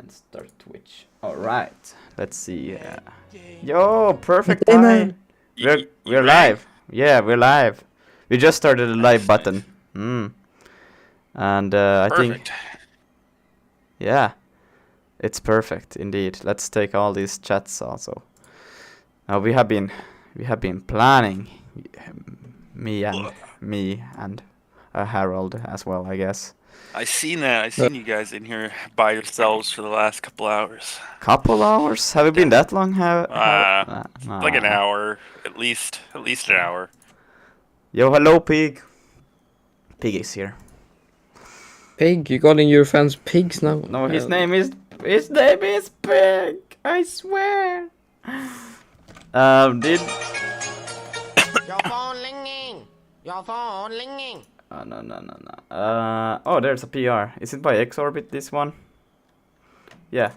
and start Twitch. All right, let's see. Yo, perfect Hey, time. man. We're live. Yeah, we're live. We just started a live button. And I think, yeah, it's perfect indeed. Let's take all these chats also. We have been planning, me and Harold as well, I guess. I seen that. I seen you guys in here by yourselves for the last couple hours. Couple hours? Have it been that long? Like an hour, at least an hour. Yo, hello, Pig. Pig is here. Pig? You calling your fans pigs now? No, his name is Pig. I swear. Did Your phone ringing. Your phone ringing. no. Oh, there's a PR. Is it by X-Orbit, this one? Yeah.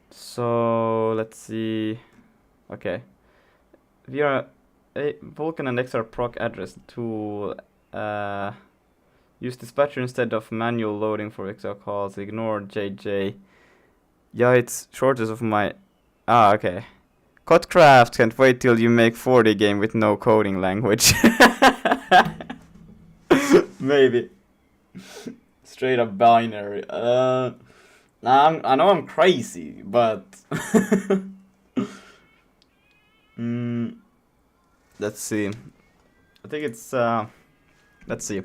So let's see. Okay. We are a Vulkan and XR proc address tool. Use dispatcher instead of manual loading for XR calls. Ignore JJ. Yeah, it's shortest of my. Okay. Codecraft can't wait till you make 40 game with no coding language. Maybe. Straight up binary. I know I'm crazy, but let's see. I think it's let's see.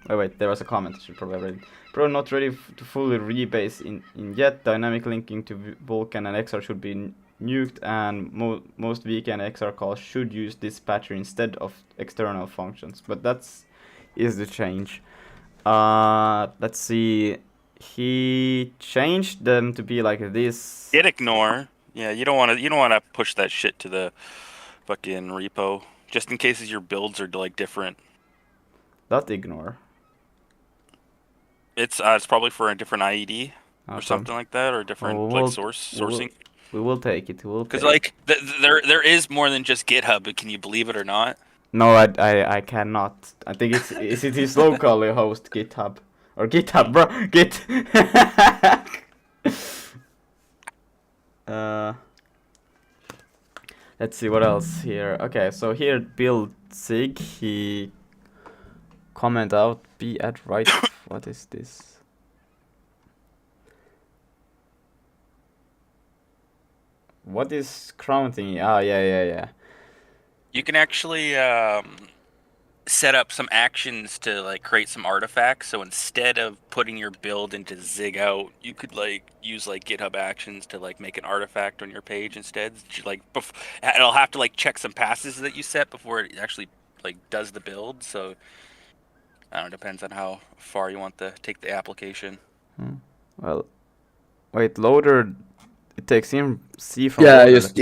Wait, there was a comment. I should probably read. Pro not ready to fully rebase in yet. Dynamic linking to Vulkan and XR should be nuked, and most VK and XR calls should use dispatcher instead of external functions. But that's the change. Let's see. He changed them to be like this. Git ignore. Yeah, you don't want to push that shit to the fucking repo, just in case your builds are like different. Not ignore. It's probably for a different IED or something like that, or different sourcing. We will take it. Because like there is more than just GitHub. Can you believe it or not? No, I cannot. I think it is locally host GitHub or GitHub, bro. Git. Let's see what else here. Okay, so here build sig. He comment out be at right. What is this? What is crown thingy? Yeah. You can actually set up some actions to like create some artifacts. So instead of putting your build into Zig out, you could like use like GitHub actions to like make an artifact on your page instead. Like it'll have to like check some passes that you set before it actually like does the build. So I don't know, depends on how far you want to take the application. Well, wait, loader. It takes in C from. Yeah, just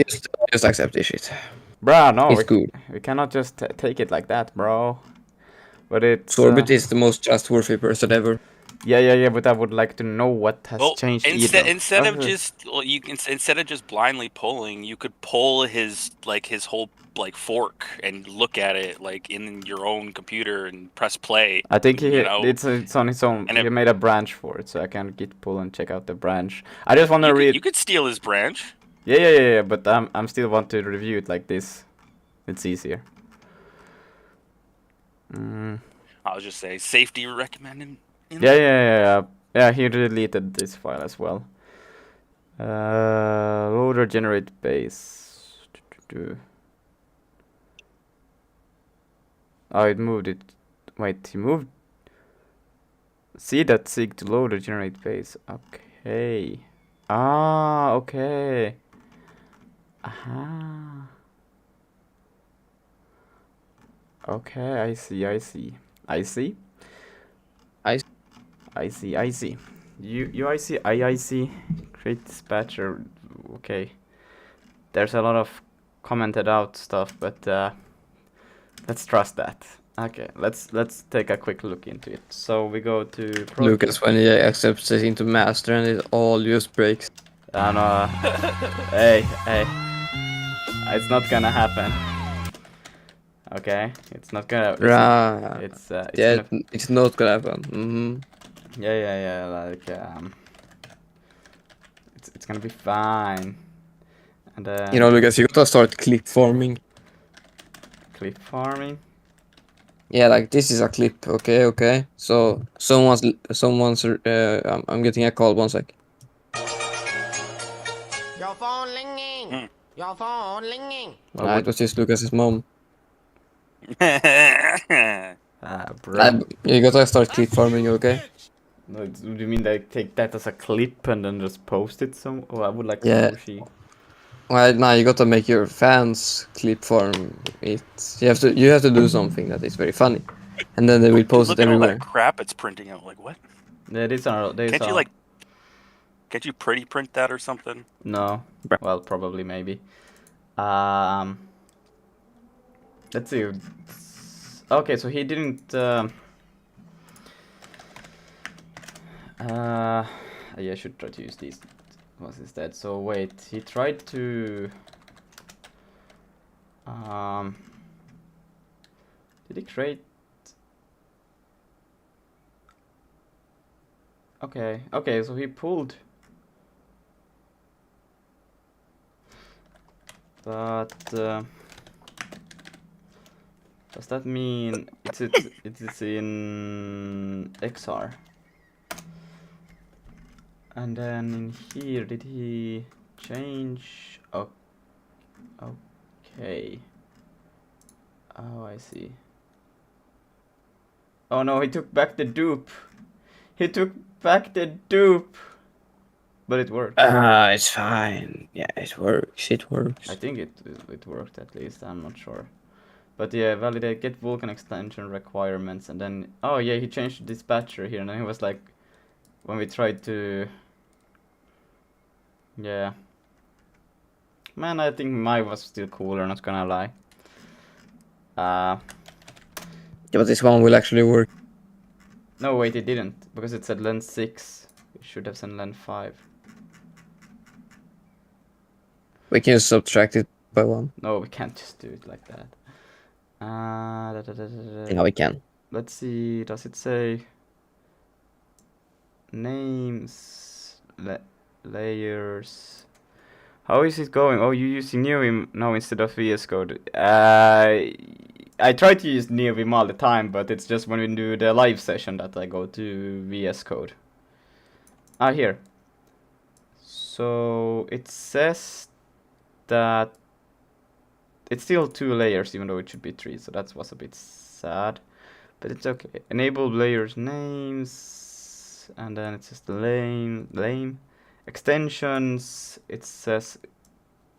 accept this shit. Bruh, no, it's good. We cannot just take it like that, bro. But it's Sorbet is the most trustworthy person ever. Yeah, but I would like to know what has changed. Instead of just blindly polling, you could poll his whole like fork and look at it like in your own computer and press play. I think it's on his own. And he made a branch for it, so I can git pull and check out the branch. I just want to read. You could steal his branch. Yeah, but I'm still want to review it like this. It's easier. I'll just say safety recommended. Yeah. He deleted this file as well. Loader generate base. Oh, it moved it. Wait, he moved. See that sig to loader generate base. Okay. Okay. Aha. Okay, I see. You I see. Create dispatcher. Okay. There's a lot of commented out stuff, but let's trust that. Okay, let's take a quick look into it. So we go to Lucas when he accepts it into master and it all just breaks. Hey. It's not gonna happen. Okay, it's not gonna. It's not gonna happen. Yeah. Like It's gonna be fine. And then You know, Lucas, you gotta start clip farming. clip farming. Yeah, like this is a clip. Okay. So someone's. I'm getting a call. 1 sec. Your phone ringing. Hmm. Your phone ringing. Why It was just Lucas's mom. bro. You gotta start clip farming. Okay. No, do you mean like take that as a clip and then just post it some? Oh, I would like Yeah. some sushi. Well, now you gotta make your fans clip farm it. You have to do something that is very funny, and then they will post Look it at all everywhere. that crap it's printing out. Like what? Yeah, these are Can't you pretty print that or something? No. Bruh. Well, probably maybe. Let's see. Okay, so he didn't. Yeah, I should try to use these ones instead. So wait, he tried to. Did he create? Okay, so he pulled. But does that mean it's in XR? And then in here, did he change? Oh, okay. Oh, I see. Oh no, he took back the dupe. He took back the dupe. But it worked. It's fine. Yeah, it works. It works. I think it worked at least. I'm not sure. But yeah, validate get Vulkan extension requirements, and then oh yeah, he changed the dispatcher here, and then he was like, when we tried to, yeah. Man, I think mine was still cooler. Not gonna lie. Yeah, but this one will actually work. No, wait, it didn't because it said lens 6. It should have said lens 5. We can subtract it by 1. No, we can't just do it like that. Yeah, we can. Let's see. Does it say names, layers? How is it going? Oh, you're using NeoVim now instead of VS Code. I try to use NeoVim all the time, but it's just when we do the live session that I go to VS Code. Here. So it says that it's still 2 layers, even though it should be 3. So that was a bit sad, but it's okay. Enable layers names, and then it says the lame extensions. It says,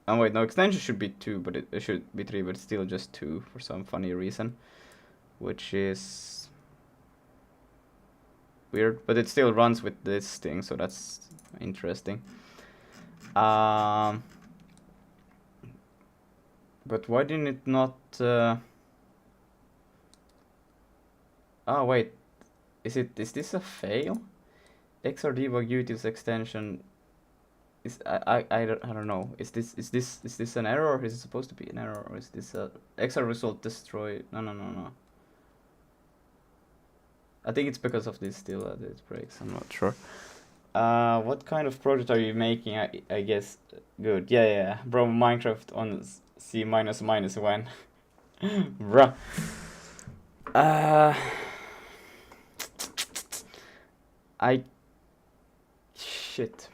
oh wait, no, extension should be 2, but it should be 3, but it's still just 2 for some funny reason, which is weird. But it still runs with this thing, so that's interesting. But why didn't it not? Oh wait, is this a fail? XR debug utils extension is I don't know. Is this an error? Is it supposed to be an error, or is this a XR result destroy? No. I think it's because of this still that it breaks. I'm not sure. What kind of project are you making? I guess good. Yeah. Bro, Minecraft on C minus when. Bruh. Shit.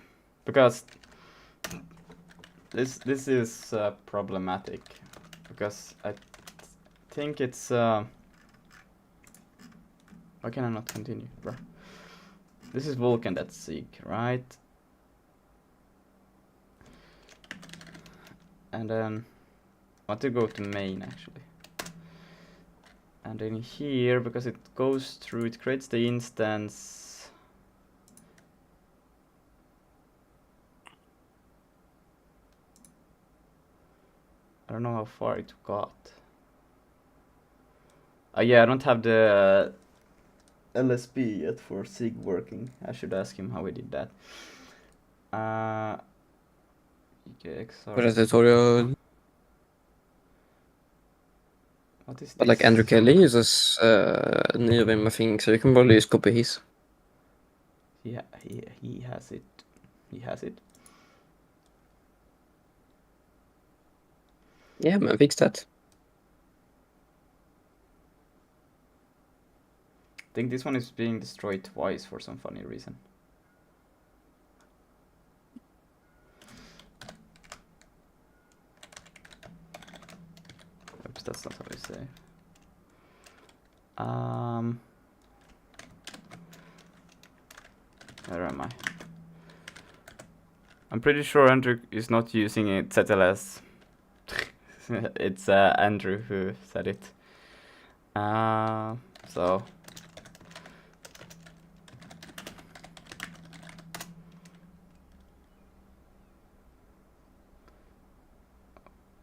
Because this is problematic. Because I think it's why can I not continue, bruh? This is Vulkan that's Sig, right? And then I want to go to main actually. And then here, because it goes through, it creates the instance. I don't know how far it got. Yeah, I don't have the LSB yet for Sig working. I should ask him how he did that. But a tutorial. What is this? But like Andrew Kelly uses NeoVim, I think, so you can probably just copy his. Yeah, he has it. He has it. Yeah, man, fix that. I think this one is being destroyed twice for some funny reason. Oops, that's not what I say. Where am I? I'm pretty sure Andrew is not using it ZLS. It's Andrew who said it. So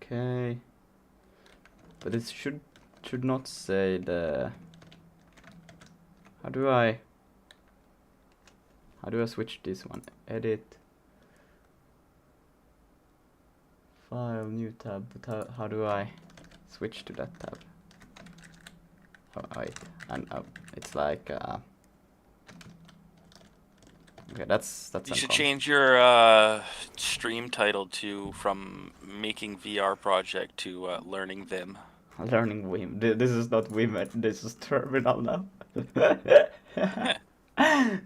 okay, but it should not say the. How do I switch this one? Edit. File, new tab. But how do I switch to that tab? Oh, wait, and it's like okay, that's You should uncommon. change your stream title to from making VR project to learning Vim. Learning Vim. This is not Vim. This is terminal now.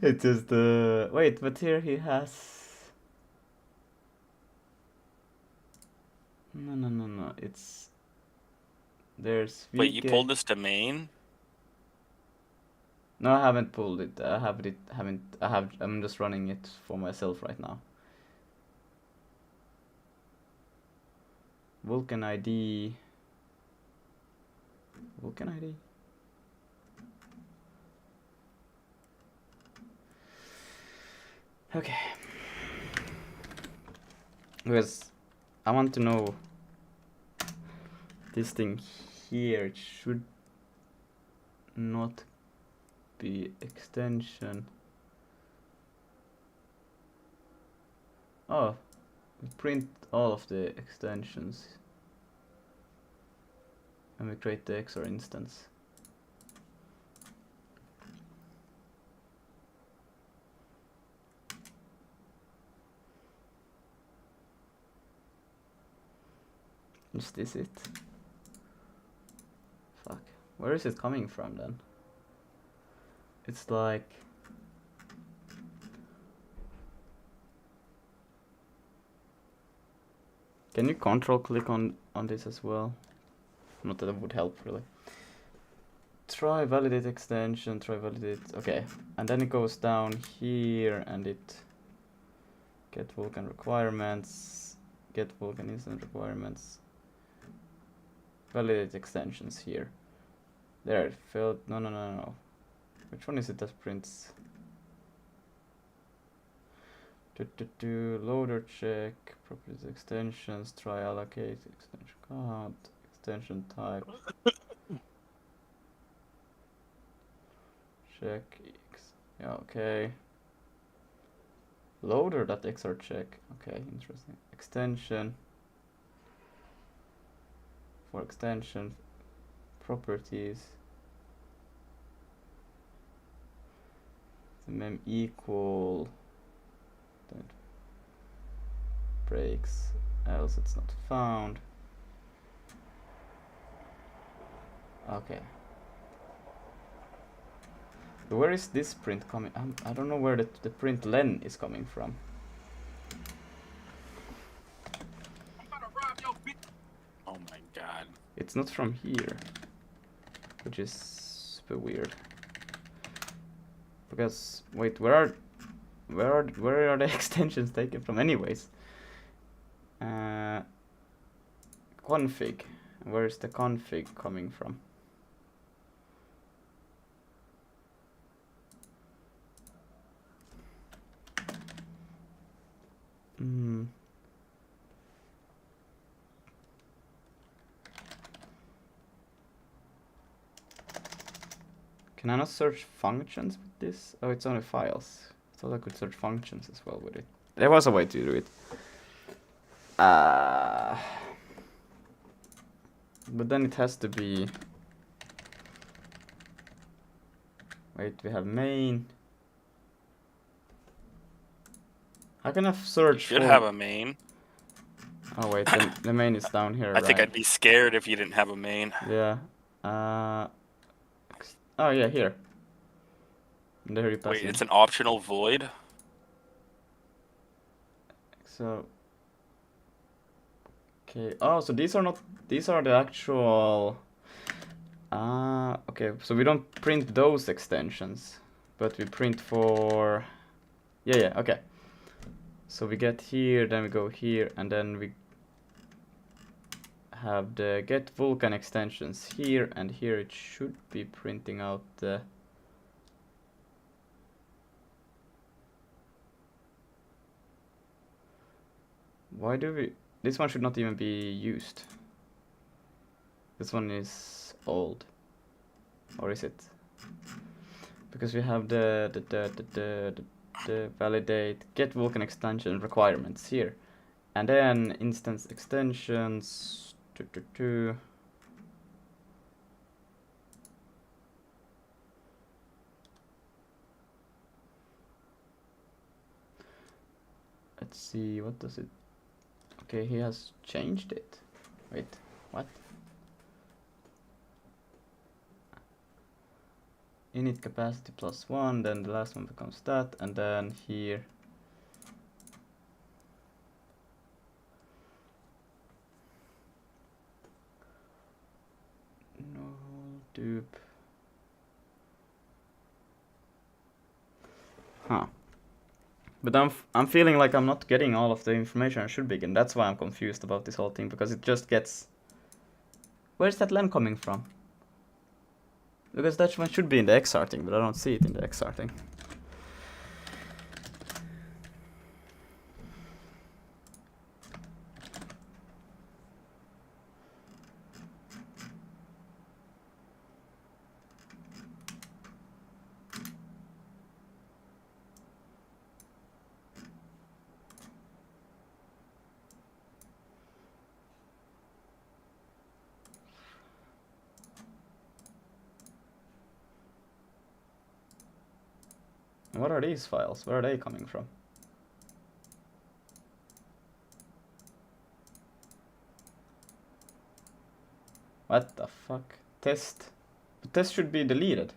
It is the wait, but here he has. No. It's there's. Wait, you VK. pulled this to main? No, I haven't pulled it. I have it. Haven't. I have. I'm just running it for myself right now. Vulkan ID. Vulkan ID. Okay. Because I want to know this thing here. It should not be extension. Oh, we print all of the extensions and we create the XOR instance. Is this it? Fuck. Where is it coming from then? It's like... Can you control click on this as well? Not that it would help really. Try validate extension, try validate, okay. And then it goes down here and it get Vulkan requirements, get Vulkan instance requirements, validate extensions here. There, it failed, no. Which one is it that prints? Loader check, properties extensions, try allocate, extension count, extension type. Check X. Yeah, okay. Loader.xr check. Okay, interesting. Extension. For extension. Properties. The mem equal. Don't breaks. Else it's not found. Okay. Where is this print coming? I don't know where the print len is coming from. Oh my god. It's not from here, which is super weird. Because wait, where are the extensions taken from, anyways? Config. Where is the config coming from? Can I not search functions with this? Oh, it's only files. I thought I could search functions as well with it. There was a way to do it. But then it has to be... Wait, we have main. How can I search You should for... have a main. Oh wait, the main is down here, I think right? I'd be scared if you didn't have a main. Yeah. Oh yeah, here. There you pass Wait, in. it's an optional void? So. Okay. Oh, so these are not. These are the actual. Okay. So we don't print those extensions, but we print for. Yeah, yeah. Okay. So we get here, then we go here, and then we have the get Vulkan extensions here, and here it should be printing out the. Why do we? This one should not even be used. This one is old, or is it? Because we have the validate get Vulkan extension requirements here, and then instance extensions. Let's see, what does it? Okay, he has changed it. Wait, what? Init capacity +1, then the last one becomes that, and then here. No dupe. Huh. But I'm feeling like I'm not getting all of the information I should be getting. That's why I'm confused about this whole thing, because it just gets. Where's that len coming from? Because that one should be in the XR thing, but I don't see it in the XR thing. What are these files? Where are they coming from? What the fuck? Test. But test should be deleted.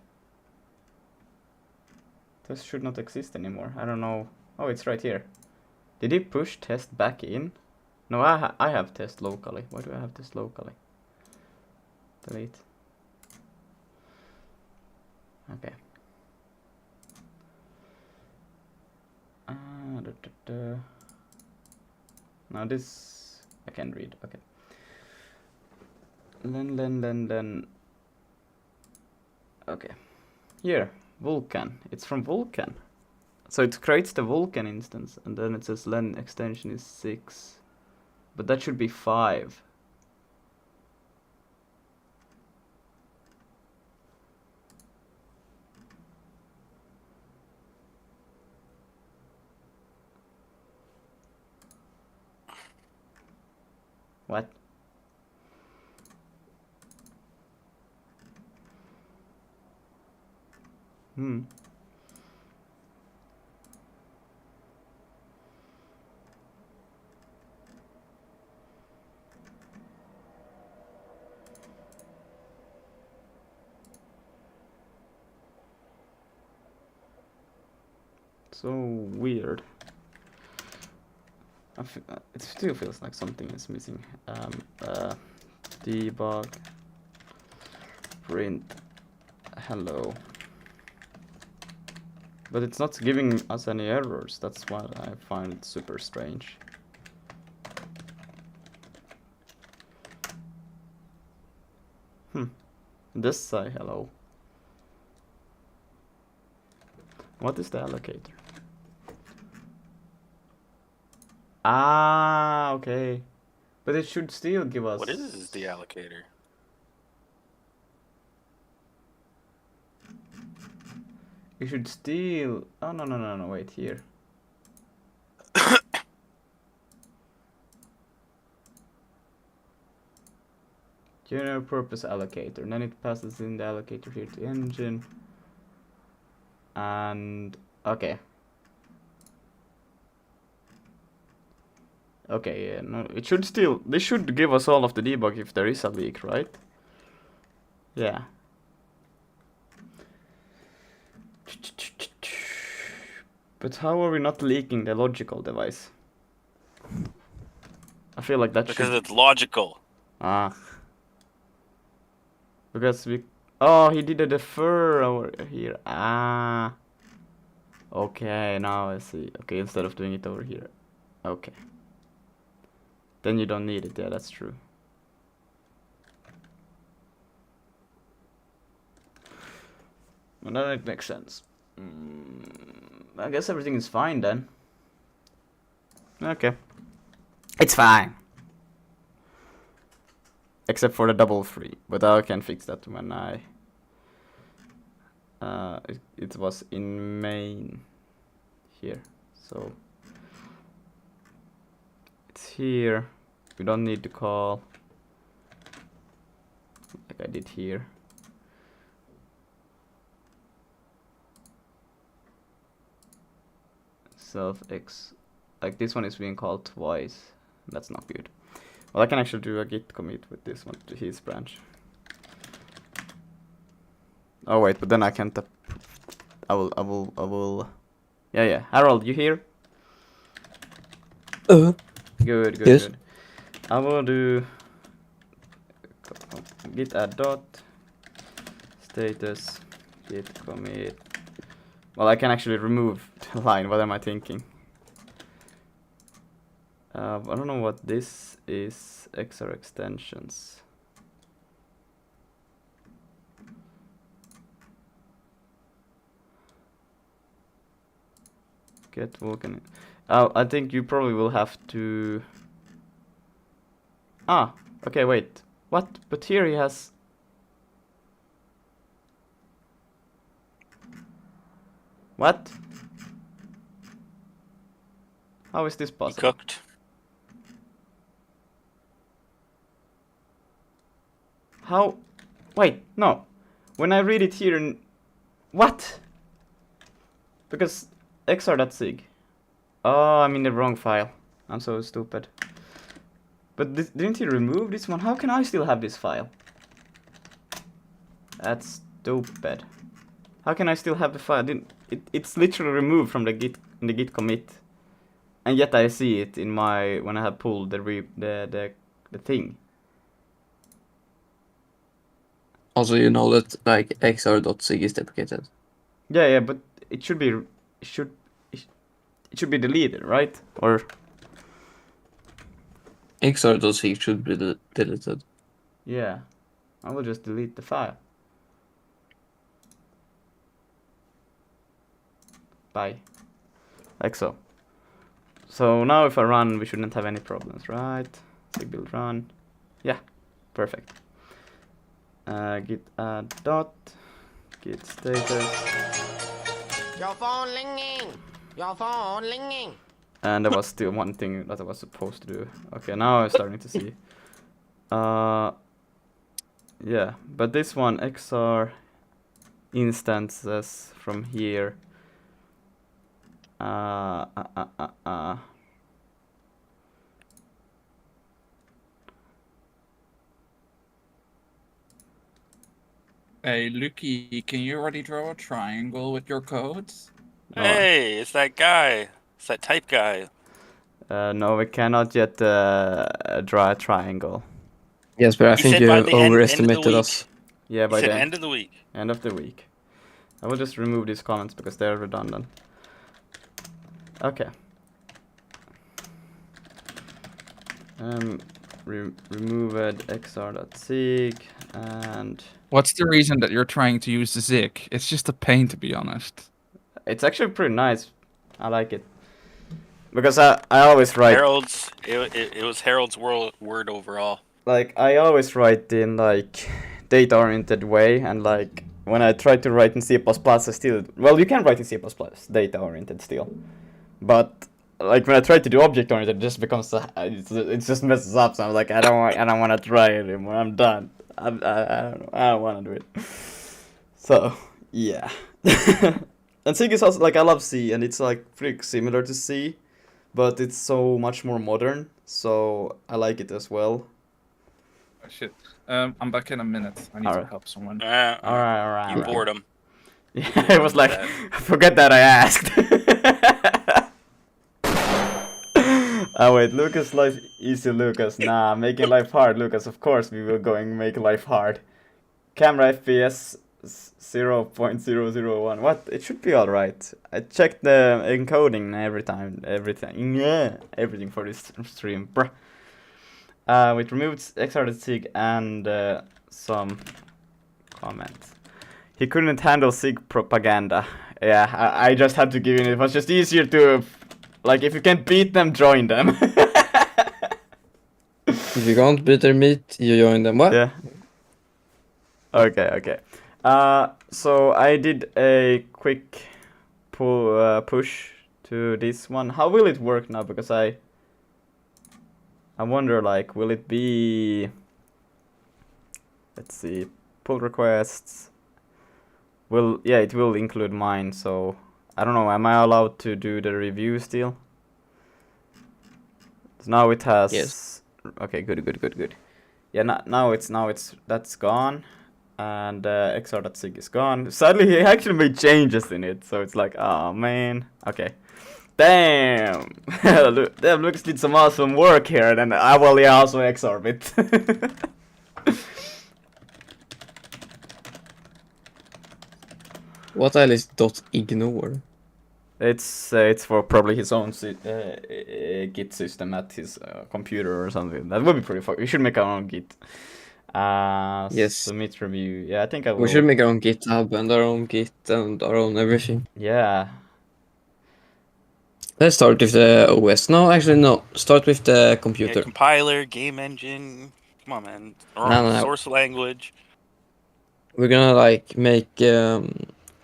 Test should not exist anymore. I don't know. Oh, it's right here. Did he push test back in? No, I have test locally. Why do I have test locally? Delete. Okay. Now this I can read. Okay. Then. Okay. Here, Vulkan. It's from Vulkan. So it creates the Vulkan instance, and then it says len extension is 6. But that should be 5. What? So weird. It still feels like something is missing. Debug print hello. But it's not giving us any errors. That's what I find it super strange. This say hello. What is the allocator? Ah, okay. But it should still give us. What is the allocator? It should still. Oh, no, wait, here. General purpose allocator. And then it passes in the allocator here to engine. And. Okay. Okay, yeah, no, it should still. They should give us all of the debug if there is a leak, right? Yeah. But how are we not leaking the logical device? I feel like that Because should. it's logical. Ah. Because we. Oh, he did a defer over here. Ah. Okay, now I see. Okay, instead of doing it over here. Okay. Then you don't need it. Yeah, that's true. Well, that makes sense. I guess everything is fine then. Okay. It's fine. Except for the double free. But I can fix that when I... it was in main here. So... it's here. We don't need to call. Like I did here. Self X. Like this one is being called twice. That's not good. Well, I can actually do a git commit with this one to his branch. Oh wait, but then I can't. I will. Yeah. Harold, you here? Good. Yes. Good. I will do git add dot status git commit. Well, I can actually remove the line. What am I thinking? I don't know what this is. XR extensions. Get Vulkan. I think you probably will have to. Ah, okay, wait. What? But here he has. What? How is this He possible? cooked. How? Wait, no. When I read it here in... What? Because xr.sig. Oh, I'm in the wrong file. I'm so stupid. But didn't he remove this one? How can I still have this file? That's stupid. How can I still have the file? It's literally removed from the git commit. And yet I see it in my... when I have pulled the thing. Also, you know that like xr.sig is deprecated. Yeah, but it should be it should be deleted, right? Or xr.sig should be deleted. yeah, I will just delete the file. Bye. Like so. So now if I run, we shouldn't have any problems, right? Sig build run. Yeah, perfect. Git add dot git status. Your phone ringing. Your phone ringing. And there was still one thing that I was supposed to do. Okay, now I'm starting to see. Yeah, but this one XR instances from here. Hey, Lucky, can you already draw a triangle with your codes? Hey, it's that guy. It's that type guy. No, we cannot yet draw a triangle. Yes, but I He think said you by have the end of the overestimated week. us. Yeah, He by said the end of the week. end of the week. I will just remove these comments because they're redundant. Okay. Removed xr.sig and What's the reason that you're trying to use the zig? It's just a pain, to be honest. it's actually pretty nice. I like it. Because I always write Harold's. It was Harold's word overall. like I always write in like data oriented way, and like when I try to write in C++, I still, well, you can write in C++ data oriented still, but like when I try to do object oriented, it just becomes it just messes up. So I'm like, I don't want to try it anymore. I'm done. I don't know. I don't want to do it. So yeah. And Sig is also like, I love C, and it's like pretty similar to C, but it's so much more modern, so I like it as well. Oh, shit. I'm back in a minute. I need to Alright. help someone. Alright. You bored him. Yeah, I was like, forget that I asked. Oh wait, Lucas life easy, Lucas. Nah, making life hard, Lucas. Of course we will going make life hard. Camera FPS 0.001. What? It should be alright. I checked the encoding everything. Yeah, everything for this stream, bruh. It removed XR SIG and some comments. He couldn't handle SIG propaganda. Yeah, I just had to give in. It was just easier to, like, if you can't beat them, join them. If you can't beat their meat, you join them. What? Yeah. Okay. So I did a quick push to this one. How will it work now? Because I wonder, like, will it be... Let's see. Pull requests. Yeah, it will include mine, so... I don't know, am I allowed to do the review still? So now it has... Yes. Okay, good. Yeah, now that's gone. And xr.sig is gone. Sadly, he actually made changes in it, so it's like, oh man. Okay. Damn! Damn, Lucas did some awesome work here, and then yeah, also xorbit. What else is .ignore? It's for probably his own Git system at his computer or something. That would be pretty fun. We should make our own Git. Yes. Submit review. Yeah, I think I will. We should make our own GitHub and our own Git and our own everything. Yeah. Let's start with the OS. No, actually, no. Start with the Yeah, computer. compiler, game engine. Come on, man. Or No. source language. We're gonna like make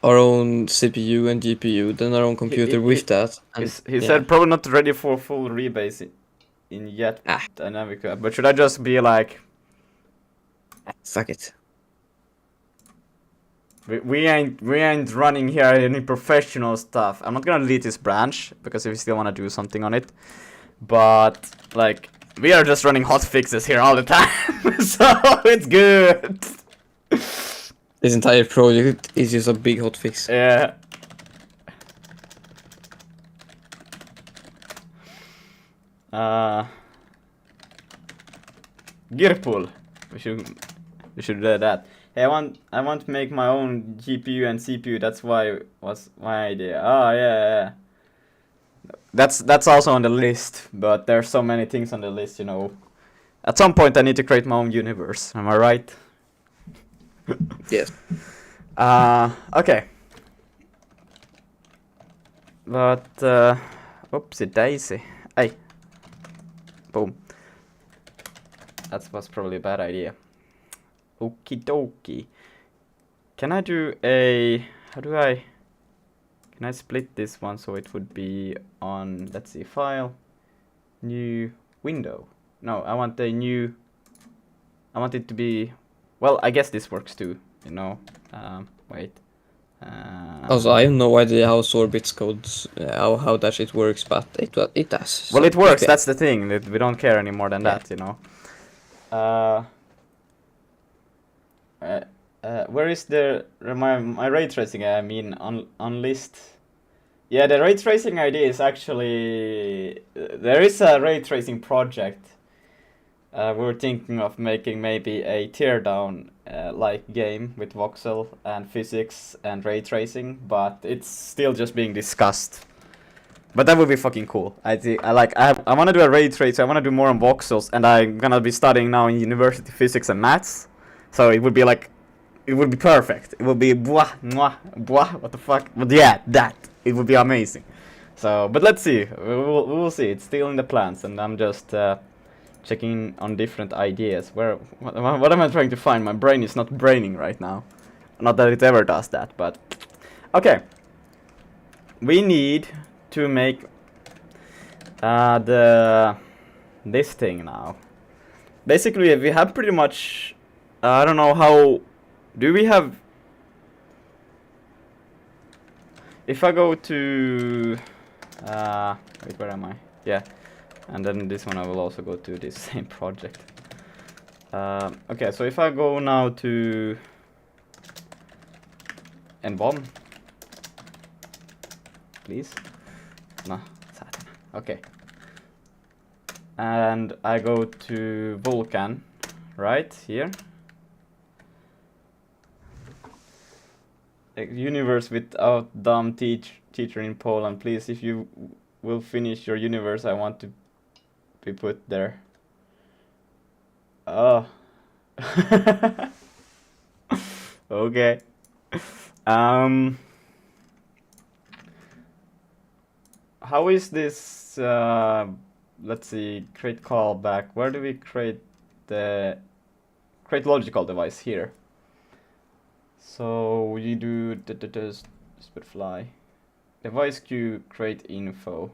our own CPU and GPU, then our own computer with that. And, He said probably not ready for full rebase in yet dynamic, but should I just be like, fuck it. we ain't running here any professional stuff. I'm not gonna delete this branch because if you still wanna do something on it, but like we are just running hot fixes here all the time, so it's good. This entire project is just a big hotfix. Yeah. Gear pull. We should do that. Hey, I want to make my own GPU and CPU. That's why was my idea. Oh yeah. That's also on the list, but there's so many things on the list, you know. At some point I need to create my own universe. Am I right? Yes. Okay. But oopsie daisy. Hey. Boom. That was probably a bad idea. Okie dokie. Can I do a... Can I split this one so it would be on... Let's see, file. New window. No, I want a new... I want it to be... Well, I guess this works too, you know. Wait. Also, I have no idea how Sorbit's codes, how that shit works, but it does. Well, so it works. okay. That's the thing. We don't care any more than that, you know. Where is my ray tracing? I mean, on list. Yeah, the ray tracing idea is actually there is a ray tracing project. We're thinking of making maybe a teardown like game with voxel and physics and ray tracing, but it's still just being discussed. But that would be fucking cool. I want to do a ray trace. I want to do more on voxels, and I'm gonna be studying now in university physics and maths. So it would be like, it would be perfect. It would be what the fuck? But yeah, that it would be amazing. So, but let's see. We will see. It's still in the plans, and I'm just checking on different ideas. What am I trying to find? My brain is not braining right now. Not that it ever does that, but okay. We need to make this thing now. Basically, we have pretty much. I don't know how. Do we have? If I go to. Wait, where am I? Yeah, and then this one I will also go to this same project. Okay, so if I go now to embalm, please. No, okay. And I go to Vulkan, right here. A universe without dumb teacher in Poland, please. If you will finish your universe, I want to be put there. Oh. Okay. How is this? Let's see. Create callback. Where do we create the create logical device here? So you do the fly device queue create info.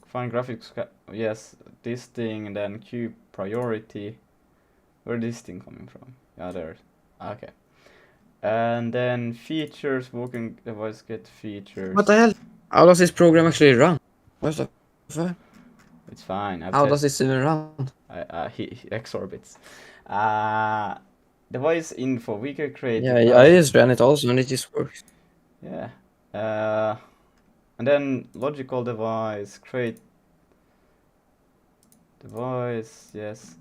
Find graphics. Yes, this thing, and then queue priority. Where is this thing coming from? Yeah, there. Okay. And then features, walking device get features. What the hell? How does this program actually run? What the fuck? It's fine. How does this even run? He exorbits. Device info. We can create. Yeah, I just ran it also and it just works. Yeah. And then logical device create device. Yes.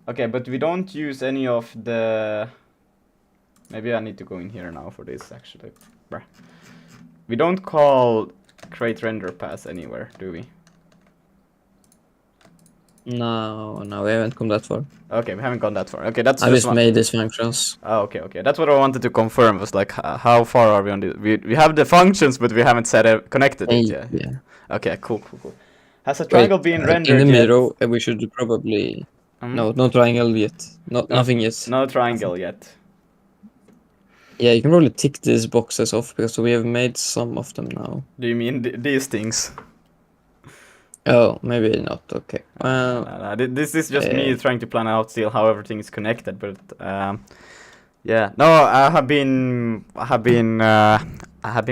Okay, but we don't use any of the. Maybe I need to go in here now for this actually. Bruh. We don't call create render pass anywhere, do we? No, we haven't come that far. Okay, we haven't gone that far. Okay, that's I just made these functions. Oh, okay. That's what I wanted to confirm. Was like, how far are we on this? We have the functions, but we haven't connected it yet. Yeah. Okay, cool. Has a triangle been rendered in the yet? middle, we should probably. No triangle yet. Nothing yet. No triangle yet. Yeah, you can probably tick these boxes off because we have made some of them now. Do you mean these things? Oh, maybe not. Okay. Well, this is just me trying to plan out still how everything is connected, but yeah. No, I have been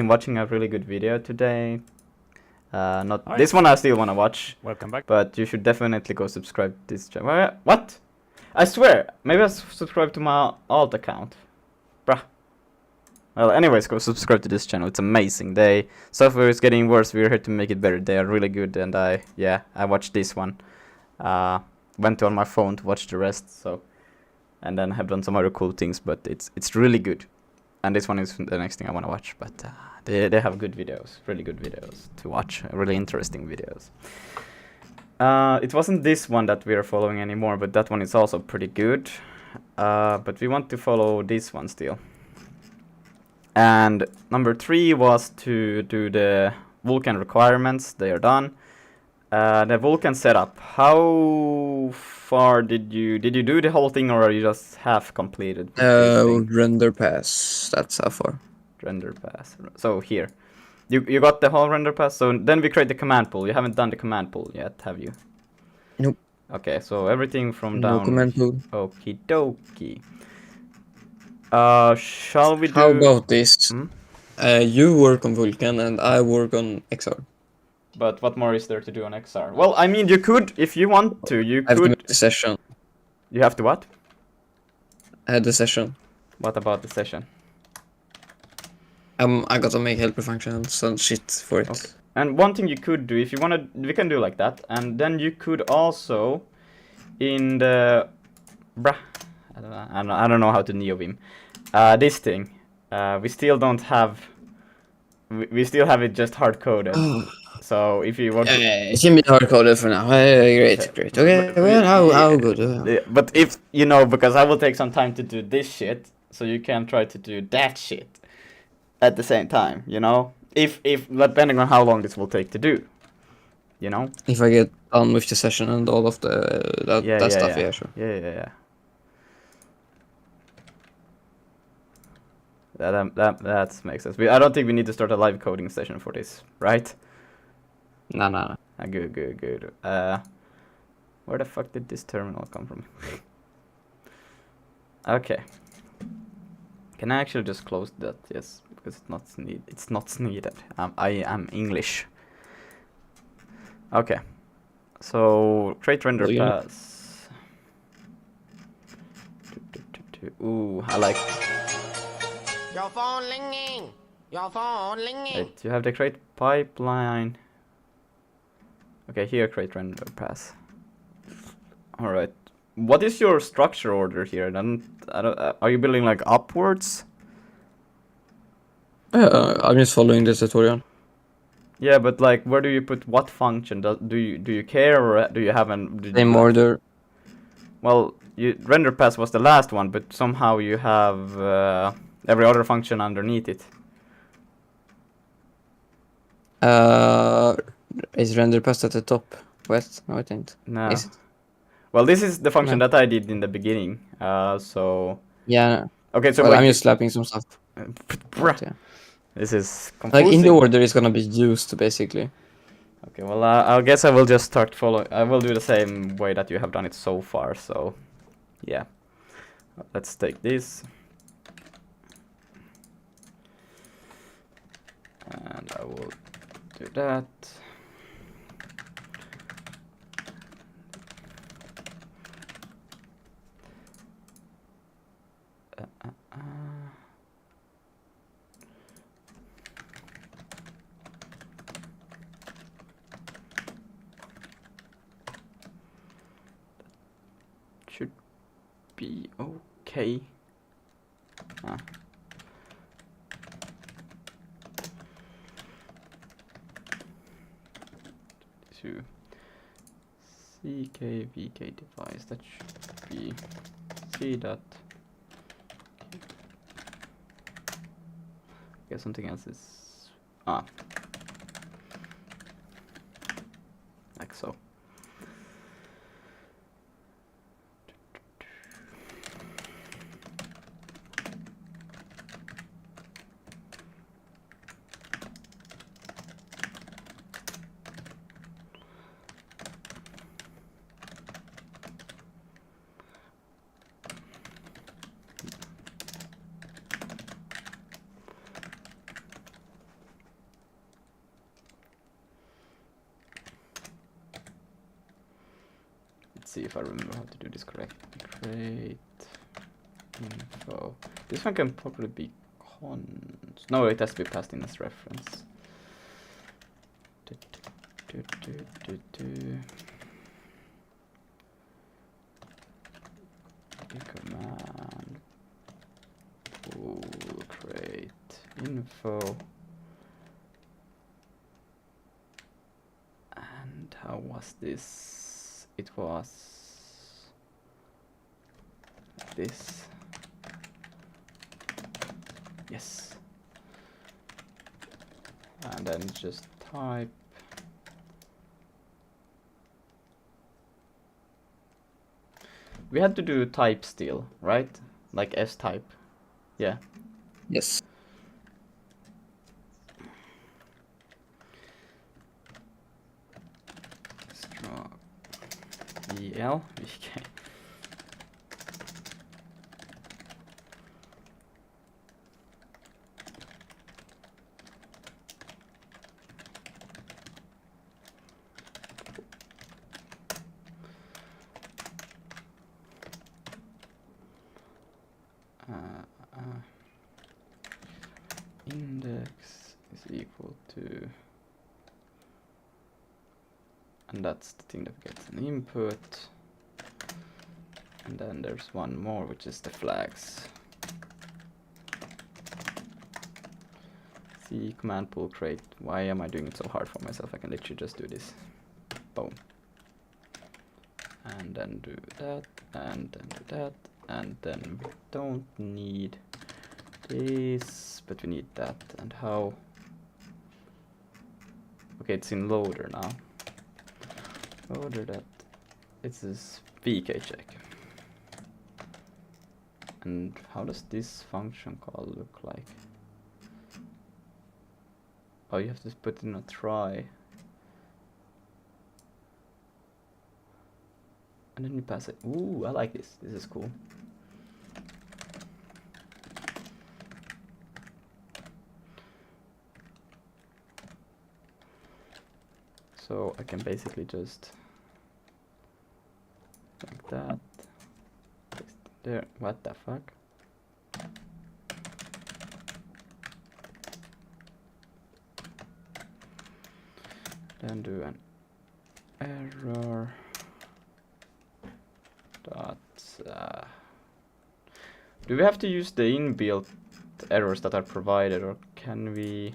watching a really good video today. Not this one. I still want to watch. Welcome back. But you should definitely go subscribe to this channel. What? I swear, maybe I subscribe to my alt account. Bruh. Well, anyways, go subscribe to this channel. It's amazing. Software is getting worse. We're here to make it better. They are really good, and I watched this one. Went on my phone to watch the rest. So, and then have done some other cool things. But it's really good. And this one is the next thing I want to watch. But they have good videos, really good videos to watch. Really interesting videos. It wasn't this one that we are following anymore, but that one is also pretty good. But we want to follow this one still. And number 3 was to do the Vulkan requirements. They are done. The Vulkan setup. How far did you do the whole thing, or are you just half completed? Render pass. That's how far. Render pass. So here, you got the whole render pass. So then we create the command pool. You haven't done the command pool yet, have you? Nope. Okay, so everything from No down. command pool. Okie dokie. Shall we do? How about this? You work on Vulkan and I work on XR. But what more is there to do on XR? Well, I mean, you could, if you want to, you I have to could. make the session. You have to what? Add the session. What about the session? I gotta make helper functions and shit for it. Okay. And one thing you could do, if you wanna, we can do like that, and then you could also, in the, I don't know how to NeoVim. This thing, we still don't have. We still have it just hard coded. So if you want, it can be hard coded for now. Great. Okay, well, how good? But if you know, because I will take some time to do this shit, so you can try to do that shit at the same time. You know, if depending on how long this will take to do. You know. If I get done with the session and all of that stuff, yeah, sure. Yeah. That makes sense. I don't think we need to start a live coding session for this, right? No. Good. Where the fuck did this terminal come from? Okay. Can I actually just close that? Yes, because it's not needed. I am English. Okay. So create render Well, you know- pass. Ooh, I like. Your phone ringing. Your phone ringing. Wait, you have the create pipeline. Okay, here create render pass. All right. What is your structure order here? I don't. Are you building like upwards? I'm just following the tutorial. Yeah, but like, where do you put what function? Do you care, or do you have an? Same order. Well, render pass was the last one, but somehow you have every other function underneath it. Is render pass at the top? West? No, I think. No. Is it? Well, this is the function No. that I did in the beginning. So. Yeah. Okay, so Well, wait. I'm just slapping some stuff. Bruh. Yeah. This is Like confusing. in the order it's gonna be used basically. Okay, well, I guess I will just start following. I will do the same way that you have done it so far. So, yeah. Let's take this. And I will do that. Should be okay. Ah. To CKVK device, that should be C dot. Okay, something else is like so. Let's see if I remember how to do this correctly. Create info. This one can probably be cons. No, it has to be passed in as reference. Command pool create info. And how was this? It was this. Yes. And then just type. We had to do type still, right? Like S type. Yeah. Yes. EL VK. Index is equal to, and that's the thing that gets an input, and then there's one more, which is the flags. C command pool create. Why am I doing it so hard for myself? I can literally just do this. Boom. And then do that, and then do that, and then we don't need this, but we need that. And how? Okay, it's in loader now. Loader that. It's this VK check. And how does this function call look like? Oh, you have to put in a try. And then you pass it. Ooh, I like this. This is cool. So I can basically just like that. There. What the fuck? Then do an error dot. Do we have to use the inbuilt errors that are provided, or can we?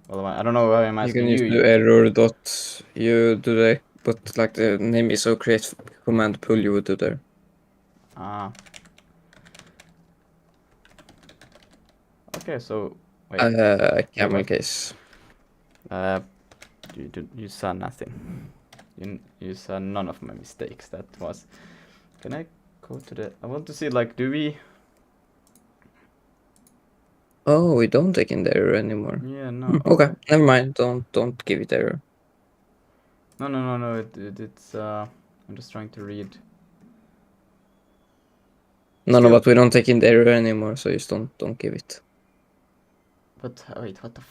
Well, I don't know why I'm You asking can use you. the error dot you do there, but like the name is so create command pull you would do there. Ah. Okay, so wait. Camel what? case. You saw nothing. You saw none of my mistakes. That was. Can I go to the? I want to see, like, do we? Oh, we don't take in the error anymore. Yeah, no. Okay, never mind. Don't give it error. No. It's. I'm just trying to read. No, Still. but we don't take in the error anymore, so just don't give it. But wait, what the?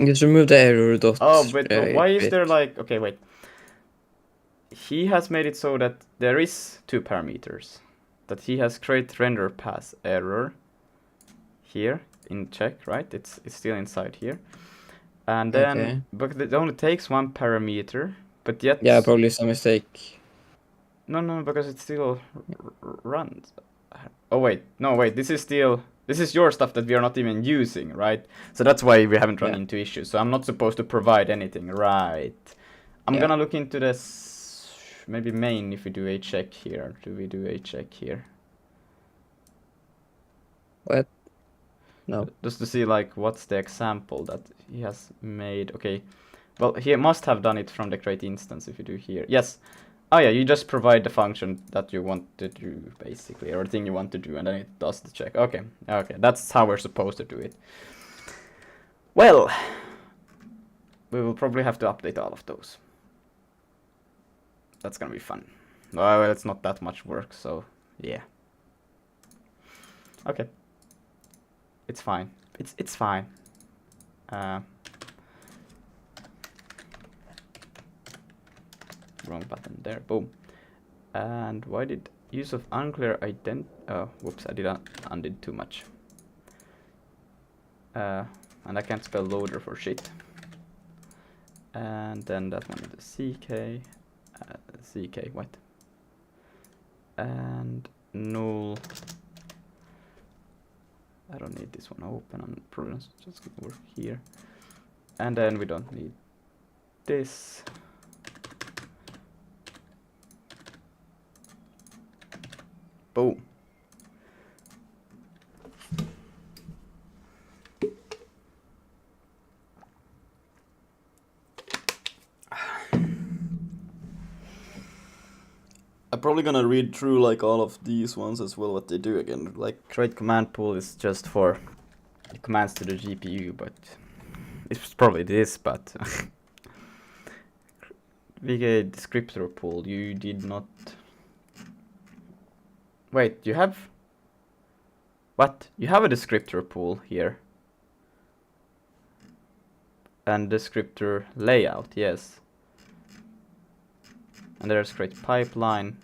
Just remove the error dot. Oh, but why is create. there like? Okay, wait. He has made it so that there is 2 parameters. That he has create render pass error here in check, right? It's still inside here. And then, Okay. but it only takes 1 parameter, but yet. Yeah, probably some mistake. No, because it still runs. Oh wait, no wait. This is your stuff that we are not even using, right? So that's why we haven't run Yeah. into issues. So I'm not supposed to provide anything, right? I'm Yeah. gonna look into this. Maybe main if we do a check here. Do we do a check here? What? No. Just to see like what's the example that he has made. Okay. Well, he must have done it from the create instance if you do here. Yes. Oh yeah, you just provide the function that you want to do, basically, or the thing you want to do, and then it does the check. Okay, that's how we're supposed to do it. Well, we will probably have to update all of those. That's gonna be fun. Well, it's not that much work, so yeah. Okay. It's fine. It's fine. Wrong button there. Boom. And why did use of unclear ident? Oh, whoops! I did undid too much. And I can't spell loader for shit. And then that one is a CK. CK. What? And null. I don't need this one open. I'm probably just gonna work here. And then we don't need this. Boom. I'm probably gonna read through like all of these ones as well, what they do again. Like create command pool is just for commands to the GPU, but it's probably this, but VK descriptor pool, you did not. Wait, you have what? You have a descriptor pool here. And descriptor layout, yes. And there's create pipeline,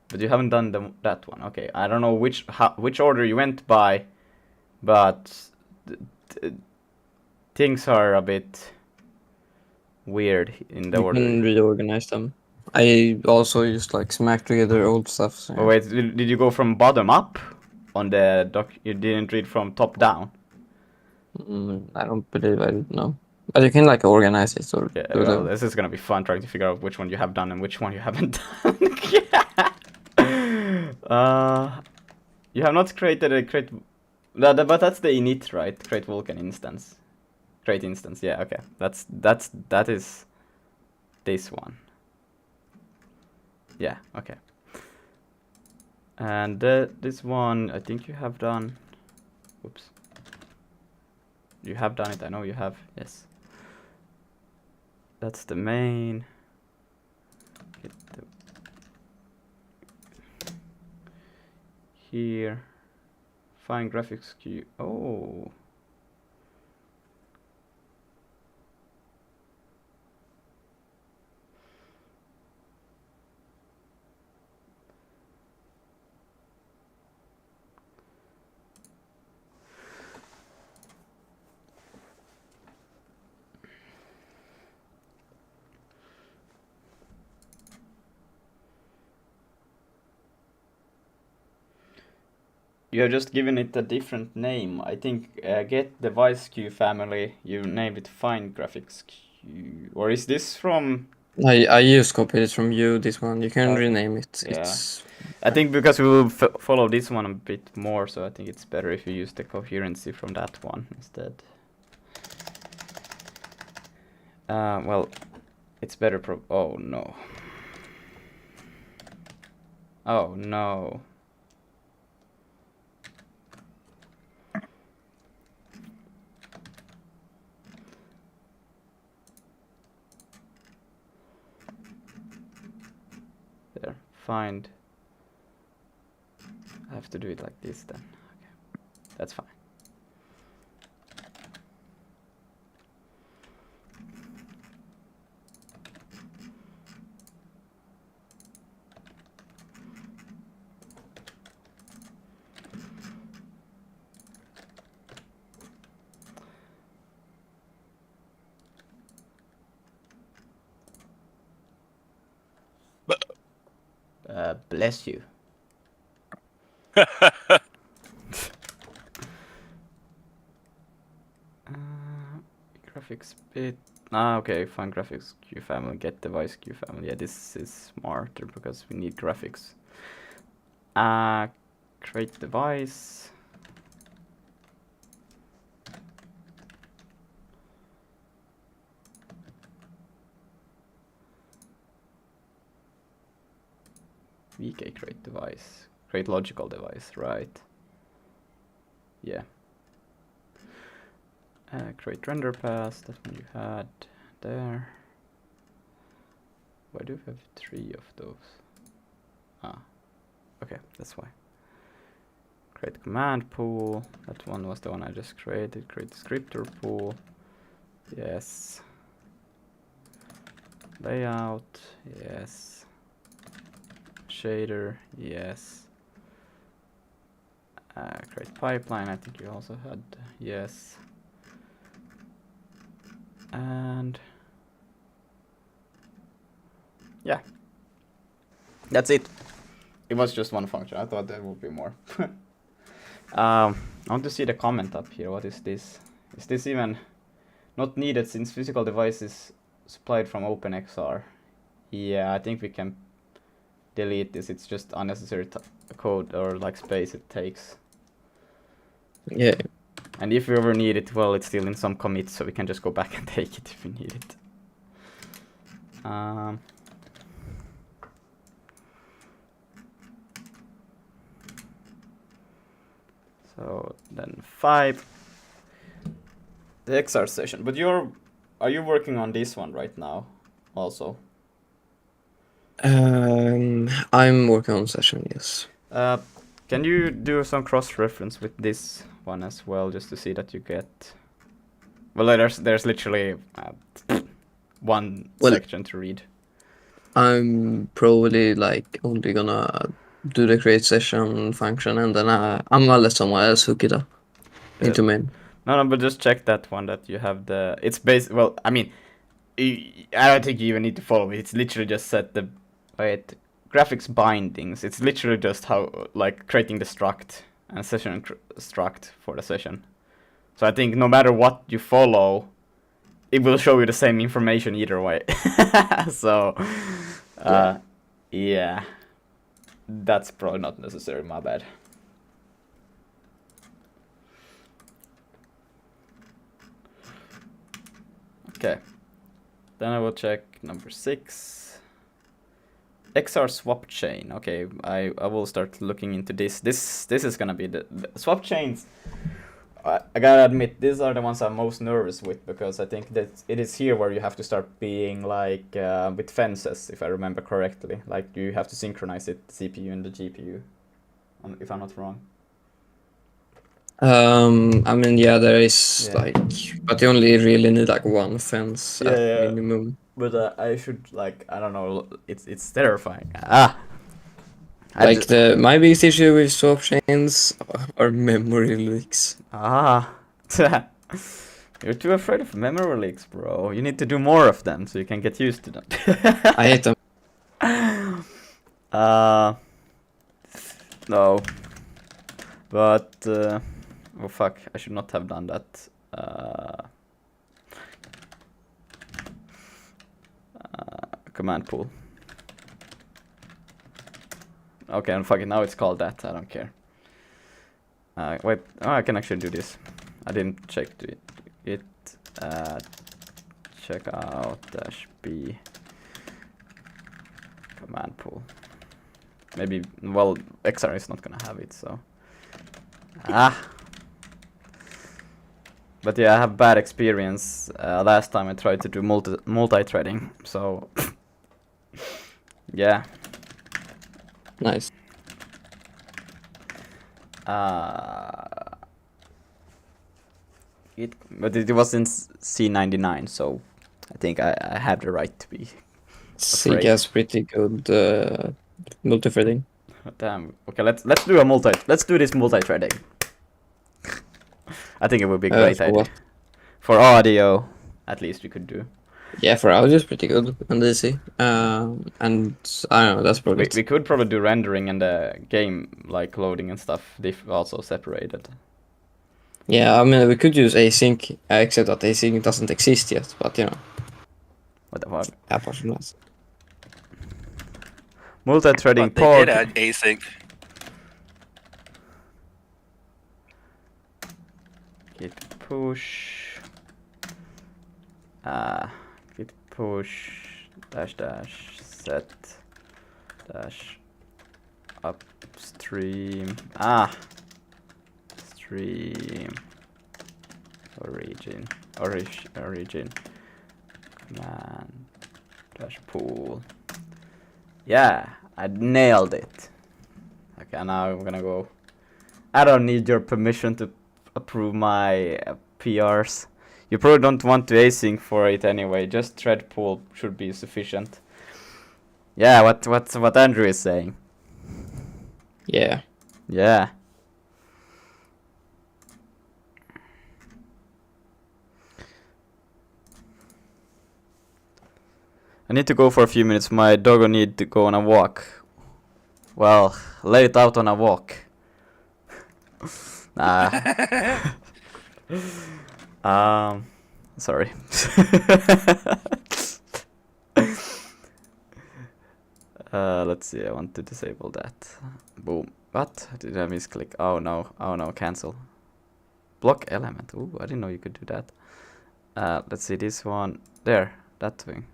but you haven't done that one. Okay, I don't know which order you went by, but things are a bit weird in the You order. can reorganize them. I also just like smack together old stuff. So Oh wait, did you go from bottom up on the doc? You didn't read from top down. I don't believe I know. But you can like organize it or Yeah, do well, the. this is gonna be fun trying to figure out which one you have done and which one you haven't done. You have not created a create, but that's the init, right? Create Vulkan instance. Create instance. Yeah, okay. That is this one. Yeah, okay. And this one, I think you have done. Whoops. You have done it. I know you have. Yes. That's the main. Get the here. Find graphics queue. Oh. You have just given it a different name. I think get device queue family. You named it Find Graphics Queue. Or is this from? I just copied it from you. This one you can Okay. rename it. Yeah. It's I think because we will follow this one a bit more, so I think it's better if you use the coherency from that one instead. Well, it's better oh no. Oh no. There, find. I have to do it like this then. Okay, that's fine. Bless you. Graphics bit. Okay, find graphics queue family, get device queue family. Yeah, this is smarter because we need graphics. Create device. VK create device. Create logical device, right? Yeah. Create render pass, that one you had there. Why do we have 3 of those? Okay, that's why. Create command pool, that one was the one I just created. Create scriptor pool, yes. Layout, yes. Shader, yes. Create pipeline, I think you also had, yes. And yeah, that's it. It was just one function. I thought there would be more. I want to see the comment up here. What is this? Is this even not needed since physical device is supplied from OpenXR? Yeah, I think we can delete this. It's just unnecessary code or like space it takes. yeah. And if we ever need it, well, it's still in some commit, so we can just go back and take it if we need it. So then 5, the XR session. But are you working on this one right now also? I'm working on session, yes. Can you do some cross-reference with this one as well, just to see that you get? Well, there's literally one section to read. I'm probably like only gonna do the create session function, and then I'm gonna let someone else hook it up into main. No, but just check that one that you have the. It's based. Well, I mean, I don't think you even need to follow it. It's literally just set the graphics bindings. It's literally just how like creating the struct and session struct for the session. So I think no matter what you follow, it will show you the same information either way. So, yeah, that's probably not necessary. My bad. Okay, then I will check number 6. XR swap chain. Okay, I will start looking into this. This is gonna be the swap chains. I gotta admit, these are the ones I'm most nervous with, because I think that it is here where you have to start being like with fences, if I remember correctly. Like you have to synchronize it, the CPU and the GPU, if I'm not wrong. I mean, yeah, there is like, but you only really need like one fence at minimum. But I should like, I don't know, it's terrifying. Like my biggest issue with swap chains are memory leaks. You're too afraid of memory leaks, bro. You need to do more of them so you can get used to them. I hate them. No. But oh fuck, I should not have done that. Command pool. Okay, and fuck it, now it's called that. I don't care. Wait, oh, I can actually do this. I didn't check it. Check out -b command pool. Maybe, well, XR is not gonna have it, so. But yeah, I have bad experience. Last time I tried to do multi-threading, so yeah. Nice. But it was in C99, so I think I have the right to be. Sig has pretty good multi-threading. Damn. Okay, let's do this multi-threading. I think it would be a great for idea. what? For audio, at least we could do. Yeah, for audio is pretty good and easy. And I don't know, that's probably We could probably do rendering and the game like loading and stuff. They've also separated. Yeah, I mean, we could use async, except that async doesn't exist yet, but you know. What the fuck? Apart from that. Multi-threading But they did pod. add async. Git push. Git push -- set -- upstream. Stream origin command -- yeah, I nailed it. Okay, now I'm gonna go. I don't need your permission to approve my PRs. You probably don't want to async for it anyway. Just thread pool should be sufficient. Yeah, what Andrew is saying. Yeah. Yeah. I need to go for a few minutes. My dog will need to go on a walk. Well, let it out on a walk. Sorry. Let's see. I want to disable that. Boom. What? Did I misclick? Oh no. Oh no. Cancel. Block element. Ooh, I didn't know you could do that. Let's see this one. There. That thing.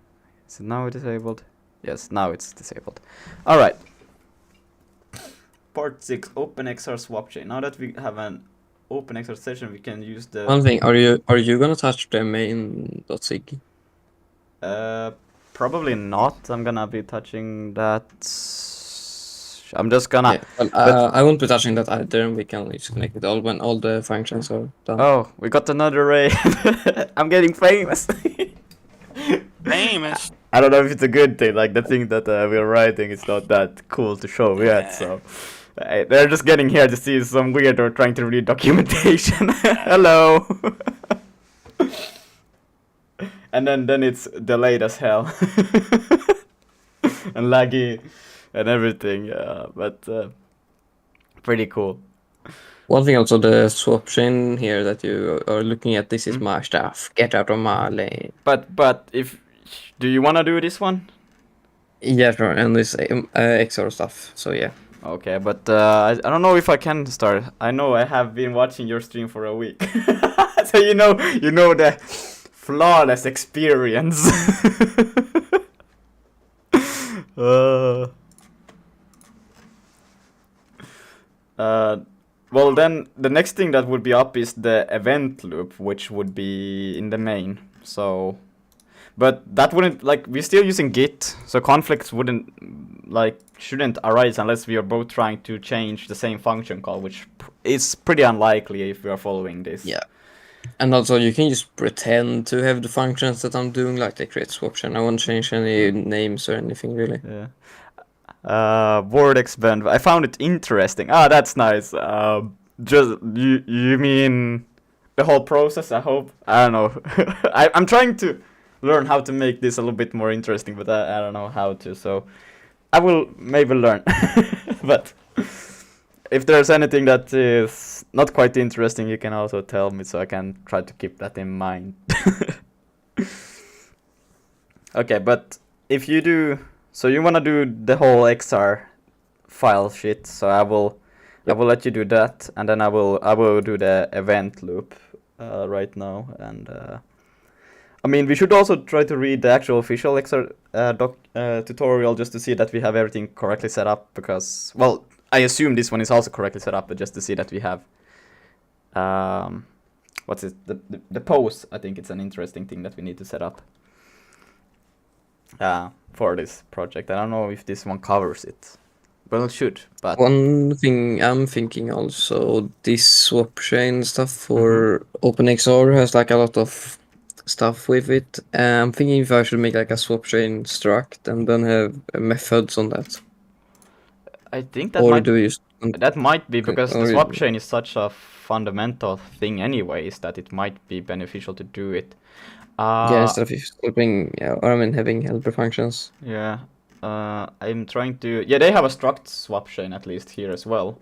Is it now disabled? Yes, now it's disabled. All right. Part 6, OpenXR swap chain. Now that we have an OpenXR session, we can use the... One thing, are you gonna touch the main.sig? Probably not. I'm gonna be touching that. I'm just gonna... Yeah, well, I won't be touching that either, and we can only just connect it all when all the functions are done. Oh, we got another raid. I'm getting famous. Famous. I don't know if it's a good thing. Like the thing that we're writing is not that cool to show yet. So they're just getting here to see some weirdo trying to read documentation. Hello. And then it's delayed as hell and laggy and everything. But pretty cool. One thing also, the swap chain here that you are looking at, this is my stuff. Get out of my lane. But if do you wanna do this one? Yeah, sure, and this XR stuff. So yeah. Okay, but I don't know if I can start. I know I have been watching your stream for a week, so you know the flawless experience. Well, then the next thing that would be up is the event loop, which would be in the main. So, but that wouldn't, like, we're still using Git, so conflicts shouldn't arise unless we are both trying to change the same function call, which is pretty unlikely if we are following this. Yeah. And also, you can just pretend to have the functions that I'm doing, like the create swap chain. I won't change any names or anything, really. Yeah. Word expand. I found it interesting. That's nice. Just you mean the whole process? I hope. I don't know. I'm trying to learn how to make this a little bit more interesting, but I don't know how to. So I will maybe learn. But if there's anything that is not quite interesting, you can also tell me so I can try to keep that in mind. Okay, but if you do, so you wanna do the whole XR file shit, so I will let you do that, and then I will do the event loop right now, and I mean we should also try to read the actual official XR tutorial just to see that we have everything correctly set up, because well I assume this one is also correctly set up, but just to see that we have what's it, the pose. I think it's an interesting thing that we need to set up for this project. I don't know if this one covers it. Well, it should, but One thing I'm thinking also, this swap chain stuff for OpenXR has like a lot of stuff with it. I'm thinking if I should make like a swap chain struct and then have methods on that. I think that Or might do you just that might be because the or swap chain is such a fundamental thing anyways that it might be beneficial to do it. yeah, instead of swapping, or I mean having helper functions. Yeah. I'm trying to. Yeah, they have a struct swap chain at least here as well.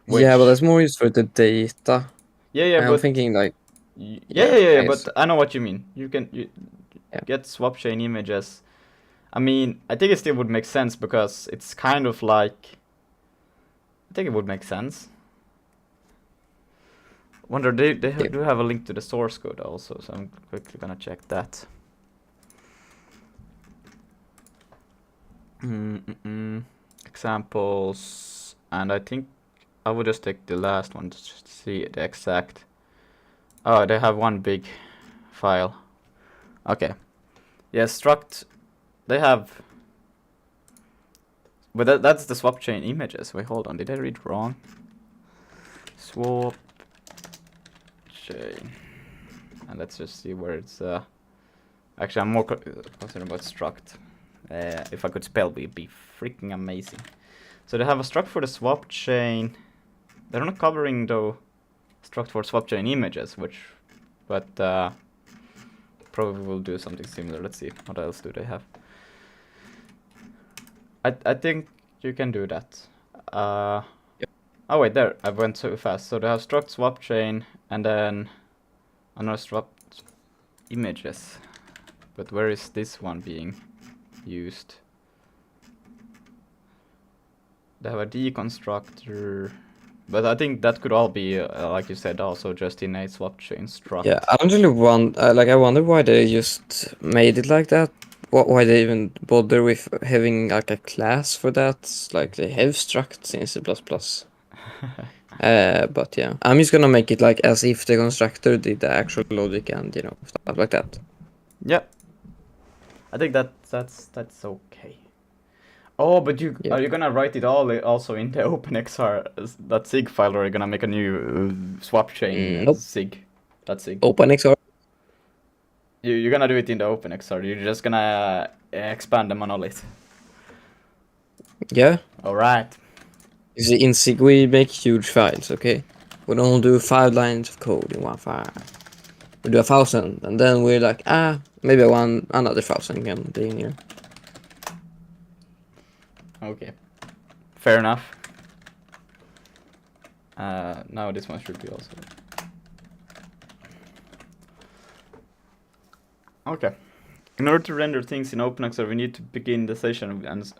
Yeah, but which- that's more used for the data. Yeah, I'm but thinking like yeah, I guess. but I know what you mean. You Yeah. get swap chain images. I mean, I think it still would make sense because it's kind of like. I think it would make sense. Wonder they Yeah. do have a link to the source code also, so I'm quickly gonna check that. Examples, and I think I would just take the last one to just see the exact. Oh, they have one big file. Okay. Yeah, struct. They have. But that's the swap chain images. Wait, hold on. Did I read wrong? Swap chain. And let's just see where it's. Actually, I'm more concerned about struct. If I could spell, it would be freaking amazing. So they have a struct for the swap chain. They're not covering though struct for swap chain images, but probably will do something similar. Let's see, what else do they have? I think you can do that. Yep. Oh wait, there, I went so fast. So they have struct swap chain and then another struct images. But where is this one being used? They have a deconstructor, but I think that could all be, like you said, also just in a swap chain struct. Yeah, I don't really want. I wonder why they just made it like that. Why they even bother with having like a class for that? Like they have structs in C++. But yeah, I'm just gonna make it like as if the constructor did the actual logic and stuff like that. Yeah, I think that's okay. Oh, but Yeah. are you gonna write it all also in the OpenXR.zig file, or are you gonna make a new swap chain Nope. zig? That's zig. OpenXR. You're gonna do it in the OpenXR. You're just gonna expand the monolith. Yeah. All right. You see, in SIG we make huge files. Okay, we don't do 5 lines of code in one file. We do 1,000, and then we're like, maybe another 1,000 can be in here. Okay. Fair enough. Now this one should be also. Okay. In order to render things in OpenXR, we need to begin the session, and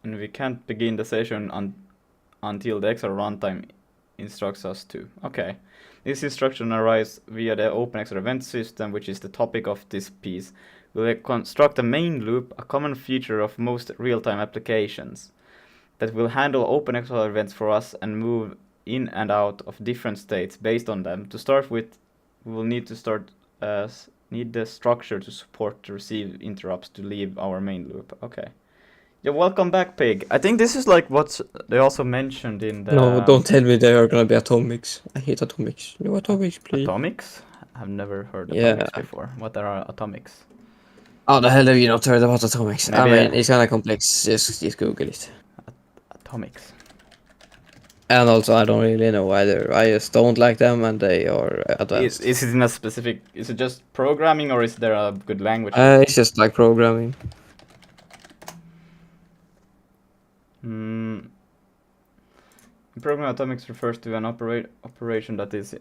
we can't begin the session until the XR runtime instructs us to. Okay. This instruction arrives via the OpenXR event system, which is the topic of this piece. We'll construct a main loop, a common feature of most real-time applications, that will handle OpenXR events for us and move in and out of different states based on them. To start with, we will need the structure to support to receive interrupts to leave our main loop. Okay. Yeah, welcome back, Pig. I think this is like what they also mentioned in the... No, don't tell me they are gonna be atomics. I hate atomics. No atomics, please. Atomics? I've never heard Yeah. atomics before. What are atomics? How the hell have you not heard about atomics? I Maybe mean, it's kind of complex. Just Google it. Atomics. And also, I don't really know either. I just don't like them, and they are advanced. Is it in a specific... Is it just programming, or is there a good language? It's just like programming. In program atomics refers to an operation that is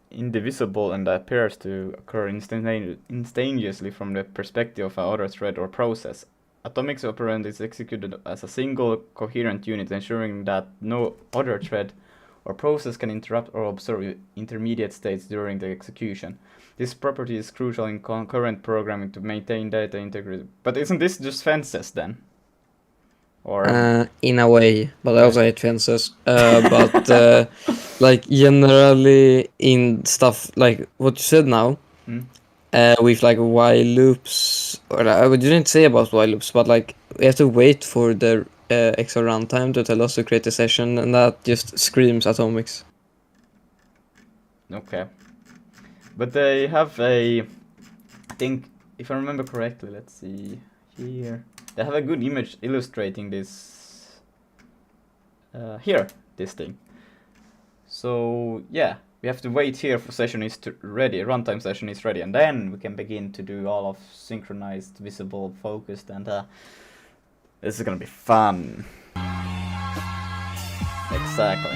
indivisible and appears to occur instantaneously from the perspective of another thread or process. Atomics operand is executed as a single coherent unit, ensuring that no other thread or process can interrupt or observe intermediate states during the execution. This property is crucial in concurrent programming to maintain data integrity. But isn't this just fences then? Or In a way, but I also hate fences. But like generally in stuff like what you said now, with like while loops, or I didn't say about while loops, but like we have to wait for the extra runtime to tell us to create a session, and that just screams atomics. Okay. But they have a, I think, if I remember correctly, let's see here. They have a good image illustrating this. Here, this thing. So yeah, we have to wait here for session is ready, runtime session is ready, and then we can begin to do all of synchronized, visible, focused, and this is gonna be fun. Exactly.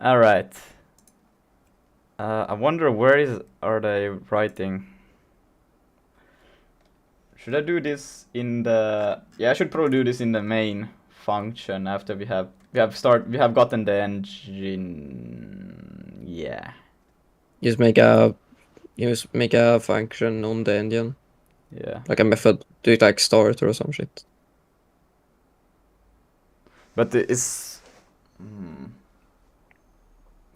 All right. I wonder are they writing? Should I do this in the? Yeah, I should probably do this in the main function after we have gotten the engine. Yeah. Just make a function on the engine, Yeah. like a method. Do it like start or some shit. But it's.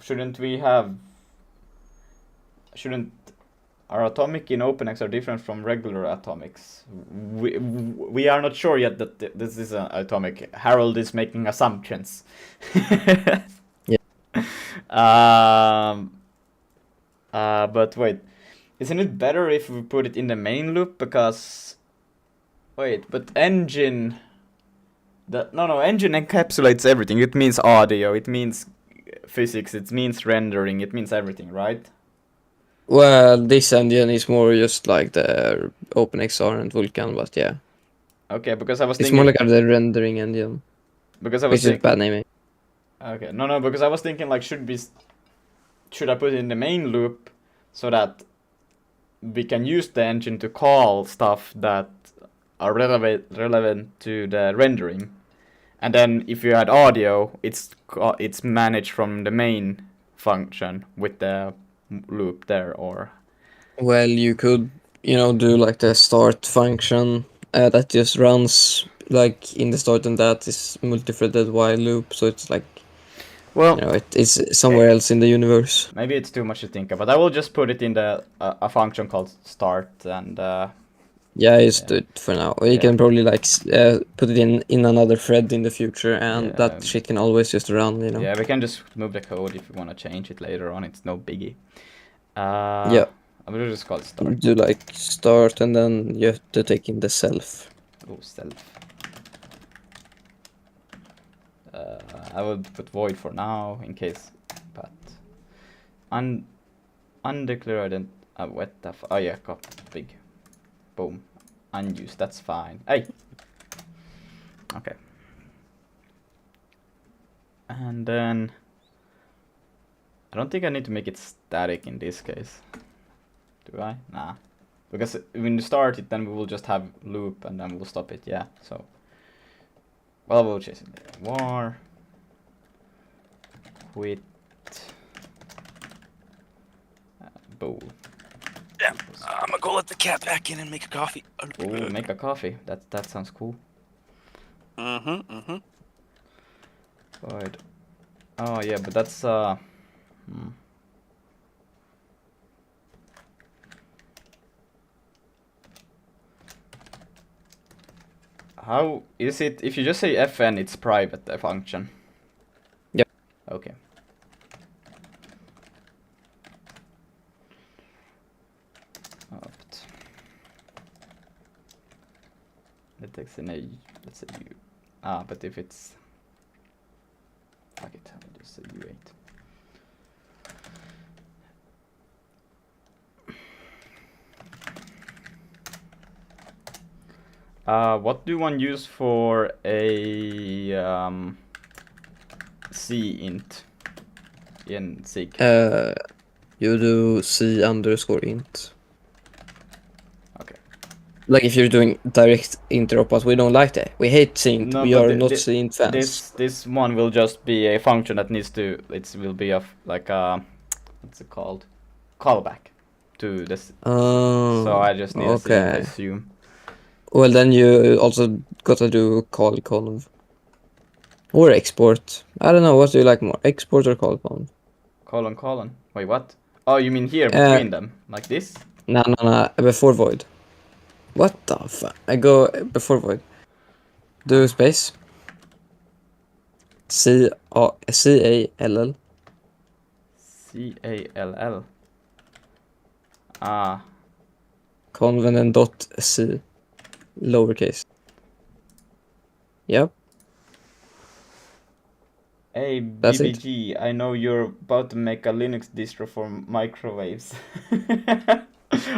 Shouldn't we have? Shouldn't our atomic in OpenX are different from regular atomics? We are not sure yet that this is an atomic. Harold is making assumptions. Yeah. But wait, isn't it better if we put it in the main loop? Because wait, but engine. Engine encapsulates everything. It means audio. It means physics. It means rendering. It means everything, right? Well, this engine is more just like the OpenXR and Vulkan, but yeah. Okay, because I was It's thinking. more like the rendering engine. Because I was which is bad naming. Okay, no, because I was thinking like should I put it in the main loop so that we can use the engine to call stuff that are relevant to the rendering, and then if you add audio, it's managed from the main function with the loop there, or Well, you could, do like the start function that just runs like in the start, and that is multi-threaded while loop, so it's like, well, it's somewhere else in the universe. maybe it's too much to think about. I will just put it in the a function called start, and Yeah, just do it for now. You can probably like put it in another thread in the future, and that shit can always just run, Yeah, we can just move the code if we want to change it later on. It's no biggie. Yeah. I will just call it start. Do like start, and then you have to take in the self. Oh, self. I will put void for now in case, but undeclared what the oh yeah, big, boom, unused. That's fine. Hey. Okay. And then I don't think I need to make it static in this case. Do I? Nah. Because when you start it, then we will just have loop and then we'll stop it. Yeah. So. Well, we'll chase it later. War. Quit. Bowl. Yeah. I'm gonna go let the cat back in and make a coffee. Oh, make a coffee. That sounds cool. Mm-hmm. Void. Oh yeah, but that's How is it if you just say fn, it's private, the function? Yep. Okay. Opt. Let's say u. But if it's fuck it, I'll just say u8. What do one use for a C int in SIG? You do C_int. Okay. Like if you're doing direct interop, but we don't like that. We hate cint. No, We but are not cint fans. This one will just be a function that needs to. It will be like a what's it called? Callback to this. Oh, So I just need a C int, I okay. assume. Well, then you also gotta do call conv. Or export. I don't know, what do you like more? Export or call conv? Colon. Wait, what? Oh, you mean here Uh, between them, like this? No, before void. What the fuck? I go before void. Do space. Call. CALL. Ah, Conv and then dot C. Lowercase. Yep. hey That's it. BBG, I know you're about to make a Linux distro for microwaves.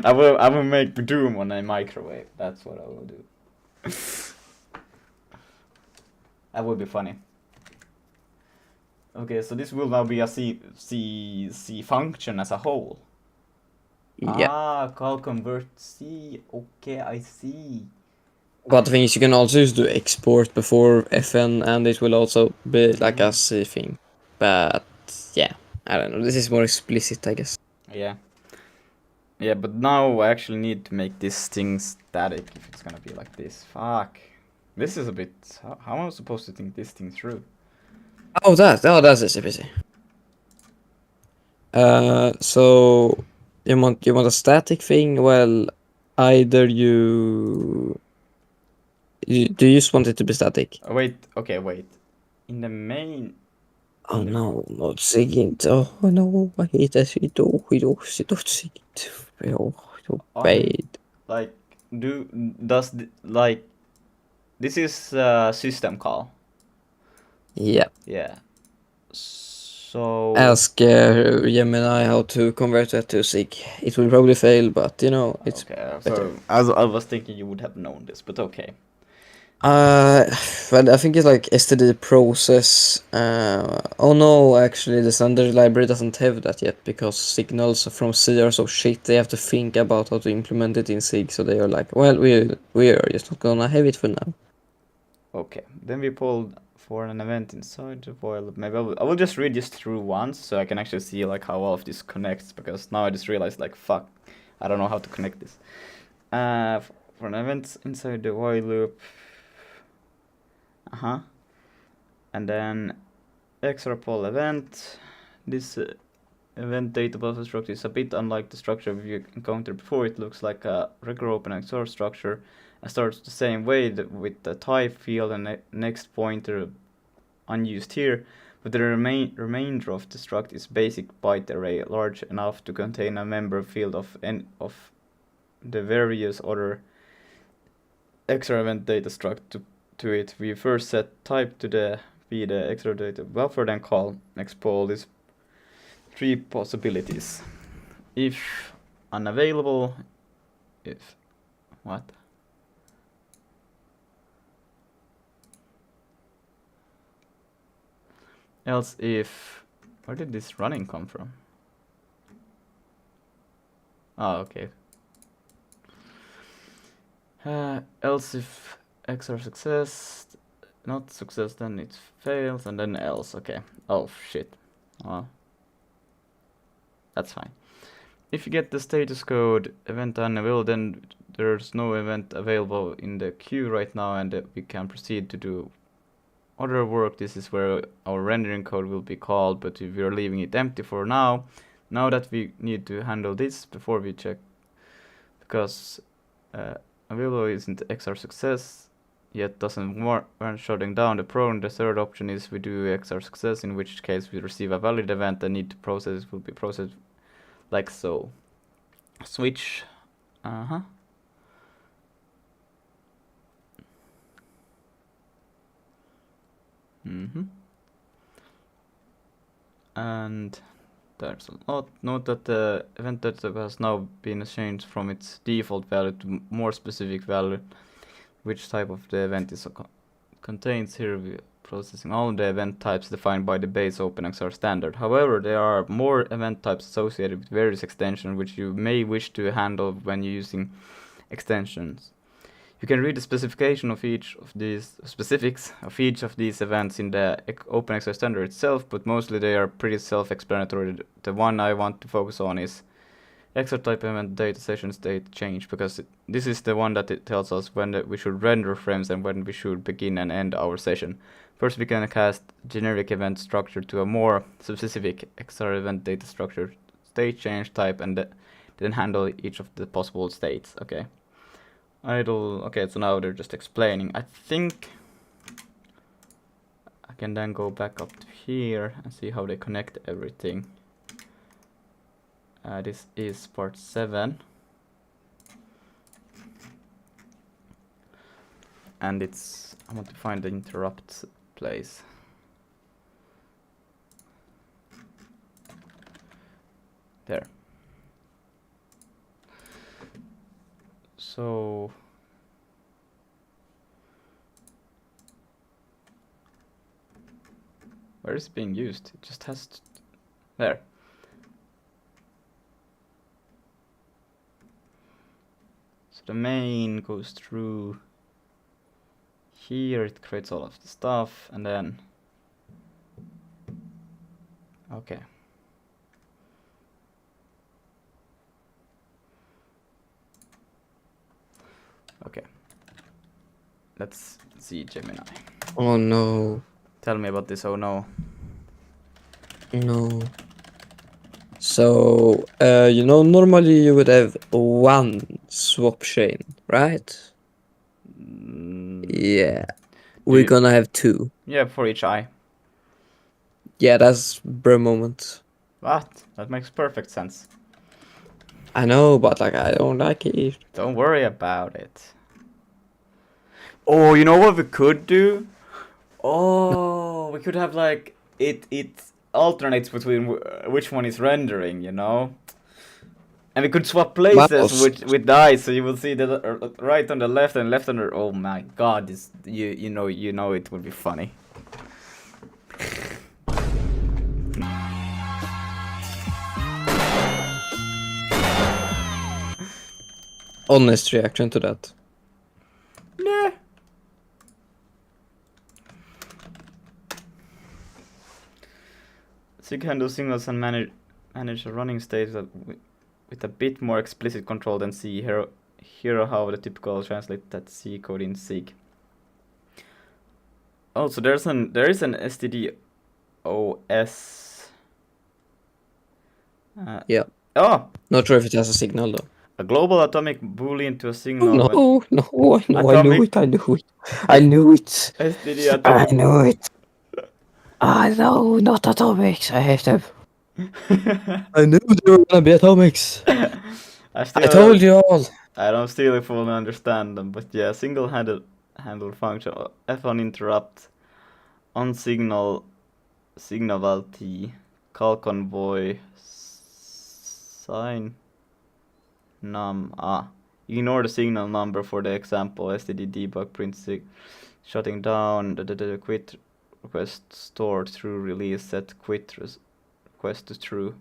I will make Doom on a microwave. That's what I will do. That would be funny. Okay, so this will now be a C function as a whole. Yeah. Ah, call convert C. Okay, I see. But the thing is, you can also just do export before FN, and it will also be like a C thing. But yeah, I don't know. This is more explicit, I guess. Yeah. Yeah, but now I actually need to make this thing static if it's gonna be like this. Fuck. This is a bit. How am I supposed to think this thing through? Oh, that's easy. So you want a static thing? Well, either do you just want it to be static? Oh, wait. Okay, wait. In the main. Oh no, not SIGINT. Oh no, I hate that shit. Oh, not SIGINT. Oh, so bad. Like, like this is system call. Yeah. Yeah. So. Ask Gemini how to convert that to SIG. It will probably fail, but you know, it's Okay. better. So I was thinking you would have known this, but okay. Well, I think it's like std process. Oh no, actually, the standard library doesn't have that yet because signals from C are so shit. They have to think about how to implement it in SIG. So they are like, well, we are just not gonna have it for now. Okay. Then we pulled for an event inside the void. Maybe I will just read this through once so I can actually see like how all of this connects, because now I just realized like fuck, I don't know how to connect this. For an event inside the while loop. And then extra poll event. This event data buffer structure is a bit unlike the structure we encountered before. It looks like a regular OpenXR structure and starts the same way with the type field and next pointer unused here, but the remainder of the struct is basic byte array large enough to contain a member field of the various other extra event data struct to it. We first set type to be the extra data buffer, then call expol these three possibilities. If unavailable, if what? Else if, where did this running come from? Oh, okay. Else if X are success, not success, then it fails, and then else. Okay. Oh shit. That's fine. If you get the status code event unavailable, then there's no event available in the queue right now, and we can proceed to do other work. This is where our rendering code will be called, but if we are leaving it empty for now that we need to handle this before we check, because available isn't XR success yet, doesn't warrant shutting down the program. The third option is we do XR success, in which case we receive a valid event and need to process will be processed like so. Switch. And there's a lot. Note that the event data has now been changed from its default value to more specific value. which type of the event is contains here. Processing all of the event types defined by the base OpenXR standard. However, there are more event types associated with various extensions which you may wish to handle when you're using extensions. You can read the specification of each of these specifics of each of these events in the OpenXR standard itself, but mostly they are pretty self-explanatory. The one I want to focus on is XR type event data session state change, because this is the one that it tells us when we should render frames and when we should begin and end our session. First, we can cast generic event structure to a more specific XR event data structure state change type, and then handle each of the possible states. Okay. Idle. Okay, so now they're just explaining. I think I can then go back up to here and see how they connect everything. This is part 7. And I want to find the interrupt place. There. So where is it being used? It just has to, there. So the main goes through here, it creates all of the stuff, and then okay. Okay. Let's see Gemini. Oh no. Tell me about this. Oh no. No. So, normally you would have one swap chain, right? Yeah. We're gonna have 2. Yeah, for each eye. Yeah, that's bro moment. What? That makes perfect sense. I know, but I don't like it. Don't worry about it. Oh, you know what we could do? Oh, we could have like it alternates between which one is rendering, and we could swap places with the eyes, so you will see the right on the left and left on the. Oh my God, this you know it would be funny. Honest reaction to that. Nah. So you can handle signals and manage a running state with a bit more explicit control than C. Here how the typical translate that C code in SIG. Also, there is an STD OS. Yeah. Oh, Not sure if it has a signal though. a global atomic boolean to a signal. No, I knew it. STD atomic. I knew it. I know, not atomics. I hate them. I knew there were gonna be atomics. I told you all. I don't still fully understand them, but yeah, single-handed function F1 interrupt on signal T call convoy sign num ignore the signal number for the example std debug print shutting down the quit request stored through release set quit request to true.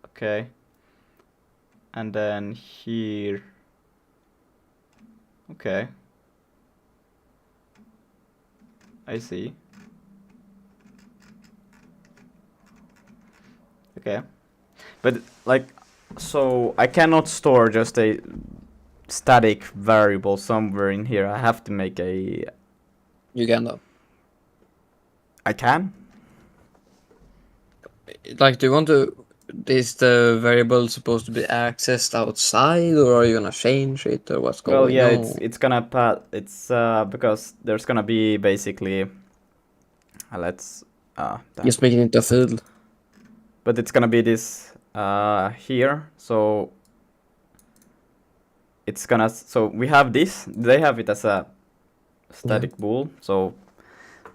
Okay, and then here, okay, I see. Okay, but like, so I cannot store just a static variable somewhere in here. I have to make a. You can though. I can? Like, do you want to? Is the variable supposed to be accessed outside, or are you gonna change it, or what's going on? Well, yeah, it's gonna it's because there's gonna be basically let's just make it into a field. But it's gonna be this here, so it's gonna, so we have this, they have it as a static bool, so,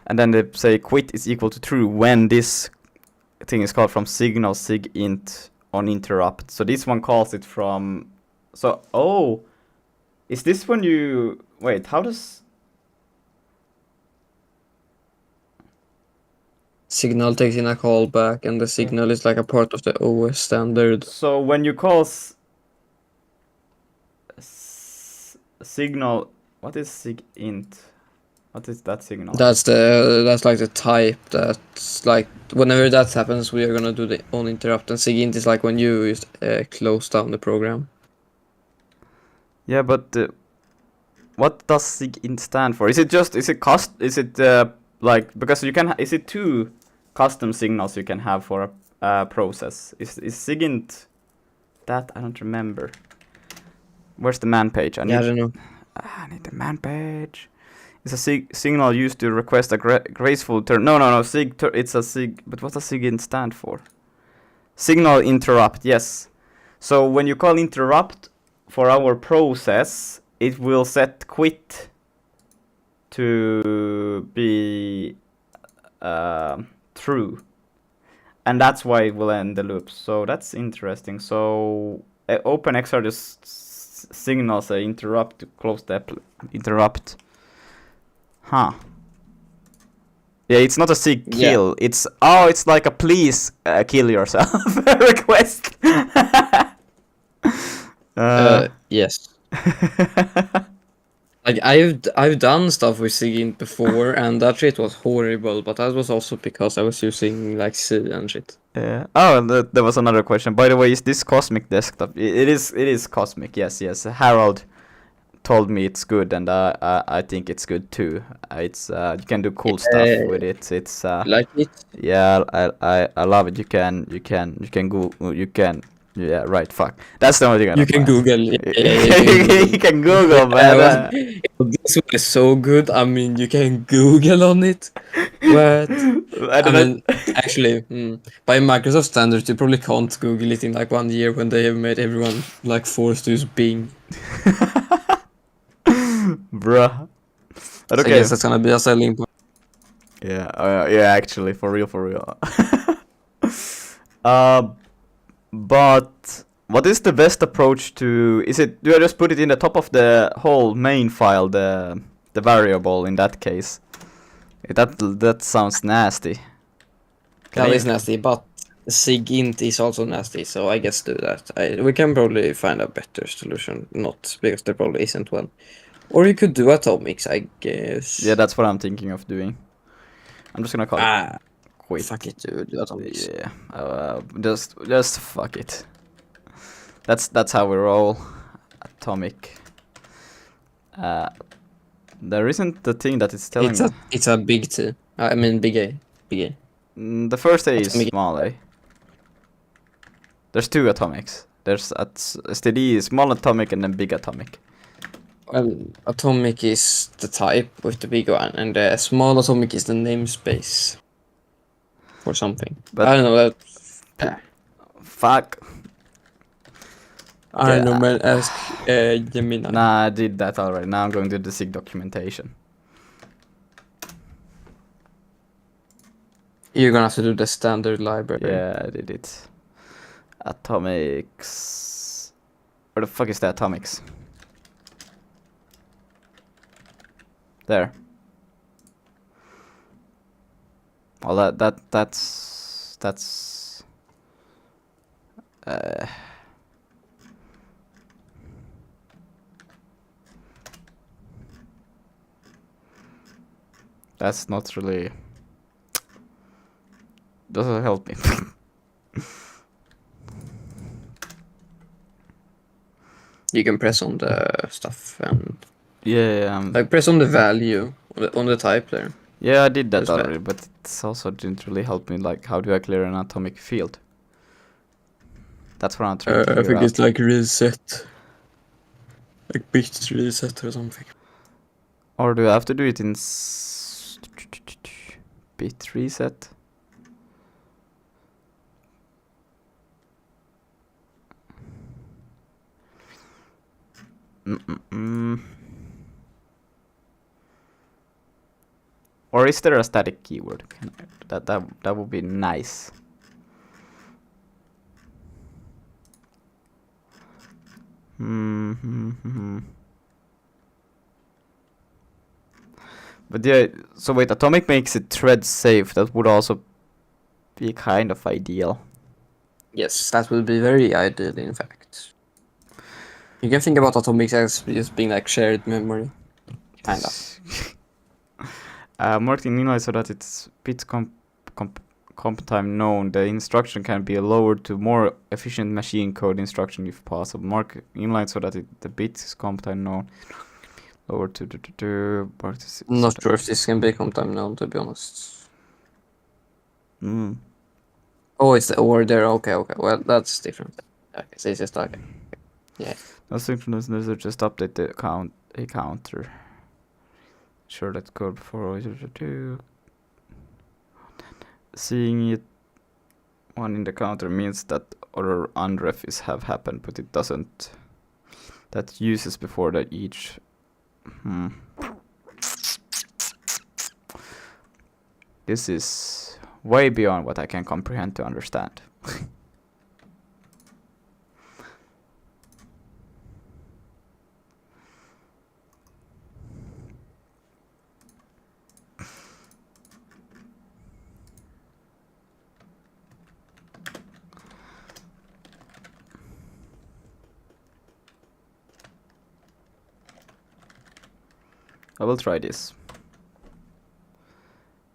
and then they say quit is equal to true when this thing is called from signal sig int on interrupt. So this one calls it from. So is this when you wait? How does Signal takes in a callback, and the signal is like a part of the OS standard. so when you call signal? What is sigint? What is that signal? That's like the type. That's like whenever that happens, we are gonna do the on interrupt. And SIGINT is like when you just close down the program. Yeah, but what does sigint stand for? Is it like because you can is it two custom signals you can have for a process? Is sigint that? I don't remember. Where's the man page? I don't know. I need the man page. It's a signal used to request a graceful turn. No. It's a sig. But what does sigint stand for? Signal interrupt. Yes. So when you call interrupt for our process, it will set quit to be true, and that's why it will end the loop. So that's interesting. So OpenXR just signals a interrupt to close the interrupt. Huh. Yeah, it's not a sig kill. Yeah. It's like a please kill yourself request. Yes. Like I've done stuff with SIGINT before, and that shit was horrible. But that was also because I was using like C and shit. Yeah. Oh, there was another question. By the way, is this Cosmic desktop? It is Cosmic. Yes. Harold told me it's good, and I think it's good too. It's you can do cool stuff with it. It's like it. yeah, I love it. You can go. You can. Yeah, right. Fuck. That's the only thing. You can Google. You can Google, man. This one is so good. I mean, you can Google on it. What? I mean, actually, by Microsoft standards, you probably can't Google it in like 1 year when they have made everyone like forced to use Bing. Bruh. But So I guess that's gonna be a selling point. Yeah. Yeah. Actually, for real. But what is the best approach to? Do I just put it in the top of the whole main file, the variable in that case? That sounds nasty. That is nasty, but SIGINT is also nasty, so I guess do that. We can probably find a better solution, not because there probably isn't one. Or you could do atomics, I guess. Yeah, that's what I'm thinking of doing. I'm just gonna call it quit. Fuck it, dude. Do atomics. Yeah, just fuck it. That's how we roll. Atomic. There isn't the thing that it's telling me. It's a big T. I mean big A. The first A is Atomic. small A. There's two atomics. There's STD is small atomic and then big atomic. Well, atomic is the type with the big one, and the small atomic is the namespace for something. But I don't know that. Fuck. I don't know, man. Ask Gemini. Nah, I did that already. Now I'm going to the SIG documentation. You're gonna have to do the standard library. Yeah, I did it. Atomics. Where the fuck is the atomics? There. Well, that's that's not really doesn't help me. You can press on the stuff and Yeah. like press on the value on the type there. Yeah, I did that That's already, but it's also didn't really help me. Like, how do I clear an atomic field? That's what I'm trying to I figure think out. it's like reset, like bit reset or something. Or do I have to do it in bit reset? Or is there a static keyword? That would be nice. But yeah, so wait, atomic makes it thread safe. That would also be kind of ideal. Yes, that would be very ideal, in fact. You can think about atomics as just being like shared memory. Kinda. Marked in inline so that its bit comp time known. The instruction can be lowered to more efficient machine code instruction if possible. Mark inline so that the bit is comp time known. Lower to Not sure if this can be comp time known, to be honest. Oh, it's the or there. Okay. Well, that's different. Okay, so it's just okay. Yeah. No synchronous user just update the counter. Sure that code before seeing it one in the counter means that other unref have happened, but it doesn't. That uses before that each. This is way beyond what I can comprehend to understand. I will try this.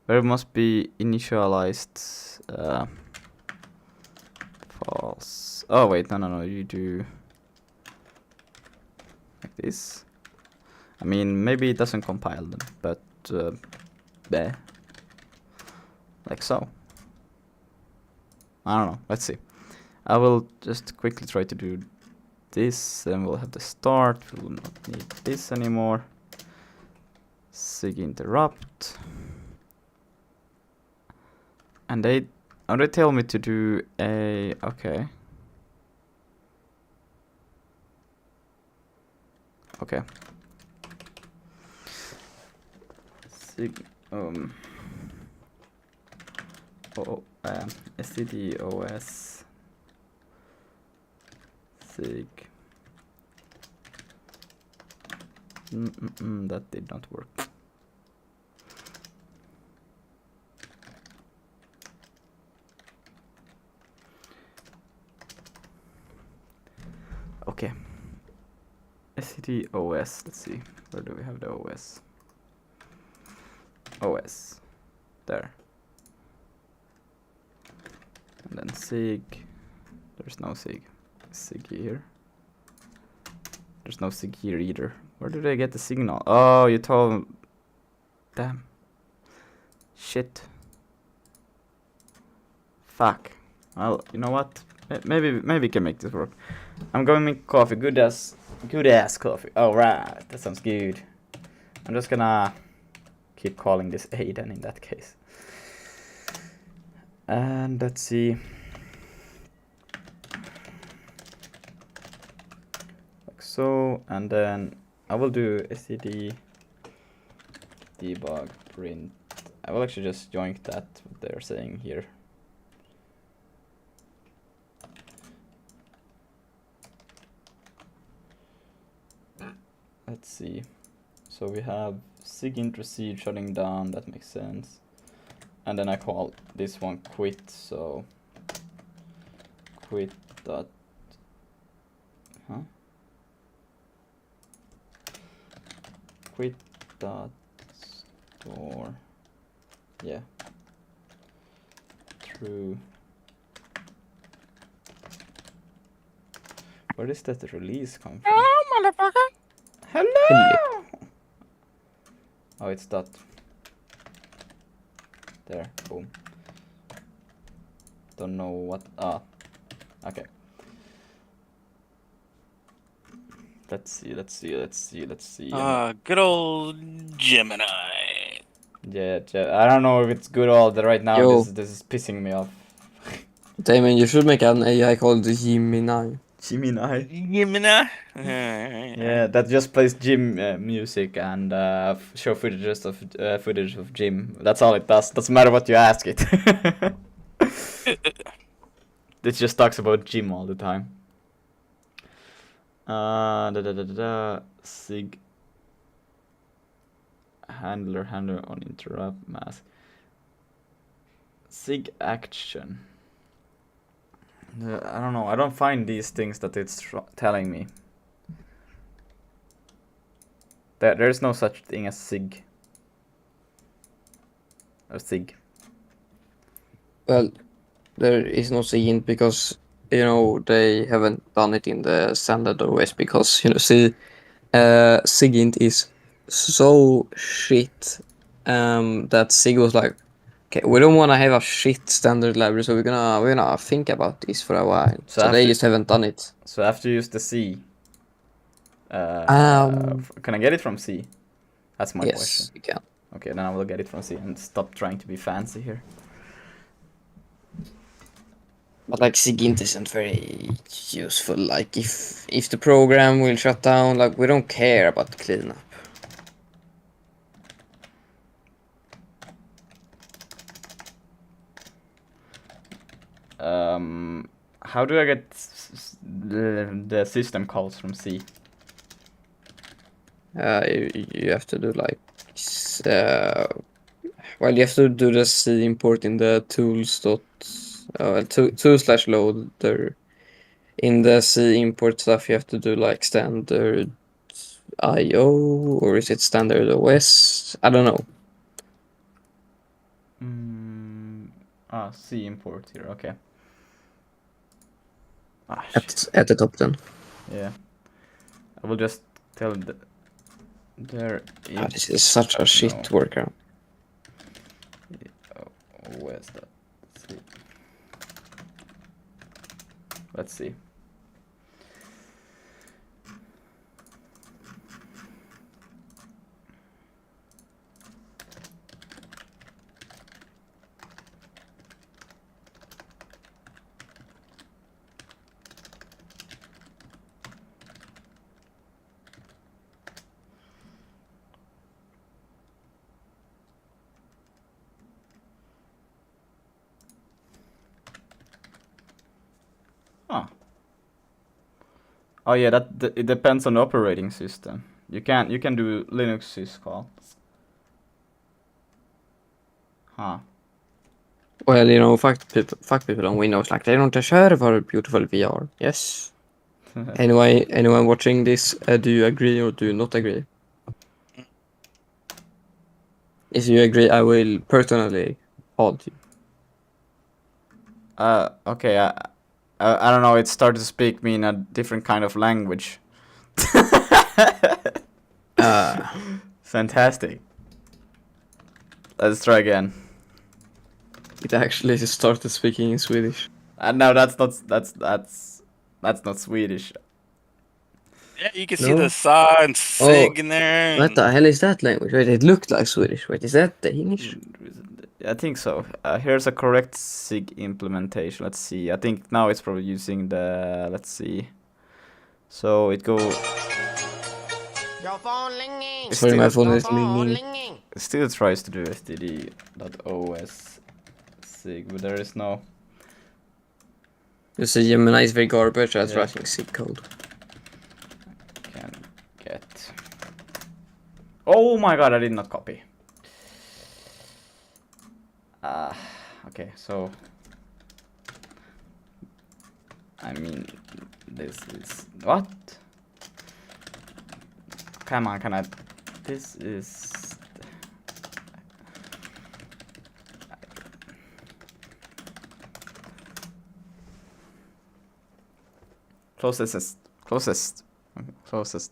Where must be initialized false. Oh wait, no, you do like this. I mean, maybe it doesn't compile them, but bleh. Like so. I don't know, let's see. I will just quickly try to do this, then we'll have the start. We will not need this anymore. Sig interrupt. And they tell me to do a okay. Sig stdos sig. That did not work. Okay. stdos. Let's see. Where do we have the OS? OS. There. And then sig. There's no sig. Sig here. There's no sig here either. Where did I get the signal? Oh, you told. Damn. Shit. Fuck. Well, you know what? Maybe we can make this work. I'm going to make coffee. Good ass coffee. Alright, that sounds good. I'm just gonna keep calling this Aiden in that case. And let's see. Like so, and then I will do std debug print. I will actually just join that what they're saying here. Let's see. So we have sig int receive shutting down, that makes sense. And then I call this one quit, so quit dot quit dot store, yeah, true. Where does that release come from? Oh, motherfucker! Hello! Oh, it's dot. There, boom. Don't know what. Okay. Let's see. Good old Gemini. Yeah, I don't know if it's good all the right now. Yo. This is pissing me off. Damon, you should make an AI called Gemini. Gemini. Gemini? Yeah, that just plays gym music and show footage of gym. That's all it does. Doesn't matter what you ask it. It just talks about gym all the time. Sig handler on interrupt mask. Sig action. I don't know. I don't find these things that it's telling me. There's no such thing as sig. Or sig. Well, there is no SIGINT because they haven't done it in the standard OS because see, SIGINT is so shit that SIG was like, okay, we don't want to have a shit standard library, so we're gonna think about this for a while. So they just haven't done it. So I have to use the C. Um, Can I get it from C? That's my yes, question. you can. Okay, then I will get it from C and stop trying to be fancy here. But like SIGINT isn't very useful. Like if the program will shut down, like we don't care about the cleanup. How do I get the system calls from C? You have to do like well, you have to do the C import in the tool/loader. In the C import stuff, you have to do like standard IO, or is it standard OS? I don't know. C import here. Okay. At the top then. Yeah. I will just tell there is This is such a shit workaround. Where's that? Let's see. Oh yeah, it depends on the operating system. You can do Linux syscalls. Huh. Well, fuck people on Windows, like they don't share our beautiful VR. Yes. Anyway, anyone watching this, do you agree or do you not agree? If you agree, I will personally hold you. Okay, I don't know, it started to speak me in a different kind of language. Fantastic. Let's try again. It actually started speaking in Swedish. No, that's not Swedish. Yeah, you can see the sa and sig in there. What the hell is that language? Wait, it looked like Swedish. Wait, is that Danish? I think so. Here's a correct SIG implementation. Let's see. I think now it's probably using the. Let's see. So it go. Your phone ringing. Sorry, my phone Your is phone ringing. ringing. It still tries to do std.os SIG, but there is no. You see, Gemini is very garbage at Yeah. writing SIG code. Can get. Oh my god! I did not copy. Okay, so. I mean, this is what? Come on, can I? This is. Closest.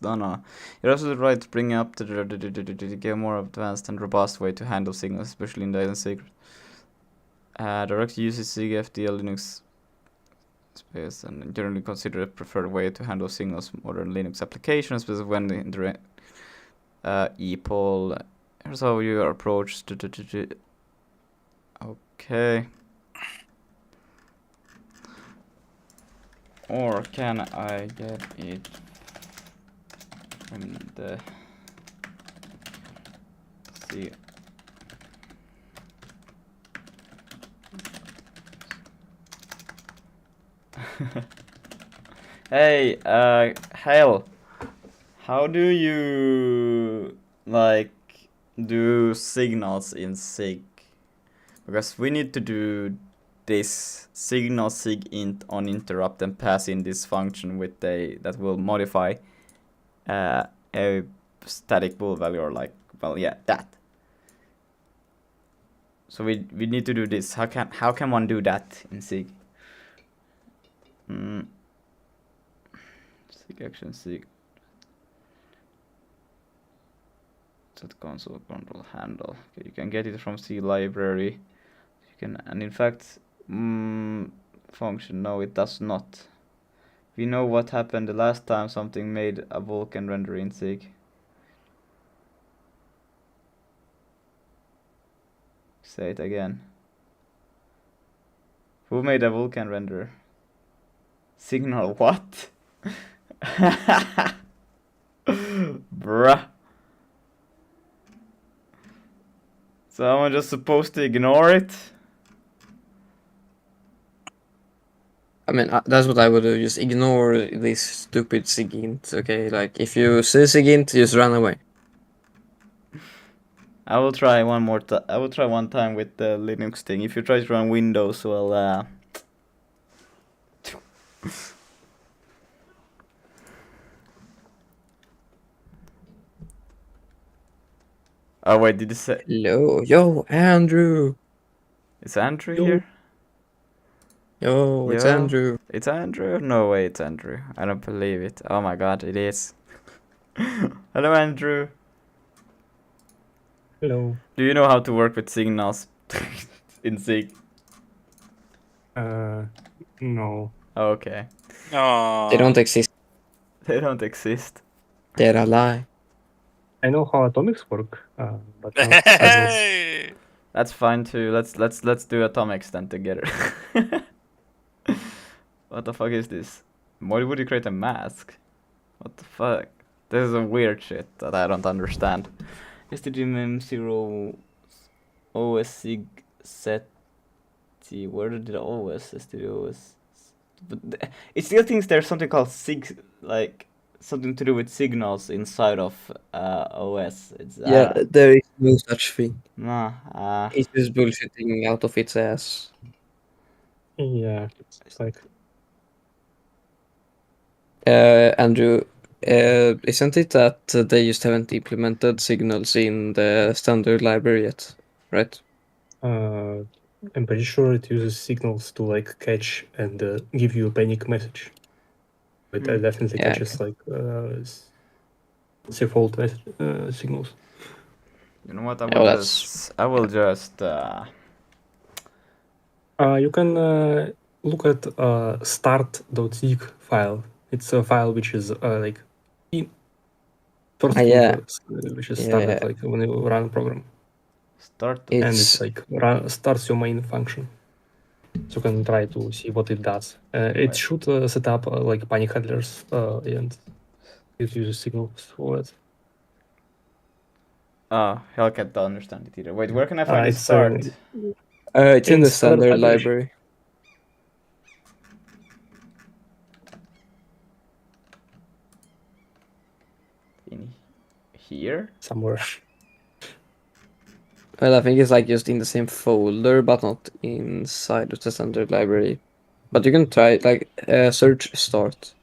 No. You're also right to bring up to get a more advanced and robust way to handle signals, especially in data secret. Direct uses CFDL Linux space and generally considered a preferred way to handle signals modern Linux applications, especially when the ep.4. Here's how you approach. Okay. Or can I get it from the see? Hey, Hale, how do you like do signals in Sig? Because we need to do this signal sig int on interrupt and pass in this function with that will modify a static bool value, or like, well, yeah, that. So we need to do this. How can one do that in Sig? Sig action Sig. Set console control handle. Okay, you can get it from C library. You can, and in fact, function. No, it does not. We know what happened the last time something made a Vulkan render in Sig. Say it again. Who made a Vulkan render? Signal what? Bruh. So am I just supposed to ignore it? I mean, that's what I would do. Just ignore this stupid SIGINT. Okay, like if you see SIGINT, just run away. I will try one more time. I will try one time with the Linux thing. If you try to run Windows, well, oh wait, did you say Hello, yo, Andrew. it's Andrew Yo. here? Yo, it's Yo. Andrew. It's Andrew? No way, it's Andrew. I don't believe it. Oh my god, it is. Hello, Andrew. Hello. Do you know how to work with signals in Sig? No. Okay. Oh. They don't exist. They don't exist. They're a lie. I know how atomics work, but not signals. Hey! That's fine too. Let's do atomics then together. What the fuck is this? Why would you create a mask? What the fuck? This is a weird shit that I don't understand. STGMM0 OS sig set T. Where did the OS STD But it still thinks there's something called sig, like something to do with signals inside of OS. It's Yeah, there is no such thing. nah. He's just bullshitting out of its ass. Yeah, it's like Andrew, isn't it that they just haven't implemented signals in the standard library yet, right? I'm pretty sure it uses signals to like catch and give you a panic message. But it definitely Yeah, catches like default signals. You know what? I Oh, will that's- just. I will just. You can look at start.zig file. It's a file which is like first thing yeah. which is Yeah, started yeah. like when you run a program, Start. and It's it's like starts your main function. So you can try to see what it does. It Right. should set up like panic handlers and it uses signals for it. Oh, hell, can't understand it either. Wait, where can I find the It's start? it's in the standard standard library. In here? somewhere. Well, I think it's like just in the same folder, but not inside of the standard library. But you can try like search start.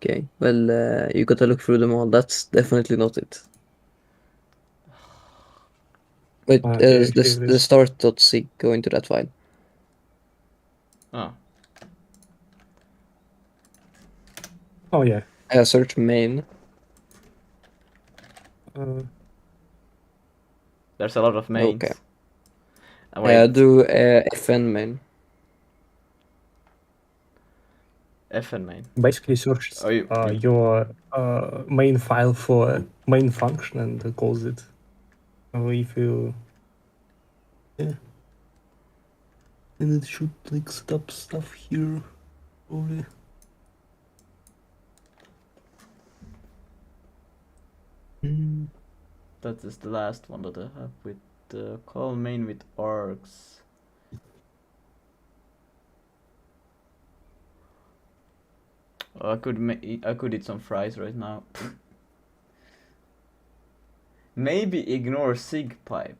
Okay, well, you gotta look through them all. That's definitely not it. Wait, Here it the is. start.sig, go into that file. Oh. Oh yeah. Search main. There's a lot of mains. Okay. Wait. Do fn main. FN main. Basically searches Oh, your main file for main function and calls it. So if you and it should like set up stuff here probably. That is the last one that I have with call main with args. I could eat some fries right now. Maybe ignore sig pipe.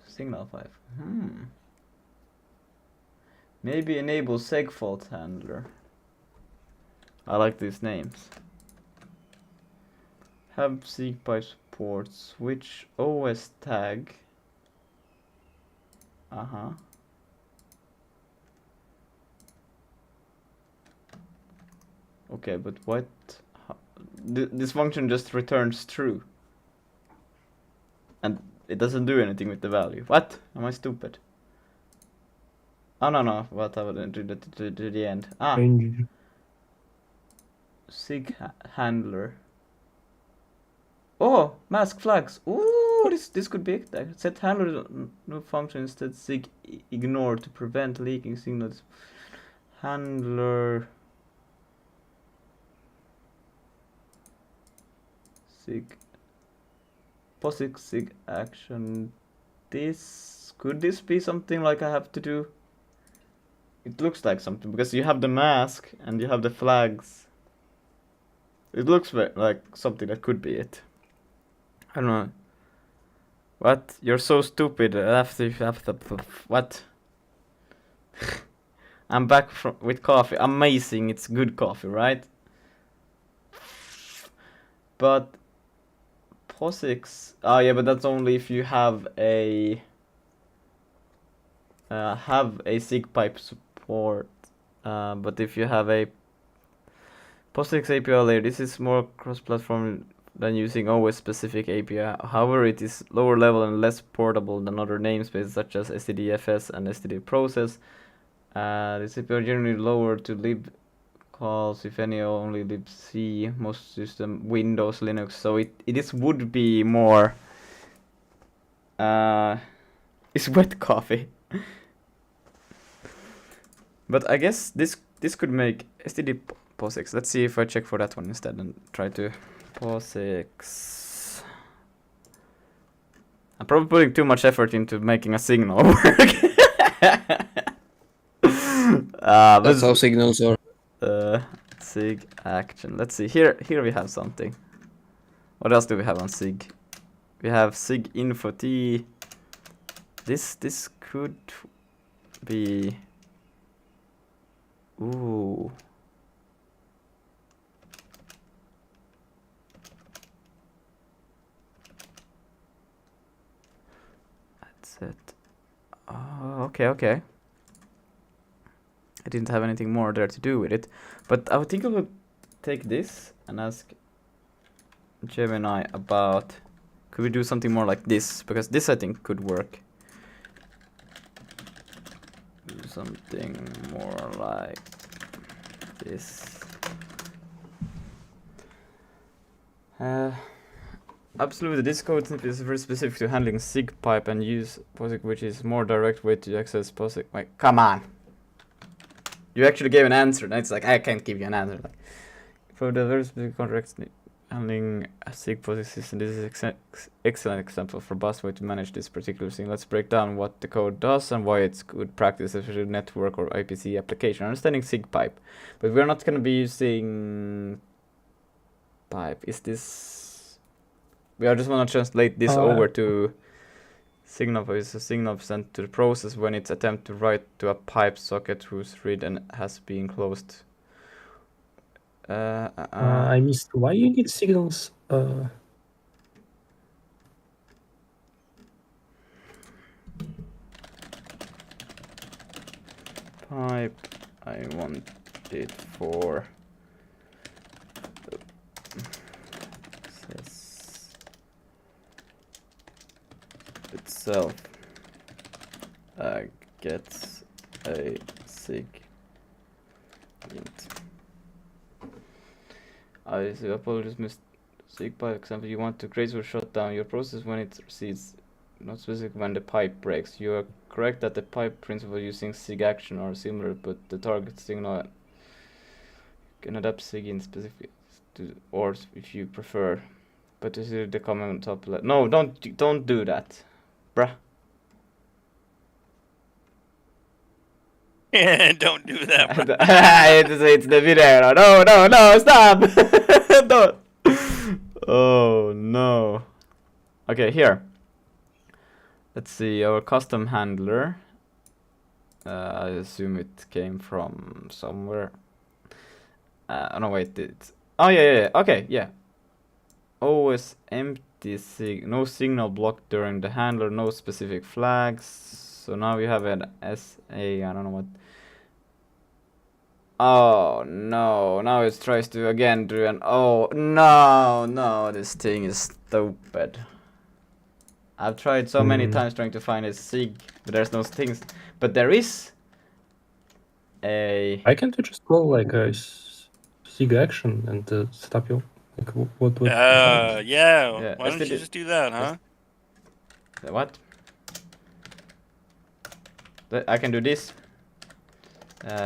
Signal pipe. Maybe enable segfault handler. I like these names. Have sig pipe support. Switch OS tag. Okay, but what? This function just returns true. And it doesn't do anything with the value. What? Am I stupid? Oh, no. What happened to the end? Range. Sig handler. Oh, mask flags. Ooh, this could be it. Set handler no function instead sig ignore to prevent leaking signals. Handler sig POSIX sig action. Could this be something like I have to do? It looks like something because you have the mask and you have the flags. It looks like something that could be it. I don't know. What? You're so stupid. What? I'm back with coffee. Amazing. It's good coffee, right? But POSIX. Oh yeah, but that's only if you have a sig pipe support. But if you have a POSIX API layer, this is more cross-platform than using OS specific API. However, it is lower level and less portable than other namespaces such as stdfs and stdprocess. This API are generally lower to lib calls, if any, only libc, most system, Windows, Linux. So it would be more. It's wet coffee. But I guess this could make std POSIX. Let's see if I check for that one instead and try to POSIX. I'm probably putting too much effort into making a signal work. That's how signals are. Sig action. Let's see. Here we have something. What else do we have on sig? We have sig info t. This could be. Ooh. That's it. Oh, okay. I didn't have anything more there to do with it, but I would think I would take this and ask Gemini about could we do something more like this, because this I think could work. Do something more like this. Absolutely, this code snippet is very specific to handling sig pipe and use POSIX, which is more direct way to access POSIX. Like, come on! You actually gave an answer, and it's like, I can't give you an answer. Like, for the very specific contracts handling a sig POSIX system, this is excellent example for best way to manage this particular thing. Let's break down what the code does and why it's good practice, especially network or IPC application. Understanding sig pipe, but we're not going to be using pipe. Is this? We are just want to translate this over to signal. Is a signal sent to the process when it's attempt to write to a pipe socket whose read and has been closed. I missed why you need signals. Pipe. I want it for itself gets a sig int. I apologize, missed sig pipe example. You want to create or shut down your process when it receives, not specific when the pipe breaks. You are correct that the pipe principle using sig action are similar, but the target signal can adapt sig in specific to, or if you prefer. But this is the comment on top left. No, don't do that, bruh. Don't do that. bro. It's the video. No, stop! Don't. Oh no. Okay, here. Let's see our custom handler. I assume it came from somewhere. No, wait. Oh yeah. Okay, yeah. OS empty no signal blocked during the handler. No specific flags. So now we have an SA. I don't know what. Oh no, now it tries to again do an oh no, this thing is stupid. I've tried so many times trying to find a SIG, but there's no things. But there is a I can't just call like a SIG action and set up your like what Yeah. Yeah, Why don't you STD just do that, huh? what? I can do this.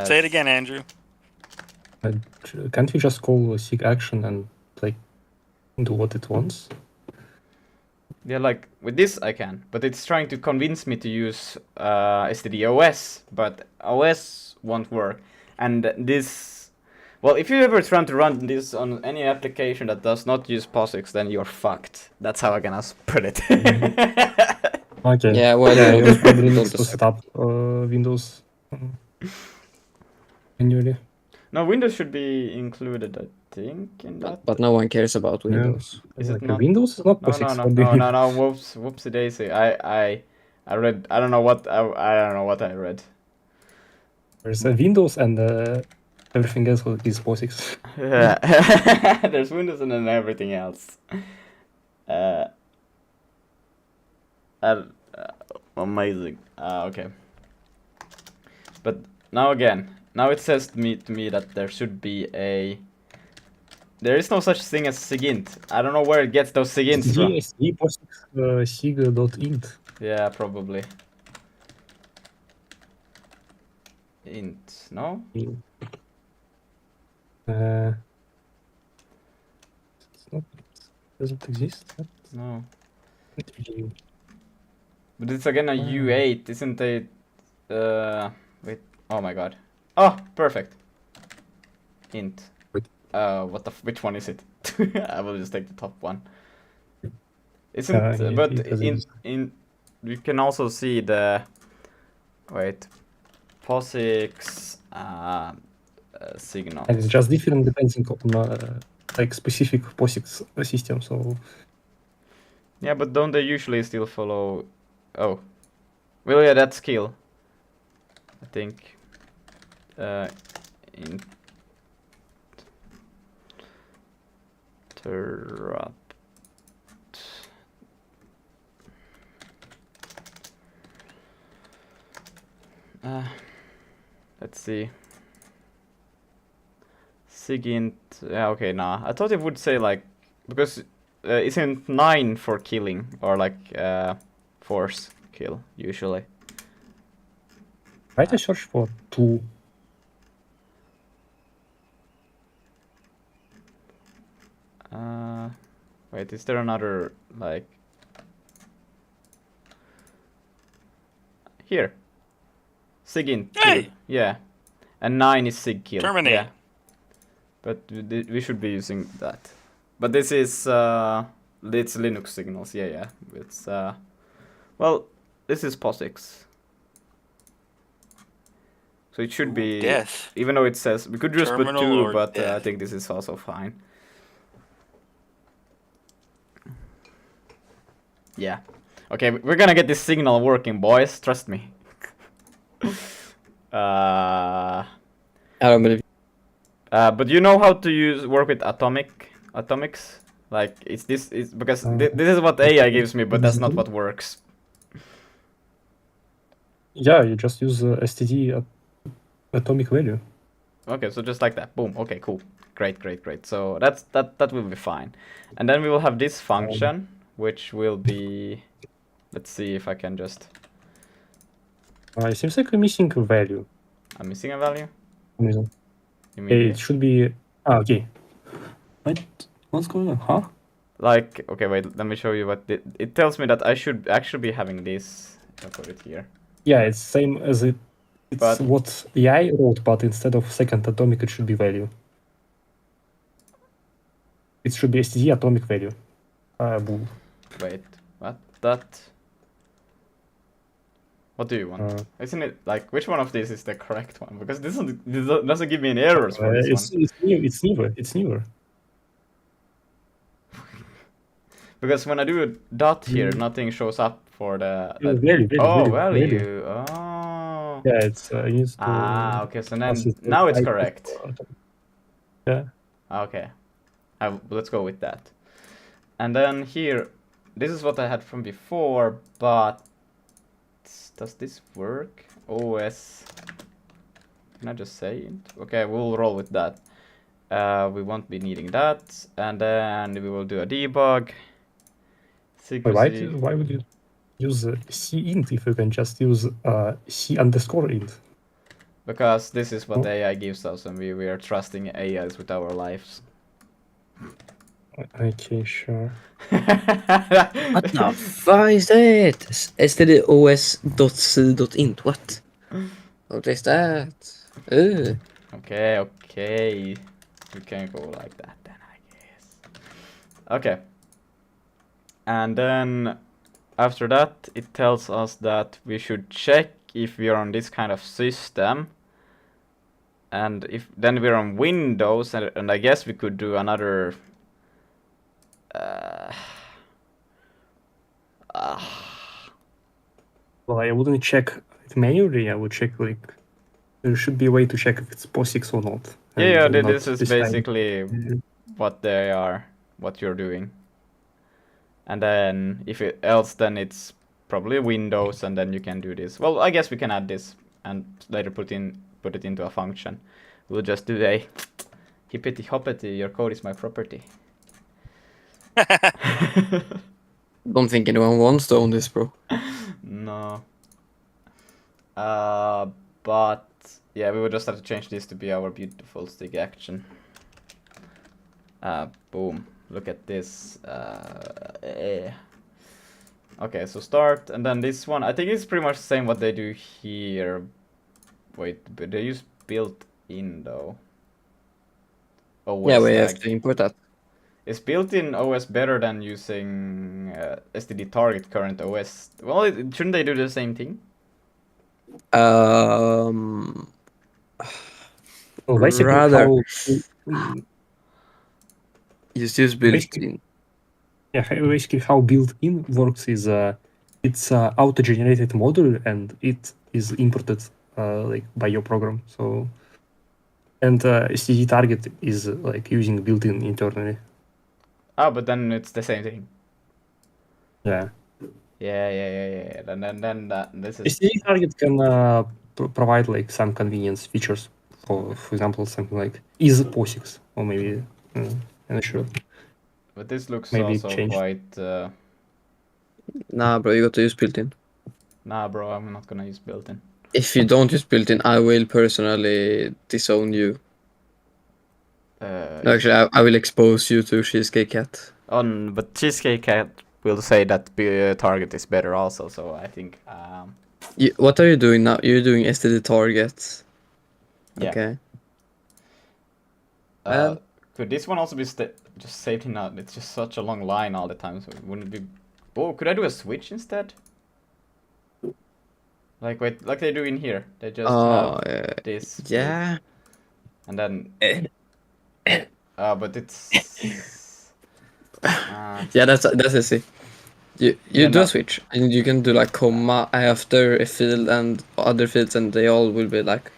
Say it again, Andrew. can't we just call a SIG action and like do what it wants? Yeah, like with this I can, but it's trying to convince me to use STD OS, but OS won't work. And this, well, if you ever try to run this on any application that does not use POSIX, then you're fucked. That's how I can put it. Okay. Yeah, well, Yeah, you you probably don't need to set up Windows manually. No, Windows should be included, I think, in that. But no one cares about Yeah. Windows. Is it Like not? Windows is not No, POSIX. no, What do you- no. Whoopsie daisy. I read. I don't know what. I don't know what I read. There's a Windows and everything else is POSIX. Yeah. There's Windows and then everything else. Amazing. Okay. But now again, now it says to me that there should be a. There is no such thing as SIGINT. I don't know where it gets those SIGINTs from. STD POSIX sig.int. Yeah, probably. Int, no? It's not, doesn't exist. No. What? But it's again a U8, isn't it? Wait. Oh my god. Oh, perfect. Int. Wait. Which one is it? I will just take the top one. Isn't, but it doesn't in, you can also see the, wait, POSIX, signal. And it's just different depending on like specific POSIX system. So Yeah, but don't they usually still follow? Oh, well, yeah, that's kill. I think. Interrupt. Let's see. SIGINT. Yeah, okay, nah. I thought it would say like because isn't 9 for killing or like force kill usually. try to search for 2. Wait, is there another like here? SIGINT kill. Hey! Yeah, and 9 is SIG kill. Terminate. Yeah. But we should be using that. But this is it's Linux signals. Yeah. It's well, this is POSIX. So it should be Death. even though it says we could just put Terminal 2, or but I death. think this is also fine. Yeah. Okay, we're gonna get this signal working, boys. Trust me. I don't believe. But you know how to work with atomics? Like it's this is because this is what AI gives me, but that's not what works. Yeah, you just use STD atomic value. Okay, so just like that. Boom. Okay, cool. Great. So that will be fine. And then we will have this function, which will be. Let's see if I can just. It seems like we're missing a value. I'm missing a value. For some reason. You mean It should be. Okay. What's going on? Huh? like? Okay, wait. Let me show you what it tells me that I should actually be having this. I'll put it here. Yeah, it's same as it It's But- what AI wrote, but instead of second atomic, it should be value. It should be std atomic value. Bool. Wait, what? That. What do you want? Isn't it like which one of these is the correct one? Because this doesn't give me any errors for this one. It's newer. It's newer. Because when I do a dot here, nothing shows up for the. Value. Oh, value. Oh. Yeah, it's you need to. Okay. So pass then it now it's like- correct. Yeah. Okay. Let's go with that. And then here, this is what I had from before, but does this work? OS. Can I just say it? Okay, we'll roll with that. We won't be needing that, and then we will do a debug. Secrecy. Why would you use cint if you can just use c_int? Because this is what Oh. AI gives us, and we are trusting AIs with our lives. Okay, sure. What the fuck is that? stdos.c.int. What? What is that? Okay. We can go like that then, I guess. Okay. And then after that, it tells us that we should check if we are on this kind of system. And if then we're on Windows, and I guess we could do another. Well, I wouldn't check it manually. I would check like there should be a way to check if it's POSIX or not. Yeah, and not this is this time. basically what they are, what you're doing. And then if it else, then it's probably Windows, and then you can do this. Well, I guess we can add this and later put it into a function. We'll just do a hippity hoppity. Your code is my property. Don't think anyone wants to own this, bro. No. But yeah, we would just have to change this to be our beautiful stick action. Boom. Look at this. Okay, so start, and then this one. I think it's pretty much the same what they do here. Wait, but they use built-in though. OS Yeah, we have tag. to import that. Is built-in OS better than using STD target current OS? Well, shouldn't they do the same thing? Well, basically, Rather. how Just use built-in. basically how built-in works is it's auto-generated module and it is imported like by your program. So and STD target is like using built-in internally. But then it's the same thing. Yeah. Yeah. Then this is. STD target can provide like some convenience features. For example, something like is POSIX or maybe I'm not sure. But this looks Maybe also change. quite. Nah, bro, you got to use built-in. Nah, bro, I'm not gonna use built-in. If you don't use built-in, I will personally disown you. No, actually, I will expose you to Cheesecake Cat. But Cheesecake Cat will say that target is better also, so I think. What are you doing now? You're doing STD targets. Yeah. Okay. Could this one also be just saved in a? It's just such a long line all the time, so wouldn't it be? Oh, could I do a switch instead? Like wait, like they do in here. They just have this. Yeah. And then. But it's. Yeah, that's easy. You Yeah, do no. a switch, and you can do like comma after a field and other fields, and they all will be like,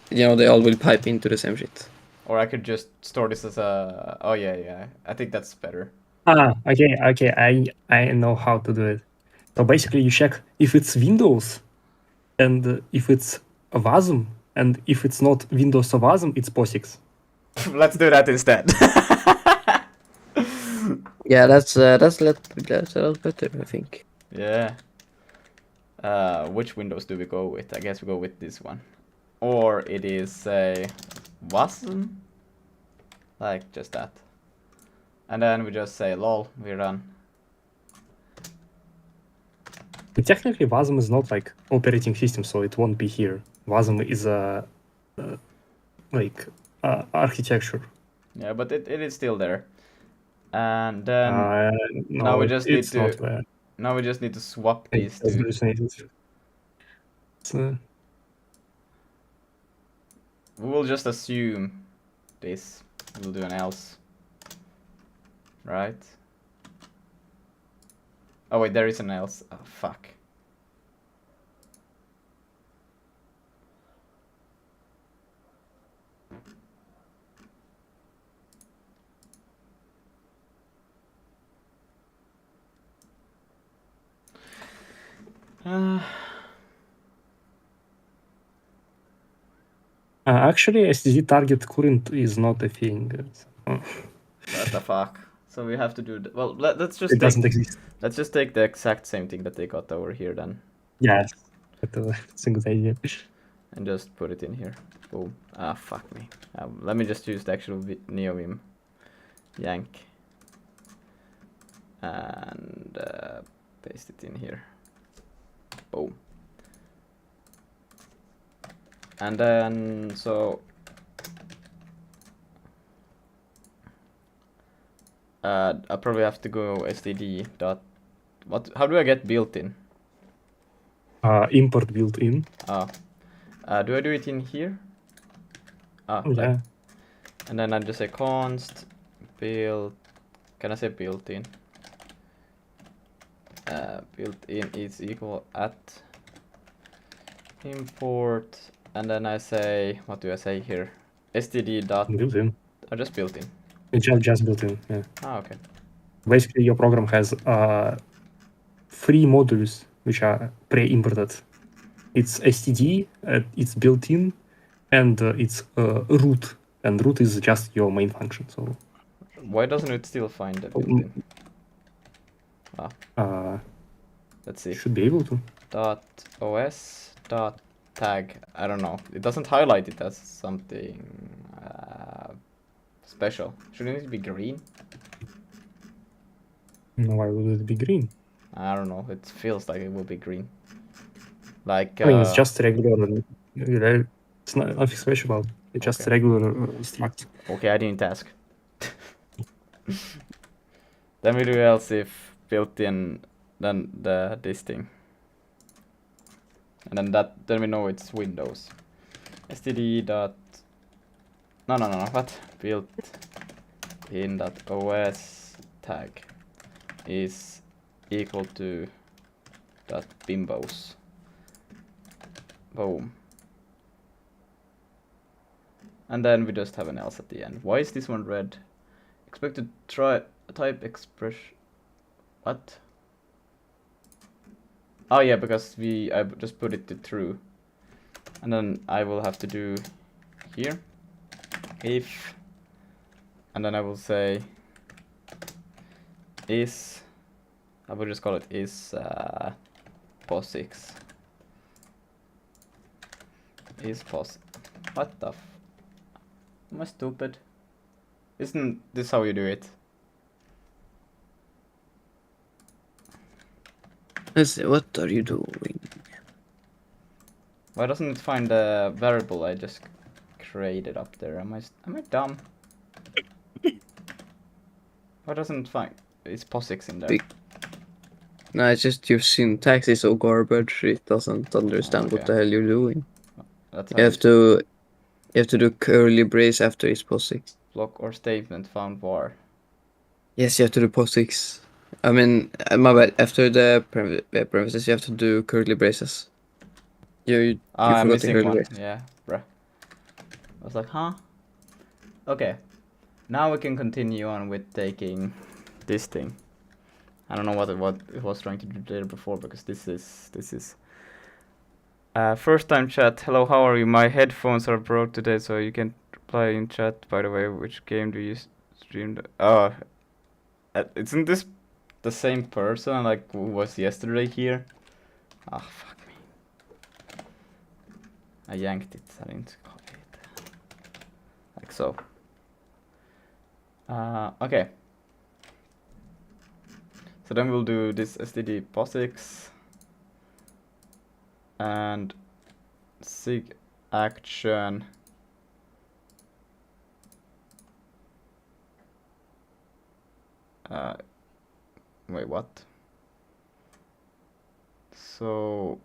they all will pipe into the same shit. Or I could just store this as a. Oh yeah. I think that's better. Okay. I know how to do it. So basically, you check if it's Windows, and if it's a WASM, and if it's not Windows or WASM, it's POSIX. Let's do that instead. Yeah, that's a lot better, I think. Yeah. Which Windows do we go with? I guess we go with this one. Or it is a WASM. Like just that. And then we just say lol, we're done. Technically, WASM is not like operating system, so it won't be here. Wasm is a architecture. Yeah, but it is still there. And then No, now we just need it's not to there. now we just need to swap It these has two. hallucinated. We will just assume this. We'll do an else. Right? Oh wait, there is an else. Oh fuck. Actually, STD target current is not a thing. What the fuck? So we have to do well. Let's just It doesn't exist. let's just take the exact same thing that they got over here then, Yes, that's a good idea. and just put it in here. Boom. Ah, fuck me. Let me just use the actual NeoVim yank and paste it in here. Boom. And then so I probably have to go std dot what? How do I get built-in? Import built-in. Do I do it in here? Yeah. And then I just say const build. Can I say built-in? Built-in is equal at import, and then I say, what do I say here? Std dot. Built-in. Just built-in. It's just built-in. Yeah. Okay. Basically, your program has 3 modules which are pre-imported. It's std, it's built-in, and it's root. And root is just your main function. So why doesn't it still find the built-in? Let's see. Should be able to. .os .tag. I don't know. It doesn't highlight it as something special. Shouldn't it be green? Why would it be green? I don't know. It feels like it will be green. Like I mean, it's just regular. It's not nothing special about it. It's just Okay. regular struct. Okay, I didn't ask. Then we do else if built-in, then this thing, and then we know it's Windows. Std dot no what built in dot os tag is equal to dot bimbos. Boom. And then we just have an else at the end. Why is this one red? Expect to try type expression. What? Oh yeah, because I just put it to true, and then I will have to do here if, and then I will say is. I will just call it is POSIX. Is POS. What the? Am I stupid? Isn't this how you do it? Let's see, what are you doing? Why doesn't it find the variable I just created up there? Am I dumb? Why doesn't it find? It's POSIX in there. No, it's just your syntax is so garbage. It doesn't understand what Okay. the hell you're doing. That's how You have to do curly brace after it's POSIX. block or statement found var. Yes, you have to do POSIX. I mean, my bad. After the premises, you have to do curly braces. You I'm forgot the missing curly one. brace. Yeah, bruh. I was like, huh? Okay. Now we can continue on with taking this thing. I don't know what it was trying to do there before, because this is first time chat. Hello, how are you? My headphones are broke today, so you can reply in chat. By the way, which game do you stream? Isn't this the same person like who was yesterday here? Ah, fuck me. I yanked it. I didn't copy it. Like so. Okay. So then we'll do this std POSIX. and sig action. Wait, what? So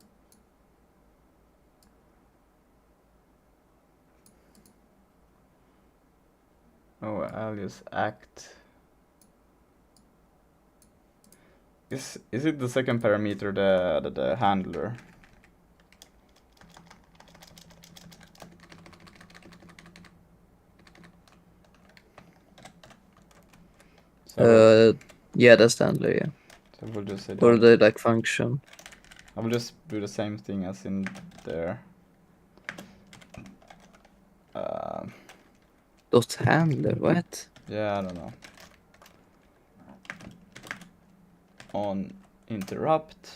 alias act. Is it the second parameter, the handler? So Yeah, that's the handler, yeah. so we'll just say Or that. the like function. I will just do the same thing as in there. Dot handler, what? Yeah, I don't know. On interrupt.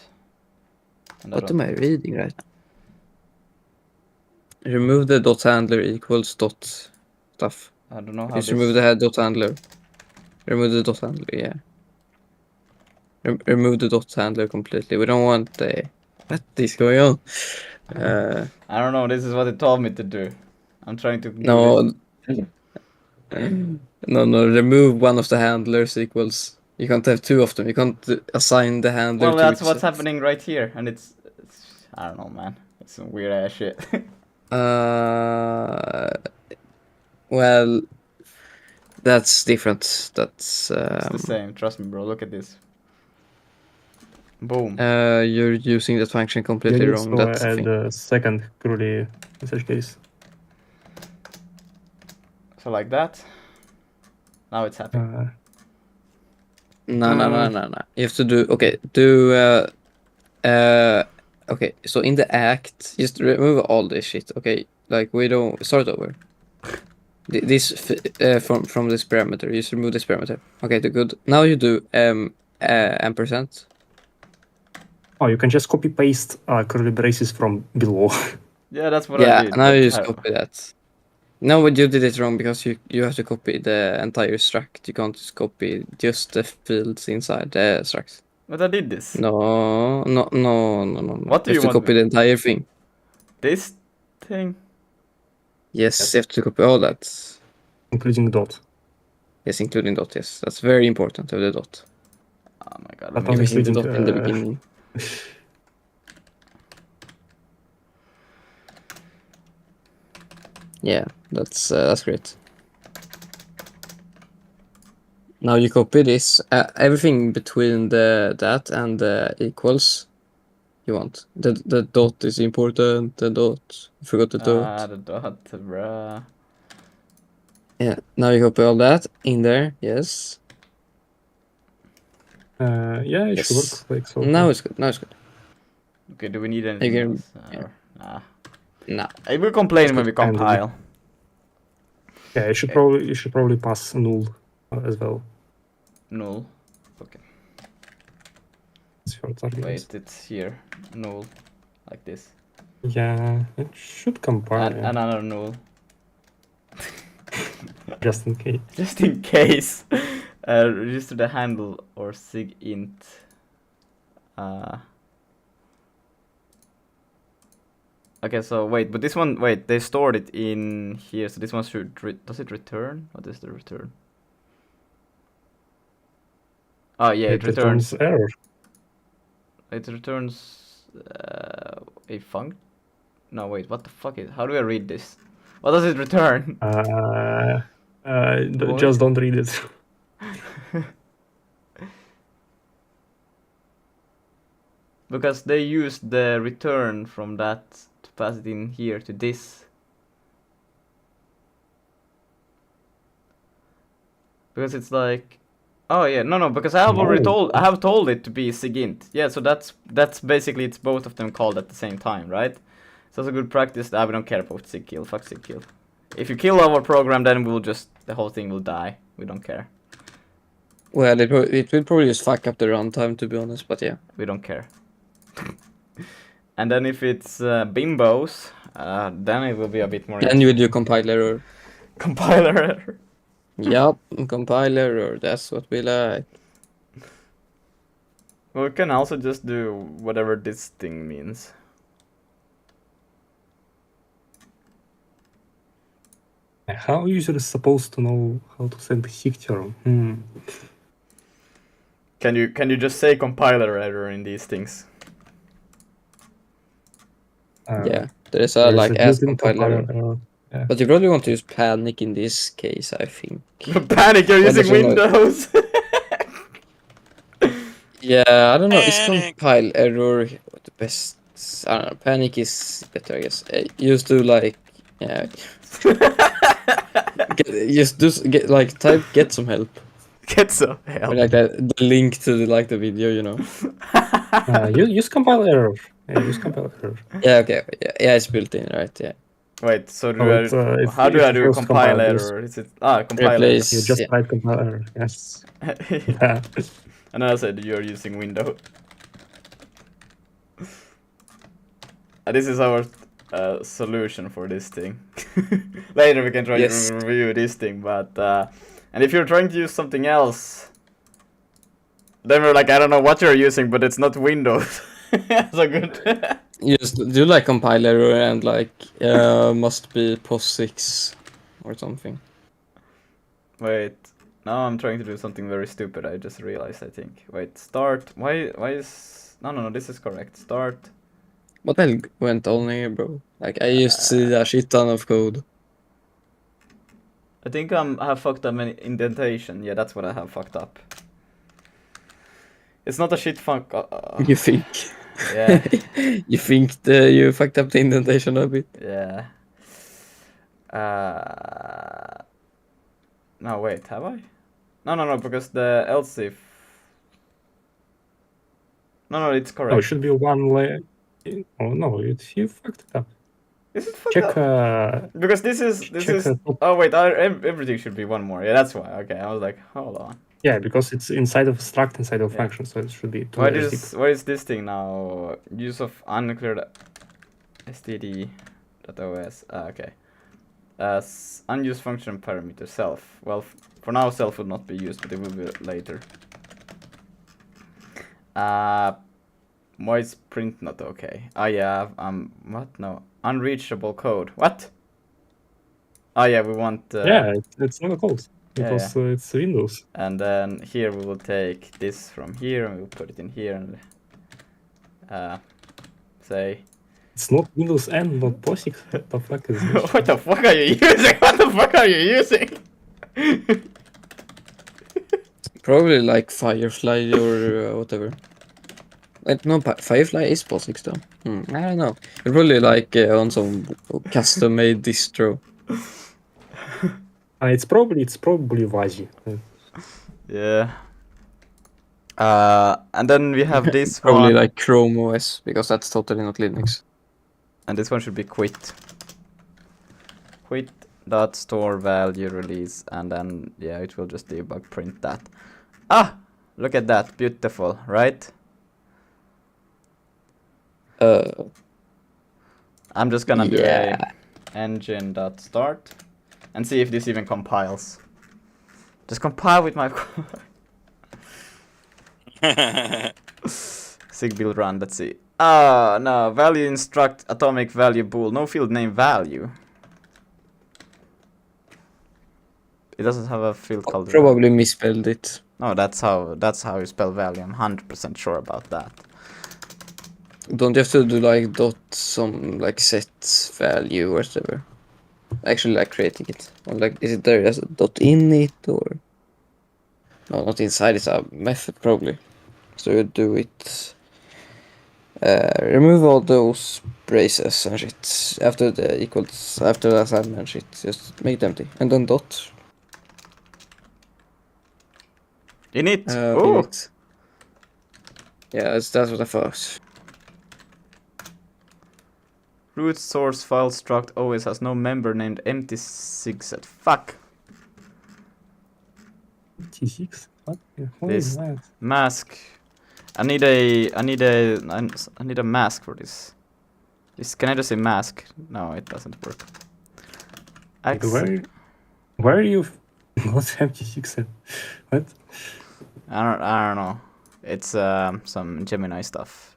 And What am I reading right now? Remove the dot handler equals dot stuff. I don't know how Just this. remove the head dot handler. Remove the dot handler, yeah. Remove the dot handler completely. We don't want the... What is going on? I don't know. This is what it told me to do. I'm trying to do No. it. No. Remove one of the handlers equals. You can't have two of them. You can't assign the handler Well, to that's each what's set. happening right here, and it's I don't know, man. It's some weird ass shit. Well, that's different. That's It's the same. Trust me, bro. Look at this. Boom. you're using that function You completely need wrong. to That's the add thing. the second curly message case. So like that. Now it's happy. No. You have to do okay. So in the act, just remove all this shit. Okay, like we don't start over. This from this parameter. Just remove this parameter. Okay, good. Now you do ampersand. Oh, you can just copy paste curly braces from below. Yeah, that's what I Yeah, did. now But you just copy that. No, but you did it wrong because you have to copy the entire struct. You can't just copy just the fields inside the struct. But I did this. No. What do You you have to want copy me? the entire thing. This thing? Yes, you have to copy all that. Including dot. Yes, including dot. Yes, that's very important to have the dot. Oh my god. But Let me Everything the misleading. dot in the beginning. Yeah, that's great. Now you copy this. Everything between that and the equals. You want the dot is important. The dot. You forgot the dot. the dot, bruh. Yeah. Now you copy all that in there. Yes. Yeah, it should Yes. work like so. Now it's good. Now it's good. Okay, do we need anything can- else? yeah. Or, nah. No. I will complain It's when we good. And compile. Yeah, you should probably pass null as well. Null. Okay. It's your target. Wait, it's here. Null. Like this. Yeah, it should compile. And yeah, another null. just in case. Just in case. Register the handle or sig int. Okay, so wait, but this one, wait, they stored it in here, so this one should, does it return? What is the return? Oh yeah, it returns. error. It returns a func. No, wait, what the fuck is? How do I read this? What does it return? Just don't read it. Because they used the return from that to pass it in here to this. Because it's like, oh yeah, no, because I have already told it to be sigint. Yeah, so that's basically, it's both of them called at the same time, right? So it's a good practice that we don't care about sig kill. Fuck sig kill. If you kill our program, then the whole thing will die. We don't care. Well, it will probably just fuck up the runtime, to be honest. But yeah, We don't care. And then if it's bimbos, then it will be a bit more. then you will do compiler error. Compiler error. Yup, compiler error. That's what we like. Well, we can also just do whatever this thing means. How a user is supposed to know how to set the SIG term? Can you just say compiler error in these things? Yeah, there is a There's like a as built-in compiler. error. Yeah. But you probably want to use panic in this case, I think. Panic, you're Well, using there's no- Windows! Yeah, I don't know. Is Panic. compile error the best? I don't know. Panic is better, I guess. Used to like, yeah. Get like type get some help. Get some Or help. like the link to the video, you know. Use compile error. Yeah, use compile error. Yeah, okay. Yeah, it's built in, right? Yeah. Wait, so how if do I you do first compile compile this, error? Is it compile Replace- you just Yeah. write compile error. Yes. error? Yeah. And I said you're using Windows. This is our solution for this thing. Later we can try Yes. to review this thing, but and if you're trying to use something else, then we're like, I don't know what you're using, but it's not Windows. So good. You just do like compile error and like must be POS6 or something. Wait, now I'm trying to do something very stupid. I just realized. I think. Wait, start. Why is no. This is correct. Start. What the hell went on here, bro? Like I used to see a shit ton of code. I think I have fucked up an indentation. Yeah, that's what I have fucked up. It's not a shit fuck. You think? Yeah. You think you fucked up the indentation a bit? Yeah. No, wait, have I? No, because the else if. No, it's correct. No, it should be one layer. Oh no, you fucked it up. Is it fucked Check. up? Because this is check top- Oh wait, everything should be one more. Yeah, that's why. Okay, I was like, hold on. Yeah, because it's inside of struct, inside of Yeah. function, so it should be two Why layers is deep. what is this thing now? Use of uncleared std.os. Okay. Unused function parameter self. Well, for now self would not be used, but it will be later. Why is print not okay? Oh yeah, what? No, unreachable code. What? Oh yeah, we want. Yeah, it's not a code. Yeah, Because it's Windows. And then here we will take this from here and we'll put it in here and say. It's not Windows N, not POSIX. What the fuck is this? What the fuck are you using? What the fuck are you using? Probably like Firefly or whatever. No, Firefly is POSIX though. I don't know. You're probably like on some custom-made distro. It's probably Vazi. Yeah. And then we have this Probably one. like Chrome OS because that's totally not Linux. And this one should be quit. Quit dot store value release, and then yeah, it will just debug print that. Ah, look at that, beautiful, right? I'm just gonna do a engine dot start and see if this even compiles. Just compile with my sig build run. Let's see. Ah, no, value instruct atomic value bool, no field name value. It doesn't have a field called Probably misspelled it. No, that's how you spell value. I'm 100% sure about that. Don't you have to do like dot some like set value or whatever? Actually, like creating it, or like is it there as a dot in it or? No, not inside. It's a method probably. So you do it. Remove all those braces and shit after the equals after the assignment shit. Just make it empty and then dot. Init. In Oh, it. Yeah, that's what I thought. root source file struct always has no member named empty sigset. Fuck. T6? What? Yeah, This- that? Mask. I need a mask for this. Can I just say mask? No, it doesn't work. Like, where are you? What's MT6? What? I don't know. It's some Gemini stuff.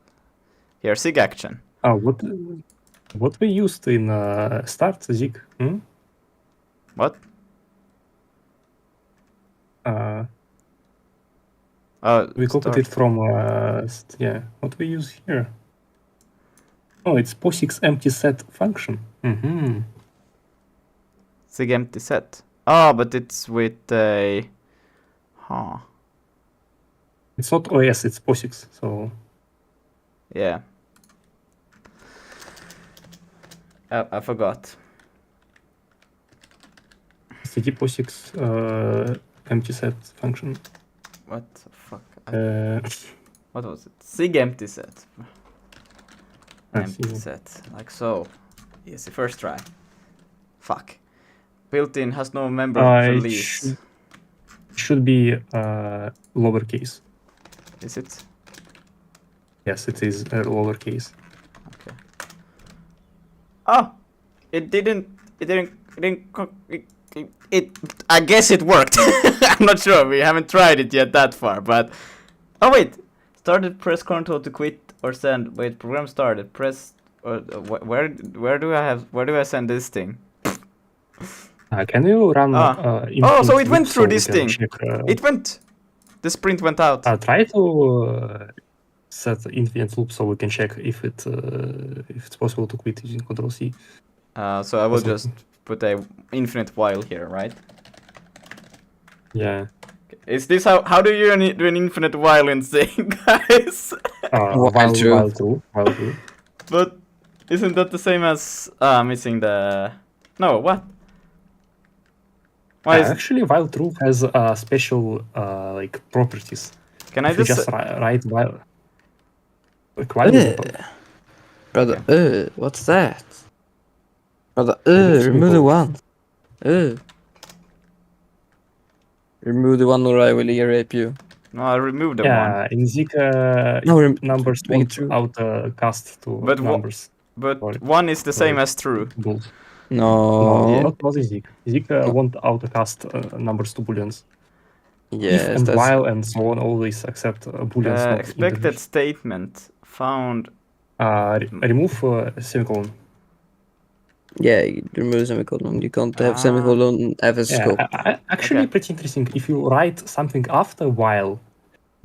Here, sig action. Oh, what we used in start Zig? What? We copied start. it from what we use here. Oh, it's POSIX empty set function. Mm-hmm. Sig empty set. Oh, but it's with a. Huh. It's not OS, it's POSIX. So Yeah. I forgot. cd POSIX empty set function. What the fuck? What was it? Sig empty set. Empty set. Like so. Easy first try. Fuck. Built-in has no member release. Should be lowercase. Is it? Yes, it is lowercase. Okay. Oh, it didn't. I guess it worked. I'm not sure. We haven't tried it yet that far, but. Oh wait. Started. Press Ctrl to quit or send. Wait. Program started. Press. Where do I send this thing? Can you run? Oh, so it went through this thing. Check, It went. The sprint went out. Try to set infinite loop so we can check if it's possible to quit using Ctrl C. So I will just put a infinite while here, right? Yeah. Is this how do you do an infinite while in Zing, guys? While true. But isn't that the same as missing the? No, what? Why is actually while true has special like properties. Can I If you just write while? Like while. Brother, what's that? Brother, looks remove the simple. one. Remove the one or I will rape you. No, I removed the one. In Zig numbers make won't it true. outcast to But numbers. But Sorry. one is the same as true. Bools. No. Yeah. Not in Zig. Zig won't outcast numbers to booleans. Yes, If and that's while and so on always accept booleans. not Expected integers. statement found. Remove semicolon. yeah. You remove semicolon. You can't have semicolon as a scope. Actually, Okay. pretty interesting. If you write something after while,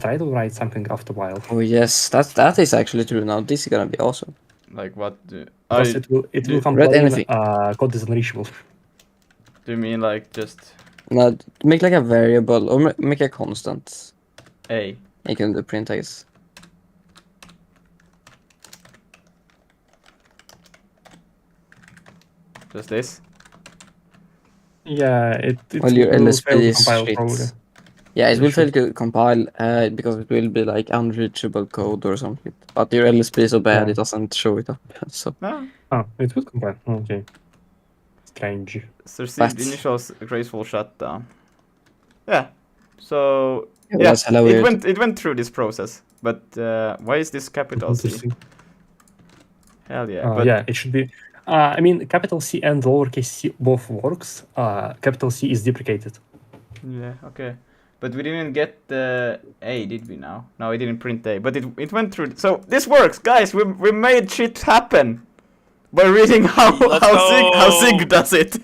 try to write something after while. Oh yes, that is actually true. Now this is gonna be awesome. Like what? Do Because it will do- complain anything. code is unreachable. you mean like just Now make like a variable or make a constant. a? You can do print, I guess. Just this? Yeah, it Well, your will LSP fail to is compile shit. probably. Yeah, it It will fail should. to compile because it will be like unreachable code or something. But your LSP is so bad Yeah. it doesn't show it up. So No. It will compile. Okay. Strange. Received But- initial graceful shutdown. Yeah. So yeah, yeah, that's hella weird. it went through this process. But why is this capital C? Interesting. Hell yeah. But Yeah, it should be. I mean, capital C and lowercase c both works. Capital C is deprecated. yeah, okay. But we didn't get the A, did we now? No, we didn't print A, but it went through. So this works, guys. We made shit happen by reading how Sig go. does it.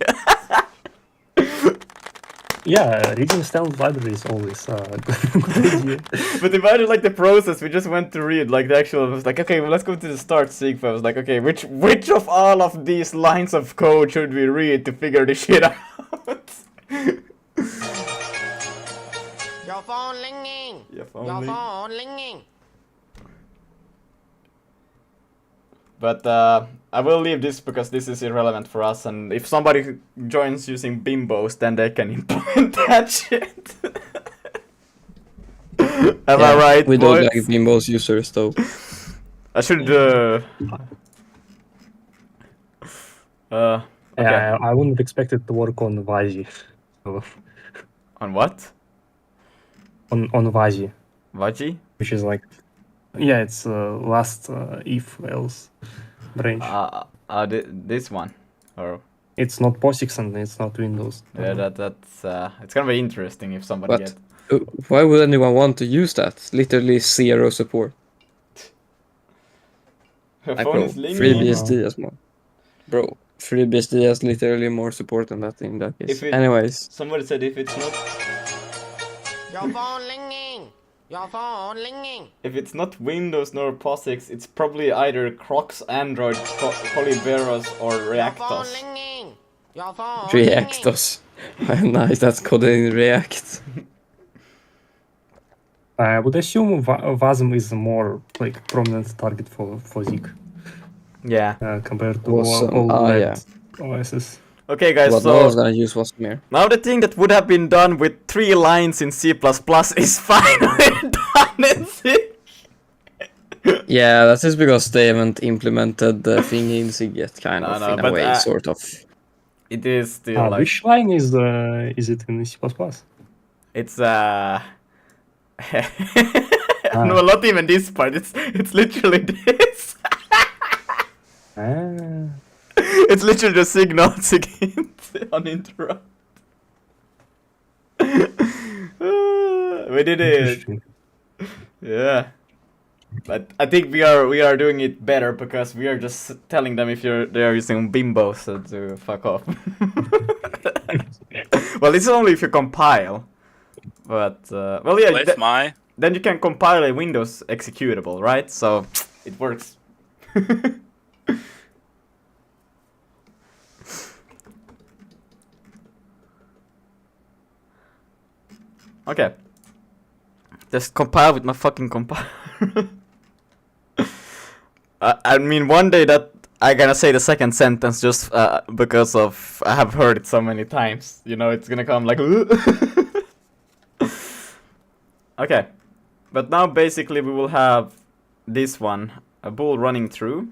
Yeah, reading standard library is always a good idea. But imagine like the process. We just went to read like the actual. It was like, okay, well, let's go to the start Sig. I was like, okay, which of all of these lines of code should we read to figure this shit out? Your phone ringing. Your phone Your ring- phone ringing. But I will leave this because this is irrelevant for us. And if somebody joins using bimbos, then they can implement that shit. Am I right, We don't boys? like Bimbos users though. I should. Okay. Yeah, I wouldn't expect it to work on Vazi. So, On what? on Vazi, Vaji? which is like, yeah, it's last if else branch. This one. Or It's not POSIX and it's not Windows. yeah, that's it's gonna be interesting if somebody But why would anyone want to use that? Literally zero support. Her Like phone bro, is free linking. BSD as well. Bro, FreeBSD has literally more support than that in that case. If it- Anyways, Somebody said if it's not Your phone ringing. Your phone ringing. if it's not Windows nor POSIX, it's probably either Crocs, Android, Coliberos, or Your phone Reactos. ringing. Your phone React ringing. us. Nice, that's coded in React. I would assume Wasm is a more like prominent target for Zig Yeah. compared to Wasm, all that yeah. OSs. Okay, guys. But no one's So gonna use Wasm here. now the thing that would have been done with 3 lines in C++ is finally done in C. Yeah, that's just because they haven't implemented the thing in Zig yet, kind No, of, no, in a but, way, sort of. It is still like Which line is it in C++? it's no, not even this part. It's literally this. It's literally the signal again on interrupt. We did it. Interesting. Yeah. But I think we are doing it better because we are just telling them if they are using Bimbo, so to fuck off. Well, it's only if you compile. But well, yeah. Bless my. Then you can compile a Windows executable, right? So it works. Okay. Just compile with my fucking compiler. I mean, one day that I'm gonna say the second sentence just because of I have heard it so many times. You know, it's gonna come like. Okay. But now basically we will have this one, a bool running through.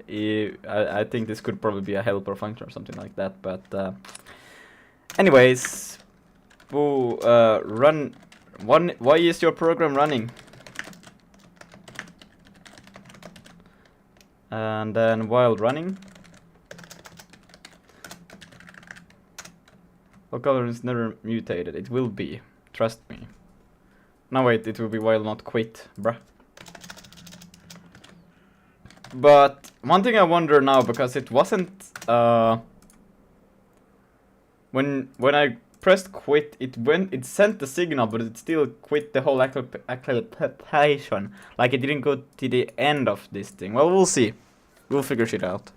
I think this could probably be a helper function or something like that, but anyways, bool run one. Why is your program running? And then while running, what color is never mutated? It will be, trust me. No wait, it will be while not quit, bruh. But one thing I wonder now, because it wasn't when I pressed quit, it sent the signal, but it still quit the whole application. Like it didn't go to the end of this thing. Well, we'll see. We'll figure shit out.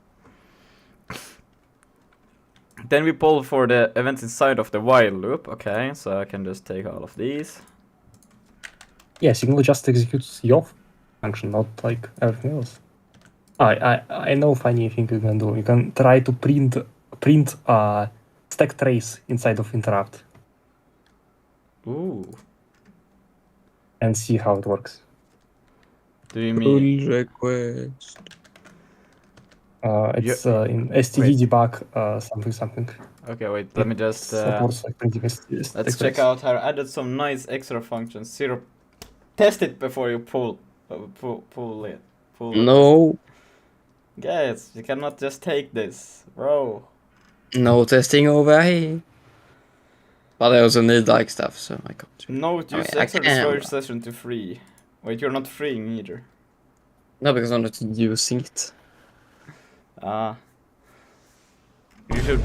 Then we poll for the events inside of the while loop. Okay, so I can just take all of these. Yeah, signal just executes your function, not like everything else. I know funny thing you can do. You can try to print stack trace inside of interrupt Ooh. and see how it works. Do you mean? Pull request. It's in std debug something. Okay, wait. Let me just. Supports like printing Let's stack check trace. out how I added some nice extra functions. Zero. Test it before you pull it. No, Guys, you cannot just take this, bro. no testing over here. But I also need like stuff, so I can't. No, I use mean, I extra can. storage session to free. Wait, you're not freeing either. No, because I'm not using it. You should.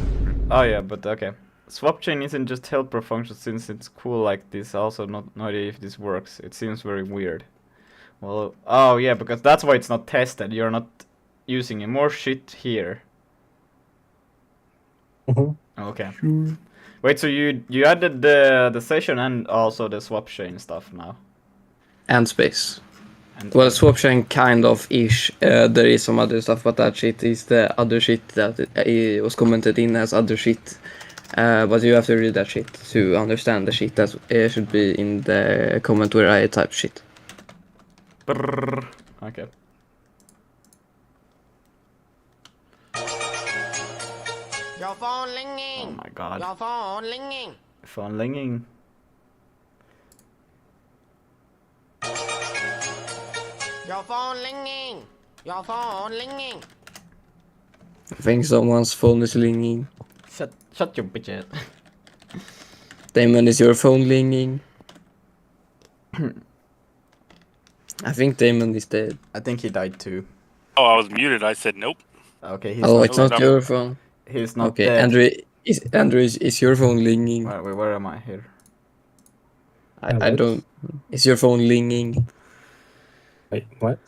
Oh yeah, but okay. Swap chain isn't just helper function since it's cool like this. Also, no idea if this works. It seems very weird. Well, oh yeah, because that's why it's not tested. You're not using it. More shit here. Okay. Sure. Wait, so you added the session and also the swap chain stuff now? And space. And Well, swap chain kind of ish. There is some other stuff, but that shit is the other shit that it was commented in as other shit. But you have to read that shit to understand the shit that should be in the comment where I type shit. Brrr. Okay. Your phone ringing. Oh my god. Your phone ringing. Phone ringing. Your phone ringing. Your phone ringing. I think someone's phone is ringing. Shut your bitch ass. Damon, is your phone ringing? I think Damon is dead. I think he died too. Oh, I was muted. I said nope. Okay, he's Oh, not. it's not Hold your on. phone. He's not Okay, dead. Andrew, is your phone linging? Where am I here? I What? don't. Is your phone linging? Wait, what?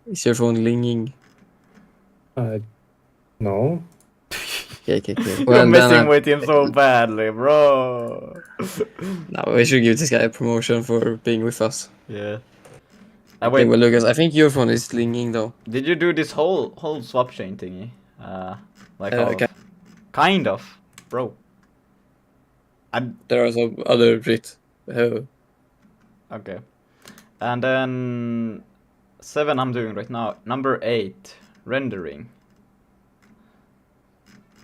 Is your phone linging? No. Okay. You're Well, then messing with him so badly, bro. no, we should give this guy a promotion for being with us. Yeah. Okay, Wait. well, Lucas, I think your phone is linging though. Did you do this whole swap chain thingy? Like all Okay. of? Kind of, bro. There are some other bit. Okay. And then 7 I'm doing right now. Number 8, rendering.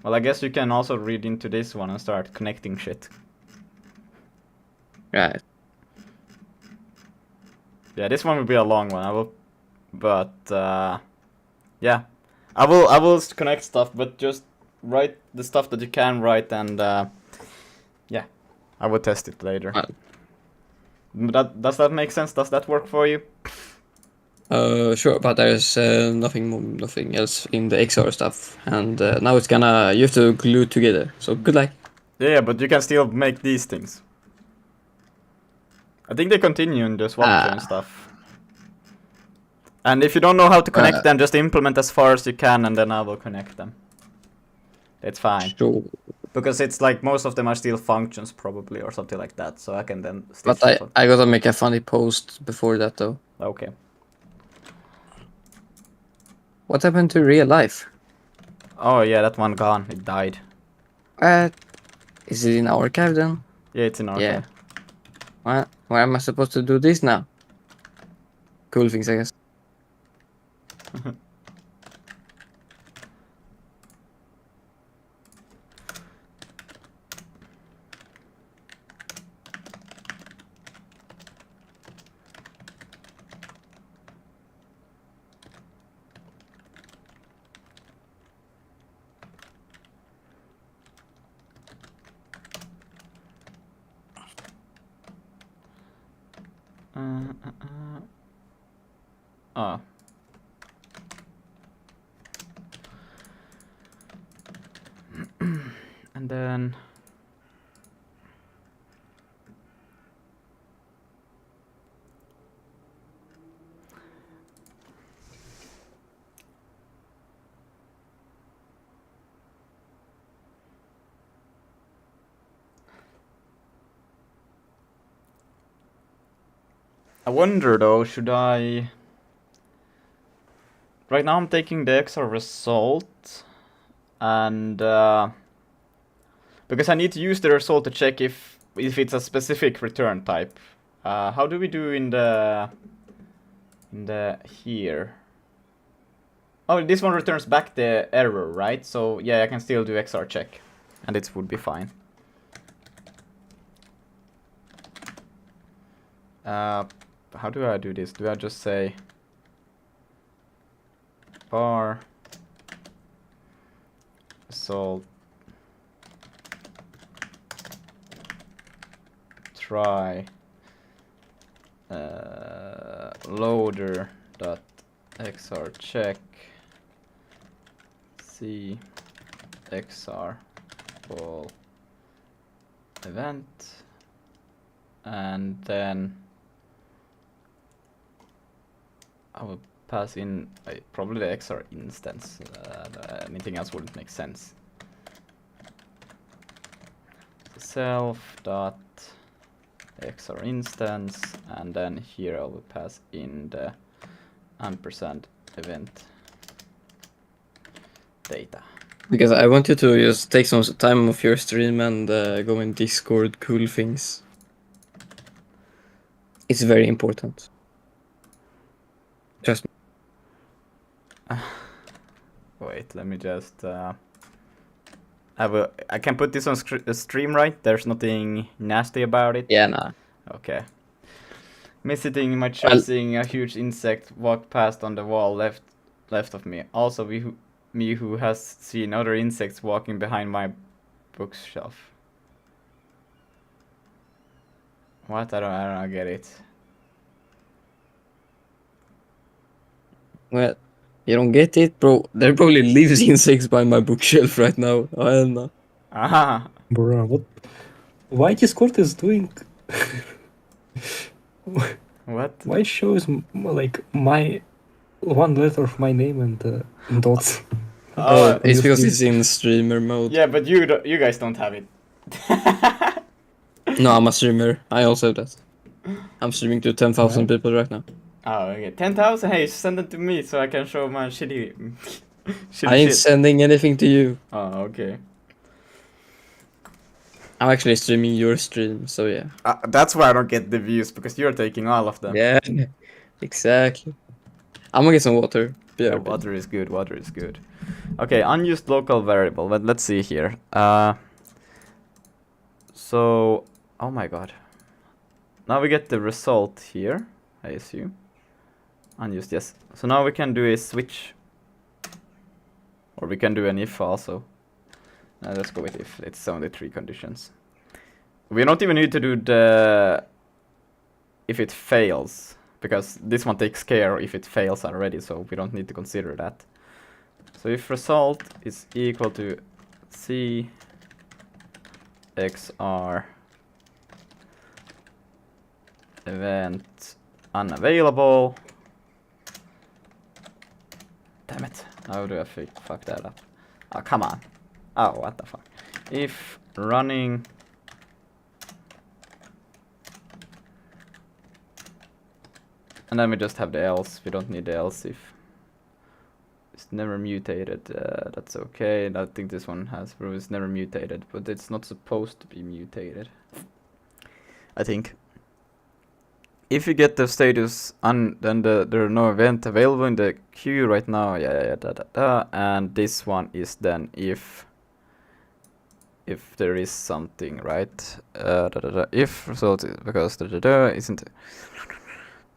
Well, I guess you can also read into this one and start connecting shit. Right. Yeah, this one will be a long one. But yeah, I will connect stuff, but just write the stuff that you can write, and yeah, I will test it later. Does that make sense? Does that work for you? Sure, but there's nothing else in the XR stuff, and now it's gonna you have to glue it together. So good luck. Yeah, but you can still make these things. I think they continue in the swap chain stuff. And if you don't know how to connect them, just implement as far as you can, and then I will connect them. It's fine. Sure. Because it's like most of them are still functions probably or something like that, so I can then stitch But them. I gotta make a funny post before that though. Okay. What happened to real life? Oh yeah, that one gone. It died. Is it in archive then? Yeah, it's in archive. Yeah. Well, where am I supposed to do this now? Cool things, I guess. Oh. And then I wonder though, should I... Right now I'm taking the XR result, and because I need to use the result to check if it's a specific return type. How do we do in the here? Oh, this one returns back the error, right? So yeah, I can still do XR check, and it would be fine. How do I do this? Do I just say bar result try loader dot xr check c xr ball event, and then I will pass in probably the XR instance. Anything else wouldn't make sense. Self dot XR instance, and then here I will pass in the ampersand event data. Because I want you to just take some time of your stream and go in Discord, cool things. It's very important. Trust me. Wait, let me just I can put this on stream, right? There's nothing nasty about it. Yeah, nah. Okay. Me sitting in my chair, seeing a huge insect walk past on the wall left of me. Also, me who has seen other insects walking behind my bookshelf. What? I don't get it. Well, You don't get it, bro? There probably lives insects by my bookshelf right now. I don't know. Ah, Bruh, what? Why Discord is doing? what? Why it shows like my one letter of my name and in dots? Oh, Oh, it's because Obviously. it's in streamer mode. yeah, but you guys don't have it. No, I'm a streamer. I also have that. I'm streaming to 10,000 Right. people right now. Oh, okay. 10,000? Hey, send it to me so I can show my shitty, shitty I ain't shit. sending anything to you. Oh, okay. I'm actually streaming your stream, so yeah. That's why I don't get the views, because you're taking all of them. Yeah, exactly. I'm gonna get some water. Be Yeah, right back. water is good, water is good. Okay, unused local variable. Let's see here. So, oh my god. Now we get the result here, I assume. Unused, yes. So now we can do a switch. Or we can do an if also. Let's go with if. It's only 3 conditions. We don't even need to do the if it fails, because this one takes care if it fails already, so we don't need to consider that. So if result is equal to C XR event unavailable. Damn it. How do I fuck that up? Oh, come on. Oh, what the fuck. If running and then we just have the else. We don't need the else if it's never mutated. That's okay. I think this one has it's never mutated, but it's not supposed to be mutated. I think. If you get the status then there are no event available in the queue right now. And this one is then if there is something, right? If result is because isn't.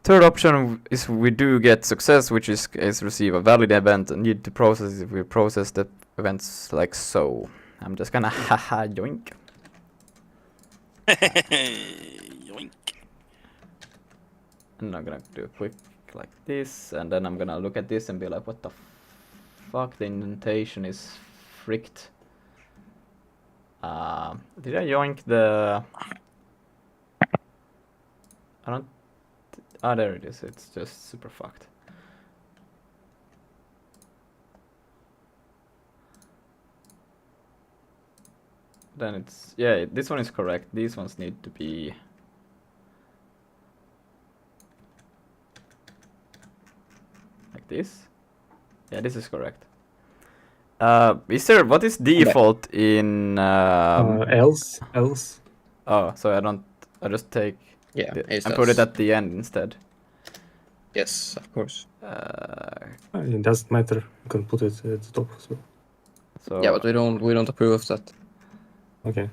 Third option is we do get success, which is receive a valid event and need to process if we process the events like so. I'm just gonna haha yoink. Yoink. And I'm gonna do a quick like this, and then I'm gonna look at this and be like, what the fuck? The indentation is fricked. Did I yoink the? I don't. Ah, there it is. It's just super fucked. Then it's yeah. This one is correct. These ones need to be. Like this? Yeah, this is correct. Is there what is default in? Else. Oh, so I just take Yeah, it's and put it that. at the end instead. Yes, of course. It doesn't matter. You can put it at the top as well. So Yeah, but we don't approve of that. Okay.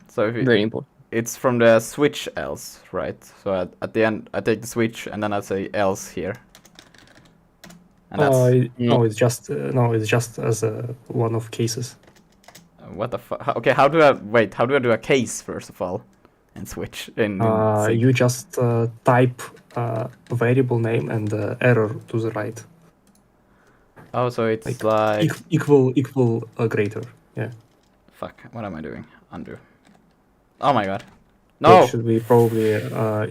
so if Very important. it's from the switch else, right? So at the end I take the switch and then I say else here. And that's No, it's just as one of cases. what the fuck? Okay, how do I do a case first of all, and switch in Sig? You just type variable name and error to the right. Oh, so it's like equal greater. Yeah. fuck. What am I doing? Undo. Oh my god. So No. it should be probably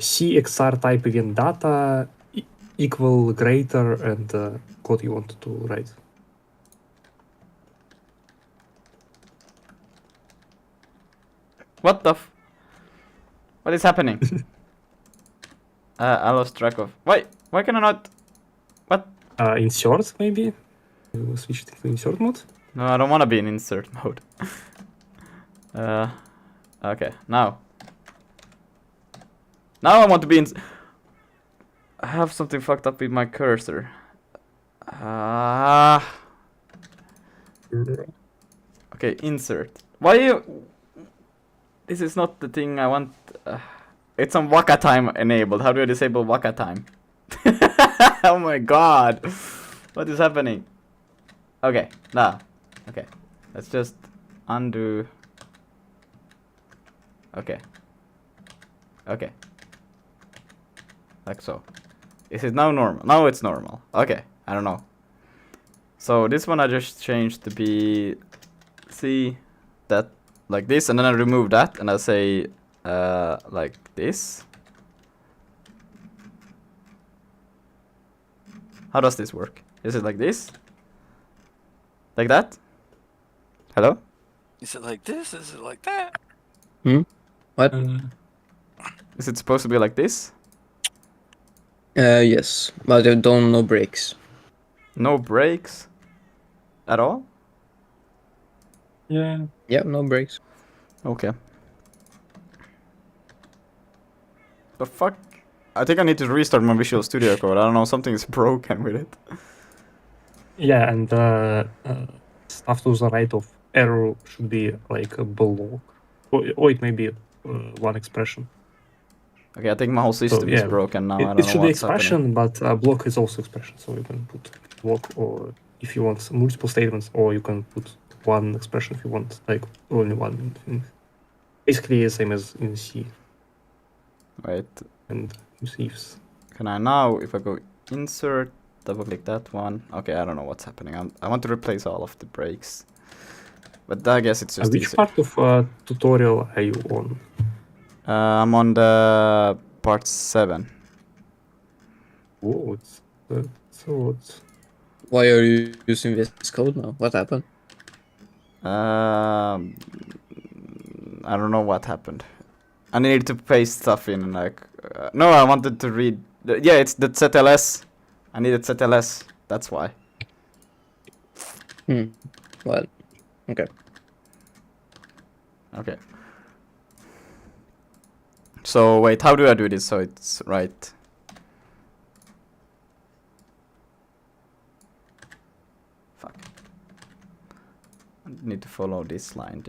CXR type again data equal greater and code you want to write. What the what is happening? I lost track of. Why can I not? What? Insert maybe? You switch it to insert mode? No, I don't want to be in insert mode. Okay, now. Now I want to be in. I have something fucked up with my cursor. Okay, insert. Why you? This is not the thing I want. It's on Waka time enabled. How do I disable Waka time? Oh my god. What is happening? Okay, now. Okay. Let's just undo. Okay. Like so. Is it now normal? Now it's normal. Okay. I don't know. So this one I just changed to be, see, that like this, and then I remove that, and I say like this. How does this work? Is it like this? Like that? Hello? Is it like this? Is it like that? What? Is it supposed to be like this? Yes, but you don't no breaks. No breaks at all? Yeah. Yeah, no breaks. Okay. The fuck? I think I need to restart my Visual Studio Code. I don't know, something is broken with it. Yeah, and stuff to the right of arrow should be like a block, or it may be one expression. Okay, I think my whole system is yeah, broken now. I It, don't it know should be what's happening. expression, but block is also expression. So you can put block, or if you want multiple statements, or you can put one expression if you want like only one thing. Basically, the same as in C Wait, and receives. can I now, if I go insert, double click that one? Okay, I don't know what's happening. I want to replace all of the breaks. But I guess it's just Which easier. part of tutorial are you on? I'm on the part 7. Oh, it's Why are you using this code now? What happened? I don't know what happened. I needed to paste stuff in, like... no, I wanted to read... yeah, it's the ZLS. I needed ZLS. That's why. Well, okay. Okay. So, wait, how do I do this so it's right? Fuck. I need to follow this line.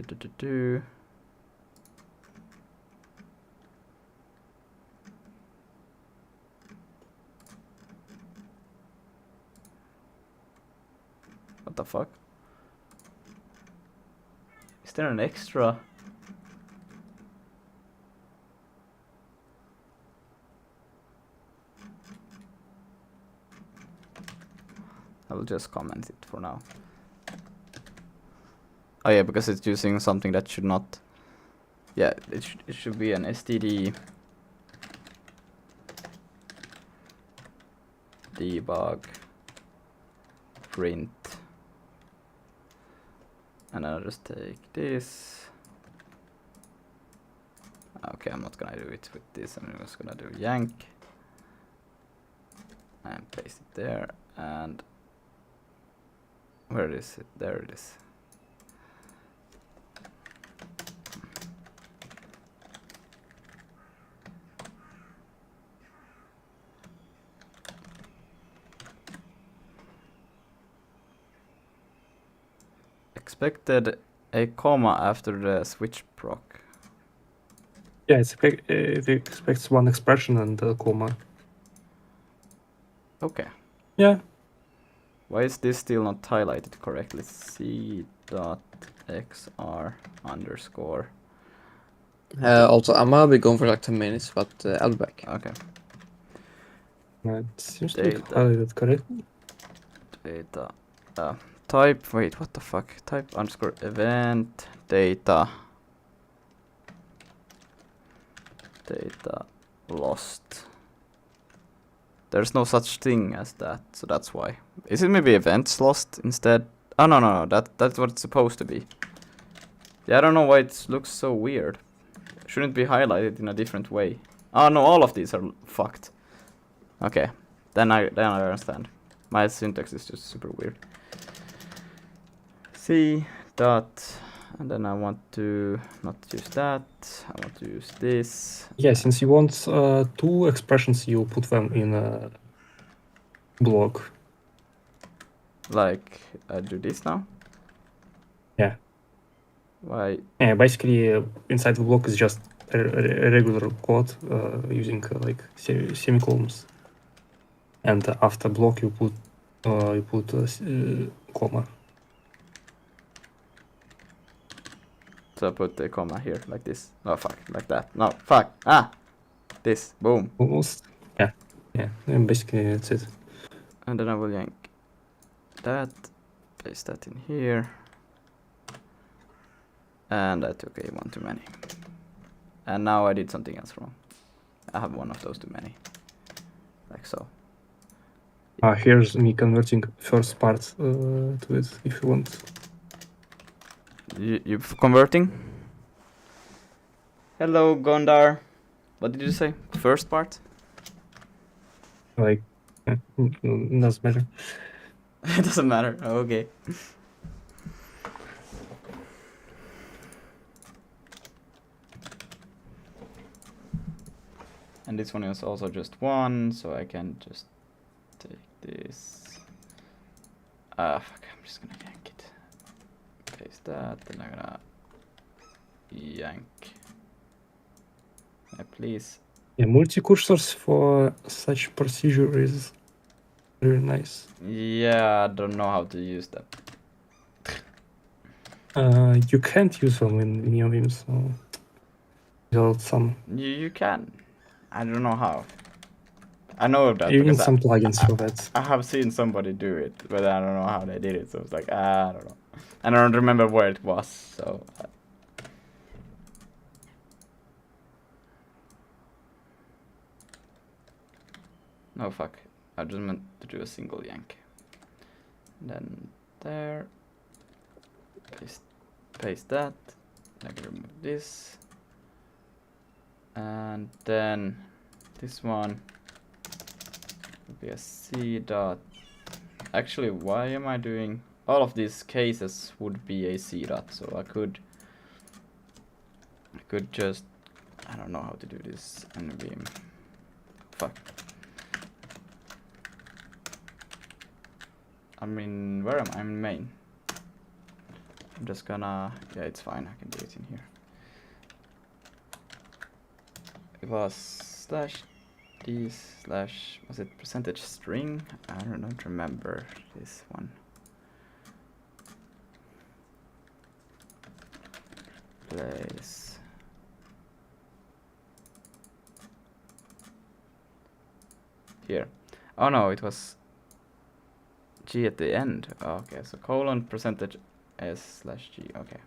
What the fuck? Is there an extra? I will just comment it for now. Oh yeah, because it's using something that should not... yeah, it should be an std debug print, and I'll just take this. Okay, I'm not gonna do it with this. I'm just gonna do yank and paste it there. And where is it? There it is. Expected a comma after the switch proc. Yeah, it expects one expression and a comma. Okay. Yeah. Why is this still not highlighted correctly? C.xr underscore. Also, I'm gonna be gone for like 10 minutes, but I'll be back. Okay. It seems to be Data. highlighted correctly. Data. Type. Wait, what the fuck? Type underscore event data. Data lost. There's no such thing as that, so that's why. Is it maybe events lost instead? Oh no, that's what it's supposed to be. Yeah, I don't know why it looks so weird. Shouldn't be highlighted in a different way. Oh no, all of these are fucked. Okay, then I understand. My syntax is just super weird. C dot, and then I want to not use that. I want to use this. Yeah, since you want two expressions, you put them in a block. Like I do this now. Yeah. Why? Yeah, basically inside the block is just a regular code using like semicolons, and after block you put comma. So I put the comma here like this. Oh fuck, like that. No, fuck. Ah, this. Boom. Almost. Yeah, and basically that's it. And then I will yank that, paste that in here, and I took a one too many. And now I did something else wrong. I have one of those too many, like so. Here's me converting first part to it if you want. You converting? Hello, Gondar. What did you say? First part? Like, doesn't matter. It doesn't matter. Oh, okay. And this one is also just one, so I can just take this. Fuck, I'm just gonna yank it. Paste that, then I'm gonna yank. Please. Yeah, multi-cursors for such procedure is really nice. Yeah, I don't know how to use that. You can't use them in NeoVim, so build some. You can. I don't know how. I know that You need because some plugins for that. I have seen somebody do it, but I don't know how they did it. So it's like, I don't know. I don't remember where it was, so. No, fuck. I just meant to do a single yank. Then there. Paste that. I can remove this. And then this one would be a C dot. Actually, why am I doing all of these cases would be a C dot, so I could just, I don't know how to do this NVim. Fuck. I mean, where am I? I'm in main. I'm just gonna, yeah, it's fine, I can do it in here. It was slash d slash, was it percentage string? I don't remember this one. Place. Here. Oh no, it was G at the end. Oh, okay, so colon percentage S slash G, okay.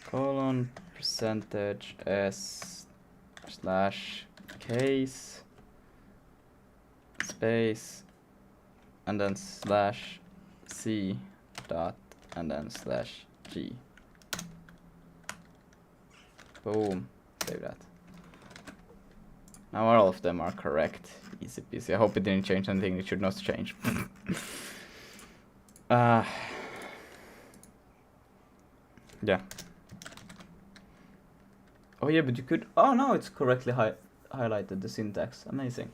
Colon percentage S slash case space and then slash C dot and then slash G. Boom. Save that. Now all of them are correct. Easy peasy. I hope it didn't change anything it should not change. Yeah. Oh yeah, but you could. Oh no, it's correctly highlighted the syntax. Amazing.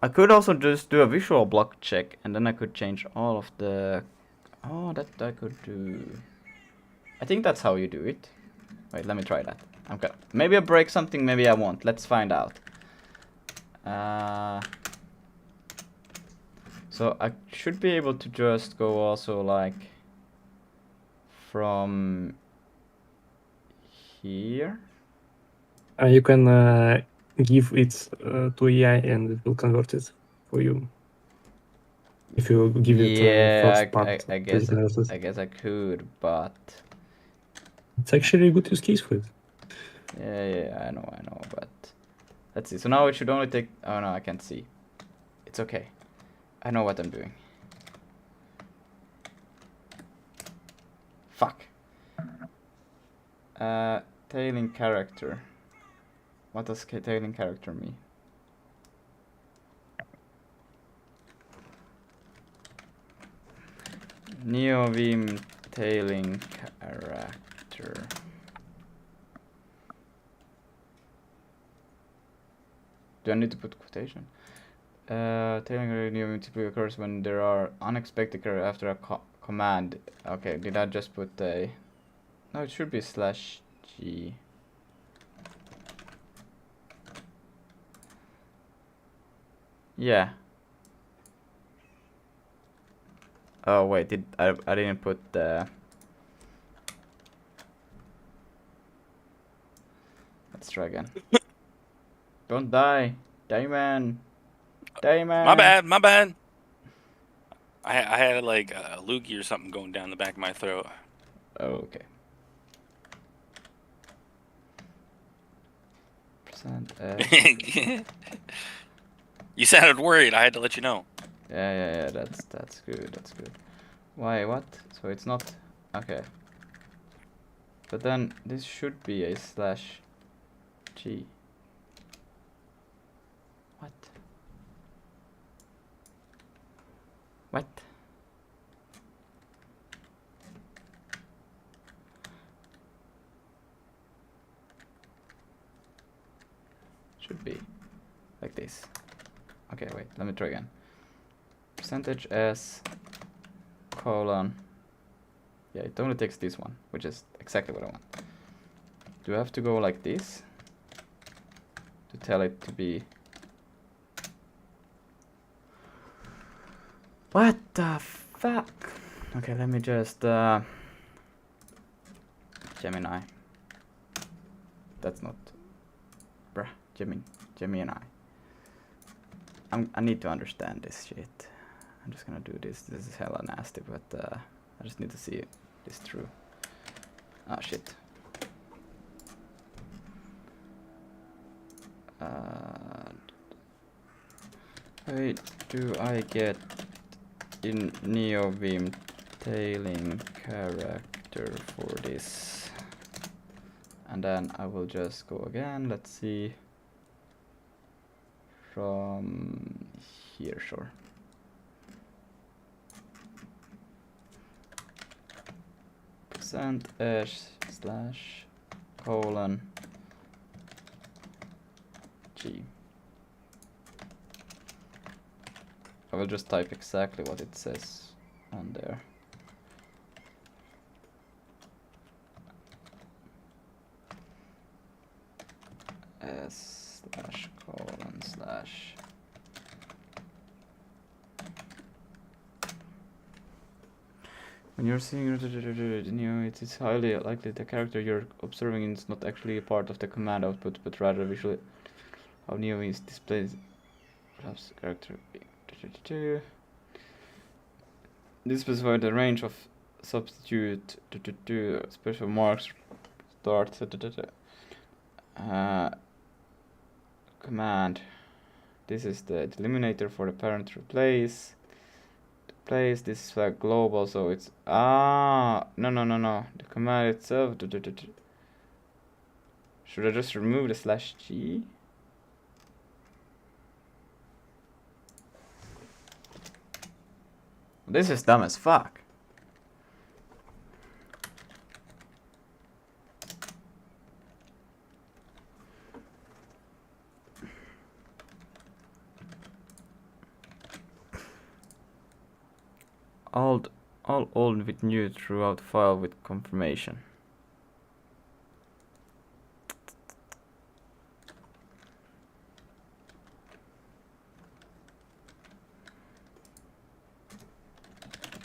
I could also just do a visual block check, and then I could change all of the. Oh, that I could do. I think that's how you do it. Wait, let me try that. Okay. Maybe I break something. Maybe I won't. Let's find out. So I should be able to just go also like from here. You can give it to AI and it will convert it for you. If you give it first part, I guess I could, but it's actually a good use case for it. yeah, I know, but let's see. So now it should only take. Oh no, I can't see. It's okay. I know what I'm doing. Fuck. Tailing character. What does tailing character mean? NeoVim tailing character. Do I need to put quotation? Tailing NeoVim typically occurs when there are unexpected characters after a command. Okay, did I just put a... No, it should be slash G. Yeah. Oh wait, I didn't put the... Let's try again. Don't die, man. Damon. My bad. My bad. I had like a loogie or something going down the back of my throat. Okay. Percent S. You sounded worried. I had to let you know. Yeah. That's good. That's good. Why? What? So it's not. Okay. But then this should be a slash G. What? What? Should be like this. Okay, wait, let me try again. Percentage S colon. Yeah, it only takes this one, which is exactly what I want. Do I have to go like this to tell it to be? What the fuck? Okay, let me just Gemini. That's not bruh, Gemini. I need to understand this shit. I'm just gonna do this. This is hella nasty, but I just need to see this through. Ah, shit. Wait, do I get in NeoVim tailing character for this? And then I will just go again. Let's see. From here, sure. Percent s slash colon G. I will just type exactly what it says on there. S slash colon slash. When you're seeing it is highly likely the character you're observing is not actually a part of the command output, but rather visually how Neo is displayed. Perhaps the character. This specifies the range of substitute special marks start command. This is the delimiter for the parent replace. Place this is flag global, so it's no. The command itself. Should I just remove the slash G? This is dumb as fuck. All old with new throughout file with confirmation.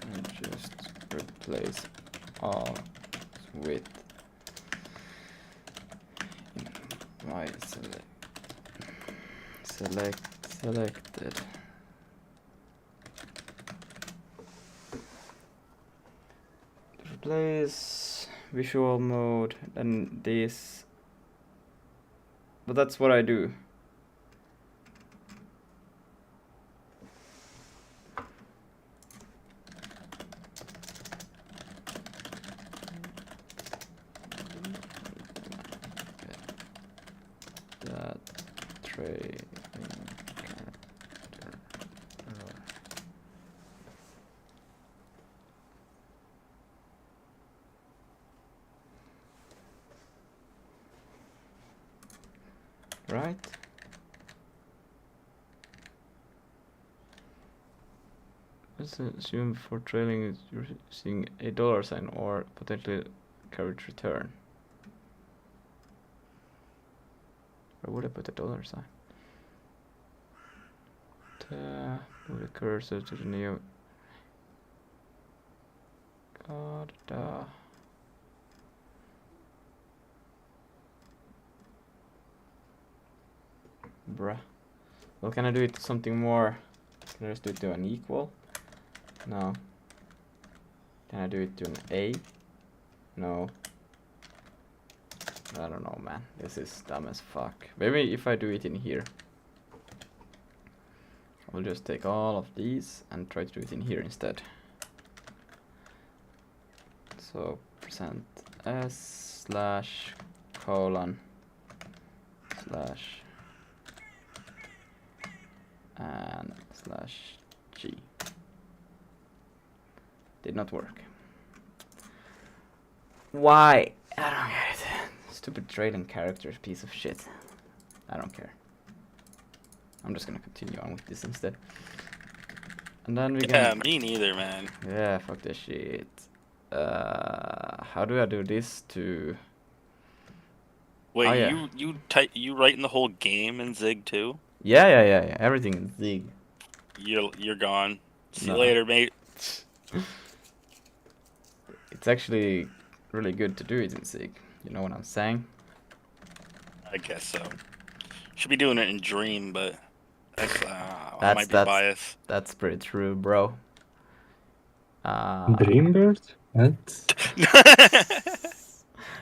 And just replace all with my selected. Replace visual mode and this, but that's what I do. That trailing character. Right? Let's assume for trailing is you're using a dollar sign or potentially carriage return. Where would I put a dollar sign? Move the cursor to the Neo. God, bruh. Well, can I do it to something more? Can I just do it to an equal? No. Can I do it to an A? No. I don't know, man. This is dumb as fuck. Maybe if I do it in here. I'll just take all of these and try to do it in here instead. So percent s slash colon slash and slash g. Did not work. Why? I don't get it. Stupid trade and characters, piece of shit. I don't care. I'm just gonna continue on with this instead. And then we Yeah, can. me neither, man. Yeah, fuck this shit. How do I do this to? Wait, Oh, yeah. you writing the whole game in Zig too? Yeah. Everything in Zig. You're gone. See you No. later, mate. It's actually really good to do it in Zig. You know what I'm saying? I guess so. Should be doing it in Dream, but I might be biased. That's pretty true, bro. Dreambird? What?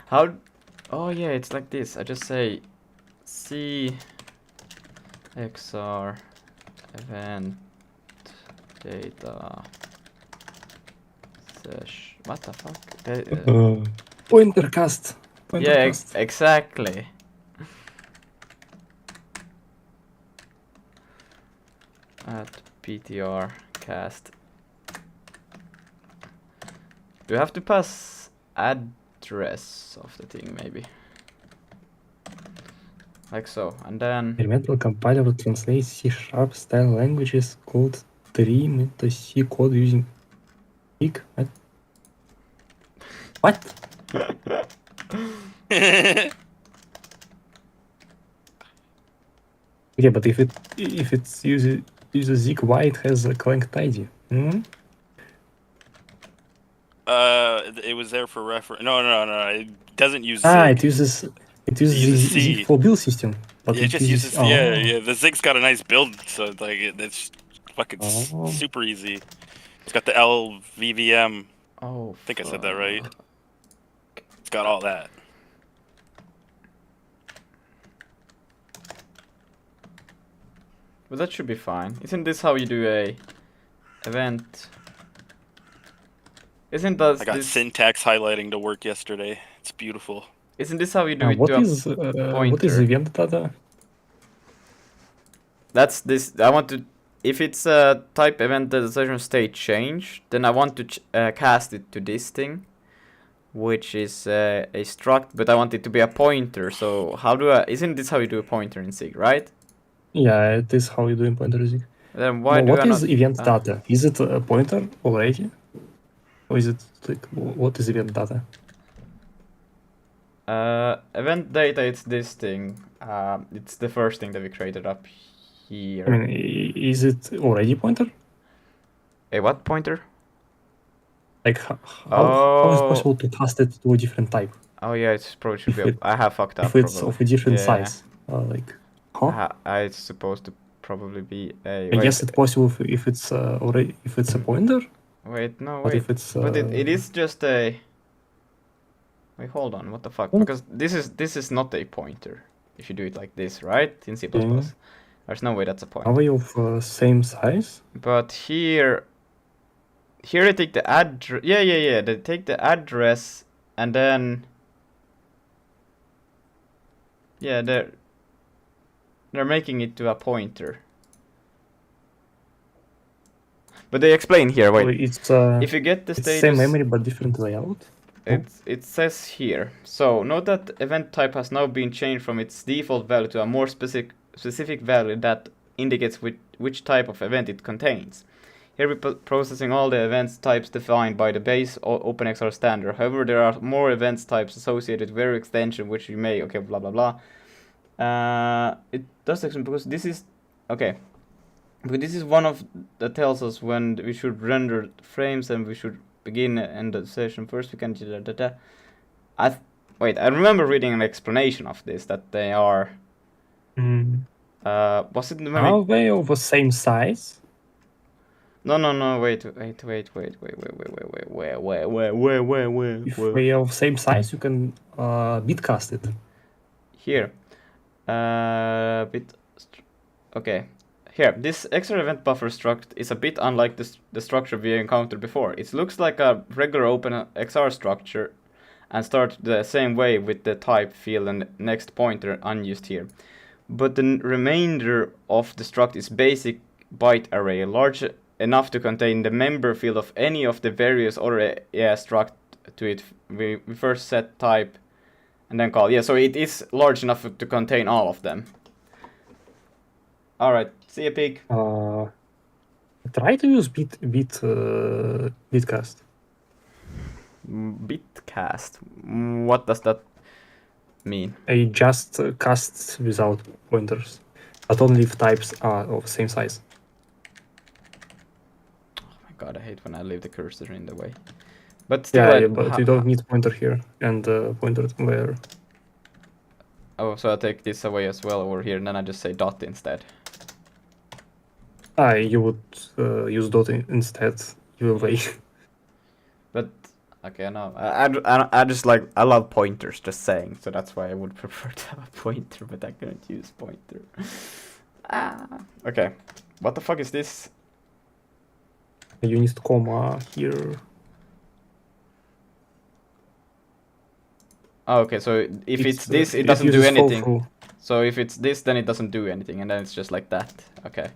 How? Oh yeah, it's like this. I just say C XR event data sesh. What the fuck? Pointer cast. Pointer Yeah, cast. exactly. At PTR cast. Do you have to pass address of the thing, maybe? Like so, and then Experimental compiler will translate C# style languages called Dream into C code using Pig. What? Yeah, but if it uses Zig, why it has a clanked ID? Hmm? It was there for reference. No. It doesn't use Ah, Zig. it uses uses C. Zig for build system, but It just uses oh. yeah. The Zig's got a nice build, so like it's fucking Oh. super easy. It's got the LVVM. oh, I think I said that right. fuck. It's got all that. But that should be fine. Isn't this how you do a event? Isn't that I got this? syntax highlighting to work yesterday. It's beautiful. Isn't this how you do it What to is a what is pointer? event data? That's this. I want to. If it's a type event that the session state change, then I want to cast it to this thing, which is a struct, but I want it to be a pointer. So how do I? Isn't this how you do a pointer in Sig, right? Yeah, it is how you do in pointer Zig. Then why do What I is not? event data? Is it a pointer already? Or is it like what is event data? Event data. It's this thing. It's the first thing that we created up here. I mean, is it already pointer? A what pointer? Like how is it Oh. possible to cast it to a different type Oh yeah, it's probably should If be. it- I have fucked up. if it's probably. of a different Yeah. size? Like, huh? It's supposed to probably be a. I guess it's possible if it's already if it's a pointer, Wait, no, but wait. if it's But it is just a. Wait, hold on. What the fuck? Oh. Because this is not a pointer. If you do it like this, right? In C++, Yeah. there's no way that's a pointer. array of same size. But here they take the address. Yeah. They take the address and then. Yeah, they're making it to a pointer. But they explain here. So Wait. it's If you get the it's status, same memory but different layout. it says here. So note that event type has now been changed from its default value to a more specific value that indicates which type of event it contains. Here we're processing all the events types defined by the base OpenXR standard. However, there are more events types associated with every extension which you may blah blah blah. It does explain because this is okay. But this is one of that tells us when we should render frames and we should begin and end the session. First we can wait, I remember reading an explanation of this that they are Mm. Was it maybe? Are they of the same size? No. Wait. If They are of same size, you can bitcast it. Here. Okay. Here, this extra event buffer struct is a bit unlike the structure we encountered before. It looks like a regular OpenXR structure and starts the same way with the type, field, and next pointer unused here. But the remainder of the struct is basic byte array, large enough to contain the member field of any of the various other struct to it. We first set type and then call. Yeah, so it is large enough to contain all of them. Alright, see you, pig. Try to use bitcast. Bitcast. What does that mean? I just cast without pointers, but only if types are of the same size. Oh my god, I hate when I leave the cursor in the way. But still, Yeah, but you don't need pointer here and pointer where. Oh, so I take this away as well over here, and then I just say dot instead. You would use dot instead. Either way. But okay, no, I just like I love pointers. Just saying, so that's why I would prefer to have a pointer, but I couldn't use pointer. Okay, what the fuck is this? You need comma here. Oh, okay, so if it's this, it doesn't do uses fall anything. through. So if it's this, then it doesn't do anything, and then it's just like that. Okay.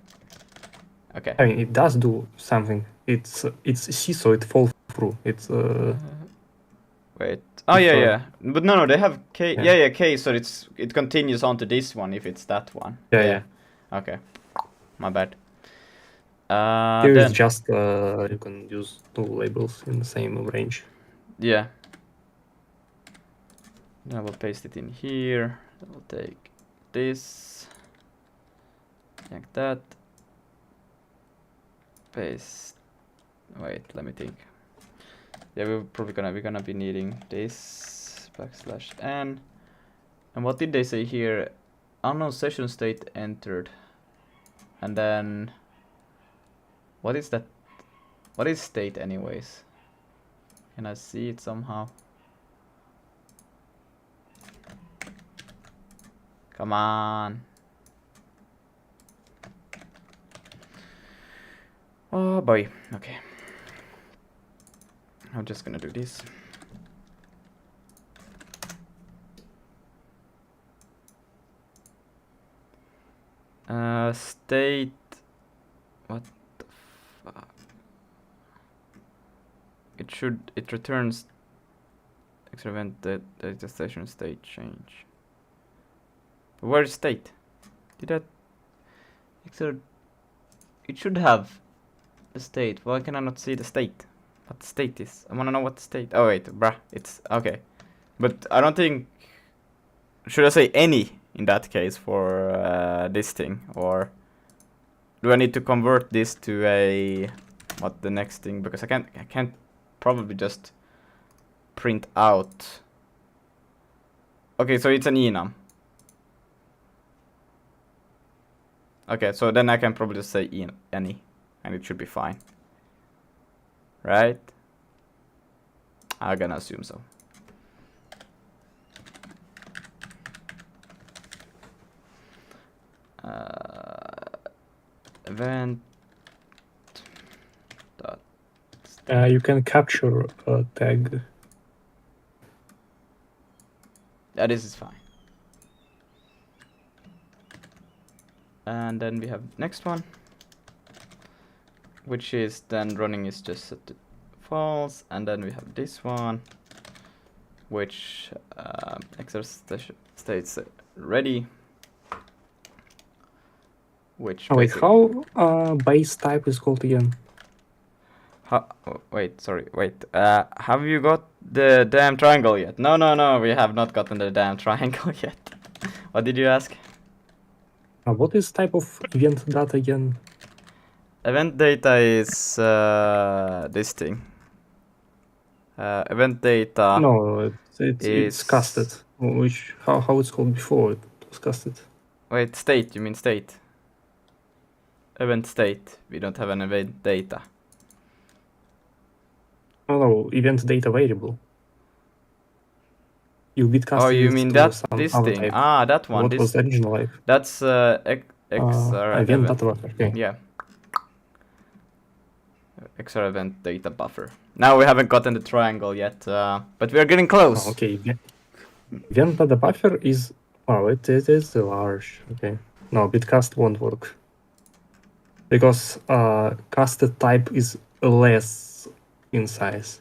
Okay. I mean, it does do something. It's C, so it falls through. It's Wait. Oh yeah, Before. yeah. But no, they have K. Yeah. Yeah, K. So it continues on to this one if it's that one. Yeah. Okay. My bad. Here Then is just you can use two labels in the same range. yeah. Then I will paste it in here. I will take this, like that. Paste. Wait, let me think. Yeah, we're probably gonna be needing this \n. And what did they say here? Unknown session state entered. And then what is that? What is state anyways? Can I see it somehow? Come on. Oh boy. Okay. I'm just gonna do this. State. What the fuck? It returns extra event that the session state change. But where is state? Did that it should have the state. Why can I not see the state? What the state is? I wanna know what the state. Oh wait, bruh, it's okay. But I don't think. Should I say any in that case for this thing, or do I need to convert this to a what the next thing? Because I can't probably just print out. Okay, so it's an enum. Okay, so then I can probably just say any, and it should be fine. Right? I'm gonna assume so. Event dot You can capture a tag. yeah, this is fine. And then we have next one, which is then running is just set to false, and then we have this one, which states ready, which Wait, how base type is called again? wait, sorry, wait. Have you got the damn triangle yet? No, we have not gotten the damn triangle yet. What did you ask? What is type of event data again? Event data is this thing. Event data. No, it's is- casted. Which how it's called before? It was casted. Wait, state, you mean state? Event state. We don't have an event data. No, event data variable. You bitcast Oh, you it mean to that some this other thing? type. Ah, that one. What This was the original like? that's XR Event event. data buffer. Okay. Yeah. XR event data buffer. Now we haven't gotten the triangle yet, but we are getting close. Oh, okay. Event data buffer is it is large. Okay. No, bitcast won't work because casted type is less in size.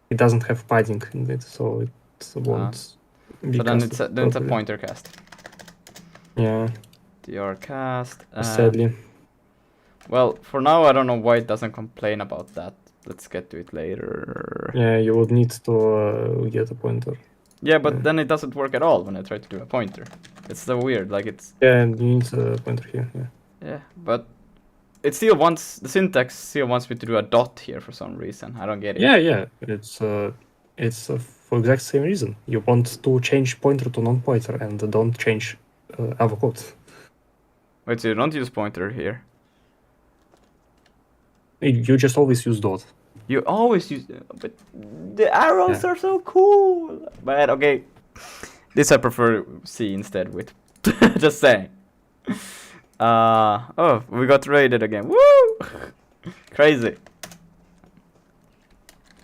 It doesn't have padding in it, so it won't be So then casted it's a properly. pointer cast. Yeah, TR cast. sadly. Well, for now I don't know why it doesn't complain about that. Let's get to it later. Yeah, you would need to get a pointer. Yeah, but then it doesn't work at all when I try to do a pointer. It's so weird. Like it's. Yeah, and you need a pointer here. Yeah. Yeah, but it still wants the syntax still wants me to do a dot here for some reason. I don't get it. Yeah. It's for exact same reason. You want to change pointer to non-pointer and don't change avocode. Wait, so you don't use pointer here? You just always use dot. You always use, but the arrows are so cool. But okay, this I prefer C instead with. Just saying. Oh, we got raided again. Woo! Crazy.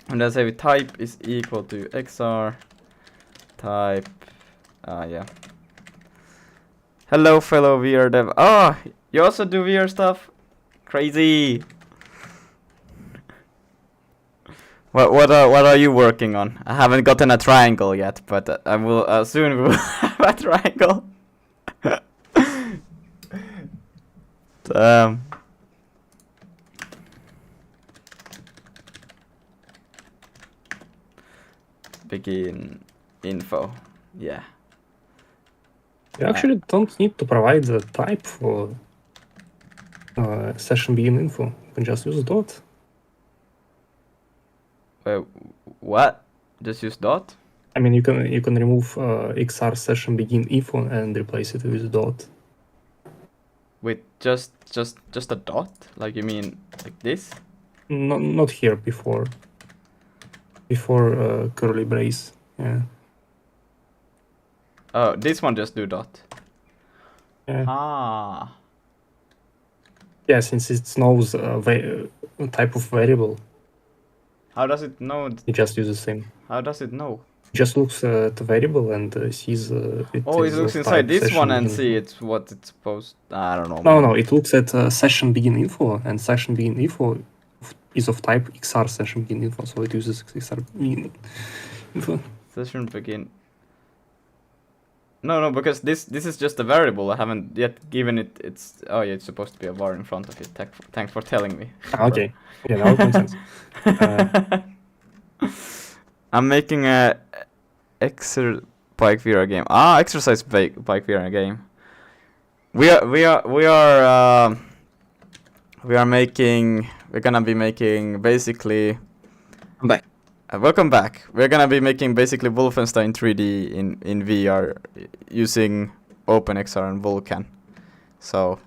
And then say type is equal to XR type. Yeah. Hello, fellow VR dev. Oh, you also do VR stuff? Crazy. What are you working on? I haven't gotten a triangle yet, but I will soon. We will have a triangle. Begin info. Yeah. You actually don't need to provide the type for session begin info. You can just use dot. What? Just use dot? I mean, you can remove XR session begin info and replace it with dot. Wait, just a dot? Like you mean like this? Not here before curly brace. Yeah. Oh, this one just do dot. Yeah. Ah. Yeah, since it knows type of variable, How does it know? it just uses same. How does it know? It just looks at the variable and sees it. Oh, it is looks of inside type this session one and begin see info. it's what it's supposed. I don't know. No, it looks at session begin info, and session begin info is of type XR session begin info, so it uses XR begin info. Session begin. No, because this is just a variable. I haven't yet given it. It's yeah, it's supposed to be a var in front of it. Thanks for telling me. Okay, yeah, now it makes sense. I'm making a bike VR game. Exercise bike VR game. We're gonna be making basically. I'm back. Welcome back. We're gonna be making basically Wolfenstein 3D in VR using OpenXR and Vulkan. So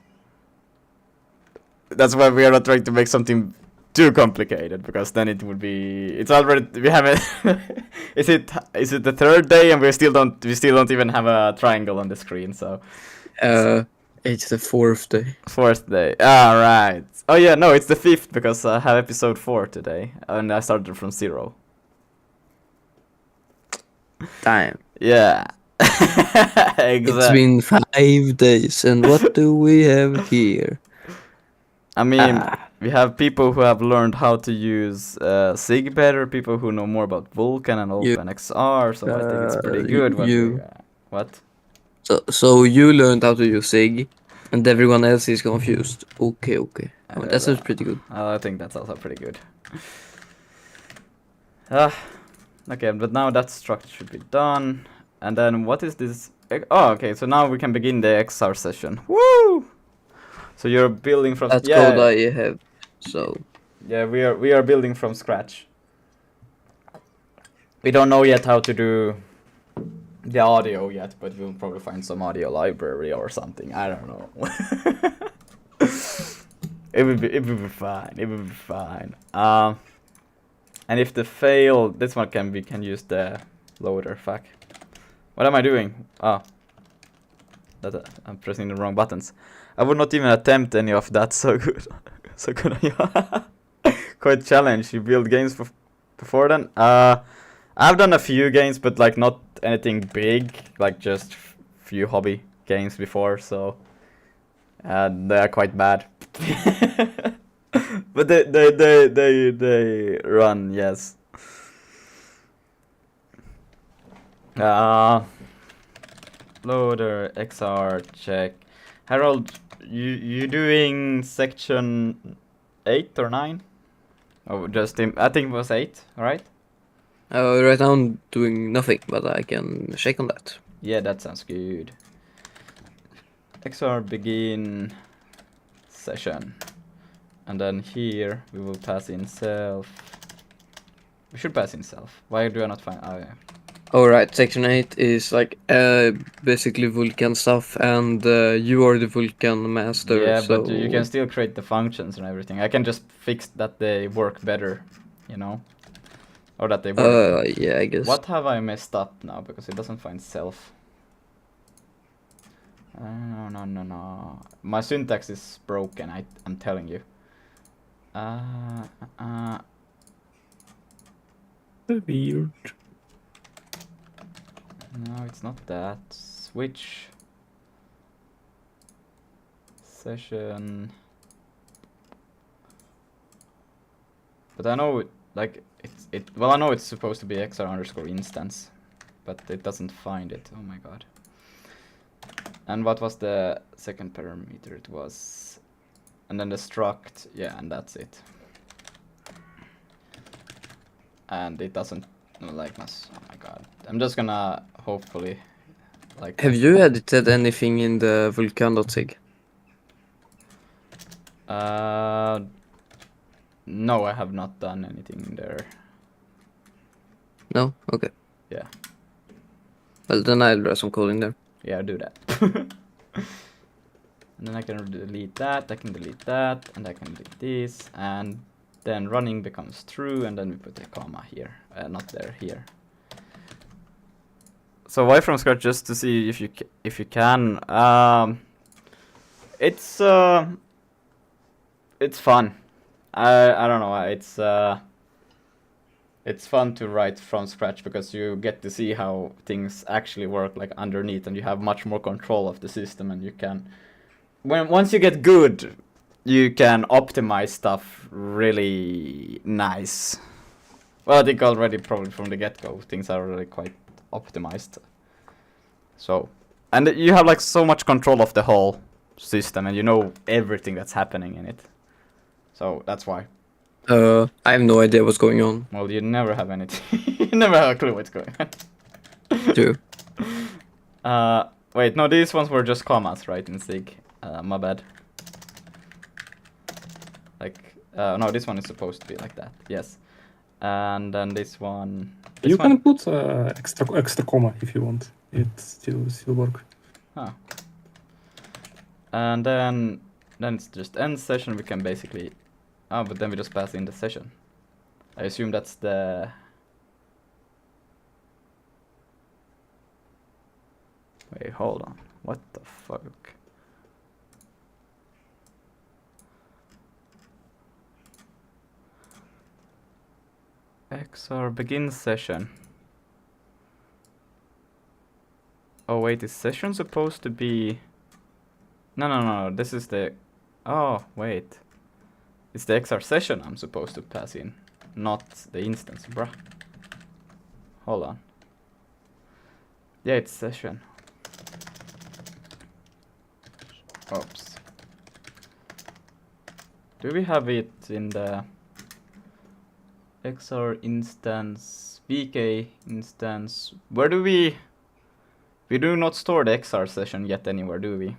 that's why we are not trying to make something too complicated, because then it would be. It's already we haven't. Is it the third day and we still don't even have a triangle on the screen? So It's the fourth day. fourth day. Right. Oh yeah, no, it's the fifth because I have episode 4 today and I started from 0. Damn. Yeah. Exactly. It's been 5 days, and what do we have here? I mean, we have people who have learned how to use SIG better, people who know more about Vulkan and OpenXR, so I think it's pretty good. What? So you learned how to use SIG, and everyone else is confused. Okay. Well, that sounds pretty good. I think that's also pretty good. Okay, but now that structure should be done. And then what is this? Oh, okay, so now we can begin the XR session. Woo! So you're building from... That's code I have, so... Yeah, we are building from scratch. We don't know yet how to do the audio yet, but we'll probably find some audio library or something. I don't know. It would be fine. It would be fine. And if the fail, this one we can use the loader. Fuck. What am I doing? I'm pressing the wrong buttons. I would not even attempt any of that. So good. So good. Quite challenge. You build games before then? I've done a few games, but like not anything big. Like just few hobby games before. So they are quite bad. But they run, yes. Loader XR check. Harold, you doing section 8 or 9? Oh, just I think it was 8, right? Right now I'm doing nothing, but I can check on that. Yeah, that sounds good. XR begin session. And then here we will pass in self. We should pass in self. Why do I not find? Oh yeah. Alright, section 8 is like basically Vulkan stuff, and you are the Vulkan master. Yeah, so... but you can still create the functions and everything. I can just fix that they work better, you know? Or that they work. Yeah, I guess. What have I messed up now? Because it doesn't find self. No. My syntax is broken, I'm telling you. Weird. No, it's not that. Switch. Session. But I know well, I know it's supposed to be XR underscore instance, but it doesn't find it. Oh my god. And what was the second parameter? It was, and then the struct, yeah, and that's it. And it doesn't like us. Oh my god. I'm just gonna hopefully like. Have you edited anything in the vulkan.sig? No, I have not done anything there. No? Okay. Yeah. Well, then I'll write some code in there. Yeah, do that. And then I can delete that, I can delete that, and I can delete this, and then running becomes true, and then we put a comma here, not there, here. So why from scratch? Just to see if you can. It's fun. I don't know. It's fun to write from scratch because you get to see how things actually work like underneath, and you have much more control of the system, and you can once you get good, you can optimize stuff really nice. Well, I think already probably from the get-go things are really quite optimized. So, and you have like so much control of the whole system, and you know everything that's happening in it. So that's why. I have no idea what's going on. Well, you never have anything. You never have a clue what's going on. True. Wait, no, these ones were just commas, right, in Sig. My bad. Like, no, this one is supposed to be like that, yes. And then this one... You can put extra comma if you want. It still work. Huh. And then it's just end session. We can basically... Oh, but then we just pass in the session. I assume that's the... Wait, hold on. What the fuck? XR begin session. Oh wait, is session supposed to be... No, this is the... Oh, wait. It's the XR session I'm supposed to pass in, not the instance, bruh. Hold on. Yeah, it's session. Oops. Do we have it in the XR instance, VK instance? Where do we... We do not store the XR session yet anywhere, do we?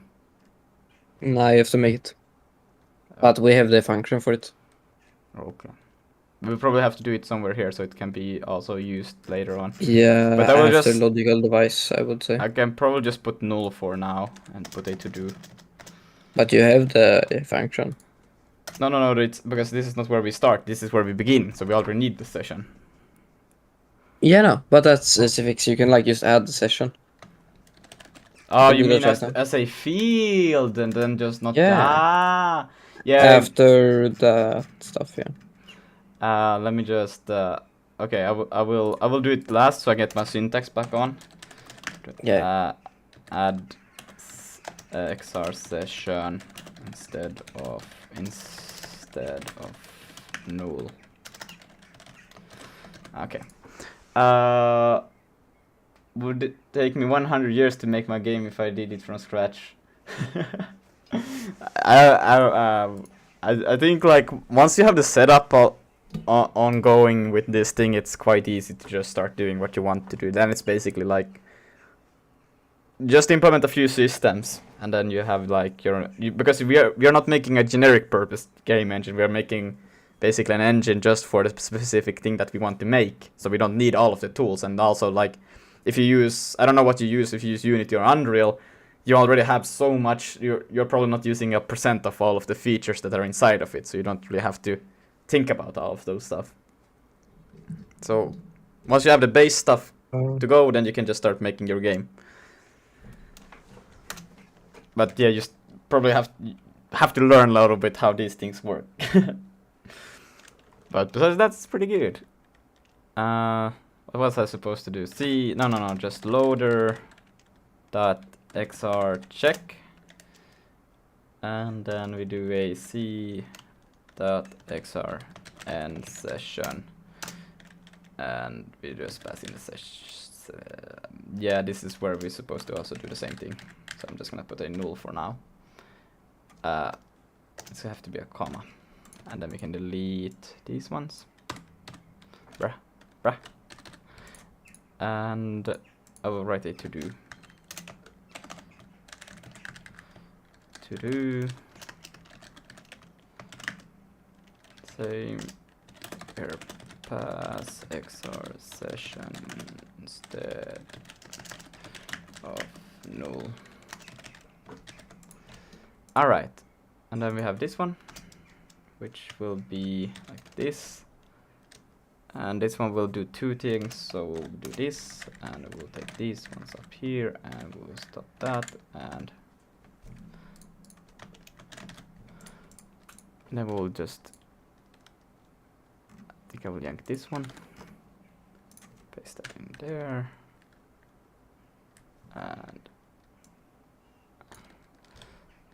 No, you have to make it. But we have the function for it. Okay. we'll probably have to do it somewhere here so it can be also used later on. Yeah, But I will after just- logical device, I would say. I can probably just put null for now and put a to do. But you have the function. No, it's because this is not where we start. This is where we begin. So we already need the session. Yeah, no, but that's specific. So you can like just add the session. Oh, Can you do mean that right now. as a field and then just not Yeah. yeah. After that stuff, yeah. Let me just okay, I will do it last so I get my syntax back on. Yeah. Add XR session instead of null. Okay. Would it take me 100 years to make my game if I did it from scratch? I think like once you have the setup ongoing with this thing, it's quite easy to just start doing what you want to do. Then it's basically like just implement a few systems, and then you have like because we are not making a generic purpose game engine. We are making basically an engine just for the specific thing that we want to make. So we don't need all of the tools. And also like if you use, I don't know what you use, if you use Unity or Unreal, you already have so much, you're probably not using 1% of all of the features that are inside of it, so you don't really have to think about all of those stuff. So once you have the base stuff to go, then you can just start making your game. But yeah, you probably have to learn a little bit how these things work. But besides, that's pretty good. What was I supposed to do? No, just loader dot xr check, and then we do a c dot xr end session, and we just pass in the session. Yeah, this is where we're supposed to also do the same thing. So I'm just gonna put a null for now. It's gonna have to be a comma, and then we can delete these ones. Bruh. And I will write a to do. Same here, pass xr session instead of null. Alright, and then we have this one, which will be like this. And this one will do two things, so we'll do this, and we'll take these ones up here, and we'll stop that, and then we'll just, I think I will yank this one, paste that in there, and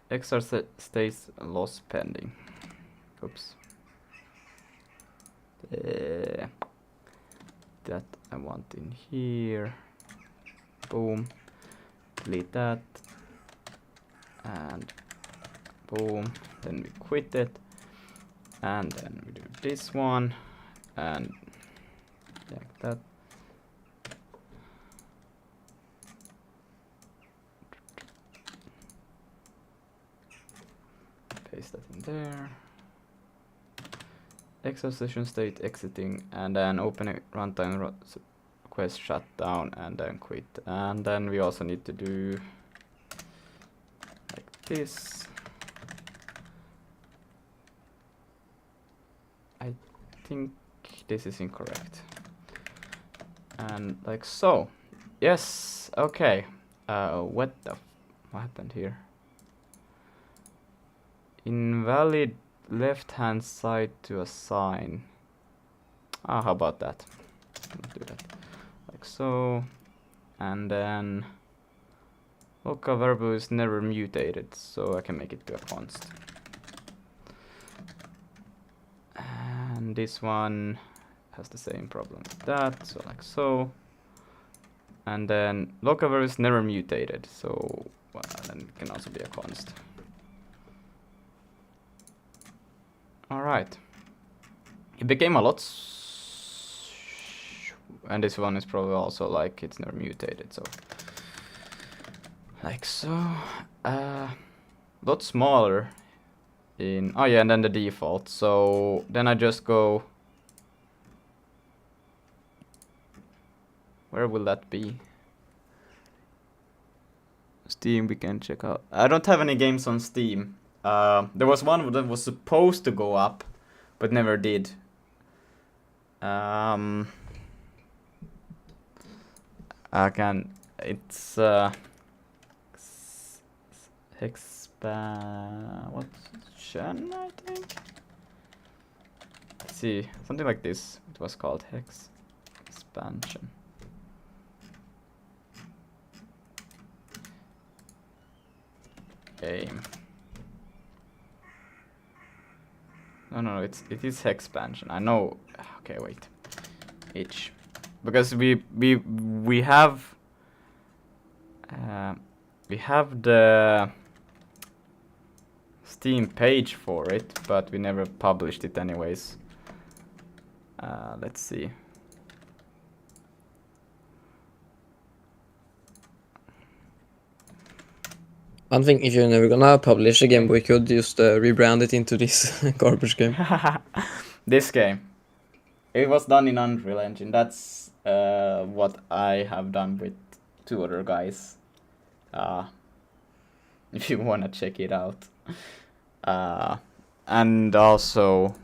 XR stays loss pending. Oops. That I want in here. Boom. Delete that. And boom. Then we quit it. And then we do this one. And like that. Paste that in there. XR session state exiting, and then open a runtime request shutdown, and then quit. And then we also need to do like this. I think this is incorrect. And like so. Yes, okay. What happened here? Invalid left hand side to assign. How about that? Let's do that like so, and then local variable is never mutated, so I can make it to a const. And this one has the same problem with that, so like so. And then local variable is never mutated, so well, then it can also be a const. Alright, it became a lot, and this one is probably also like it's never mutated, so like so, lot smaller in, oh yeah, and then the default, so then I just go Where will that be? Steam, we can check out. I don't have any games on Steam. There was one that was supposed to go up, but never did. I can. It's what Shen, I think. Let's see, something like this. It was called Hex Expansion. Game. No, it is Hexpansion. I know. Okay, wait. H, because we have the Steam page for it, but we never published it anyways. Let's see. I think if you're never gonna publish a game, we could just rebrand it into this garbage game. This game. It was done in Unreal Engine. That's what I have done with 2 other guys. If you wanna check it out. And also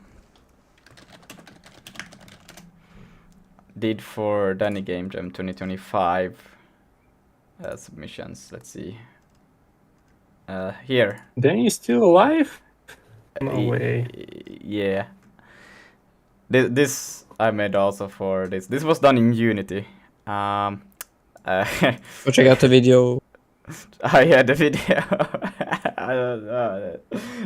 did for Danny Game Jam 2025 submissions. Let's see. Here. Danny is still alive? No way. Yeah. This I made also for this. This was done in Unity. Go check out the video. I had the video. I don't know.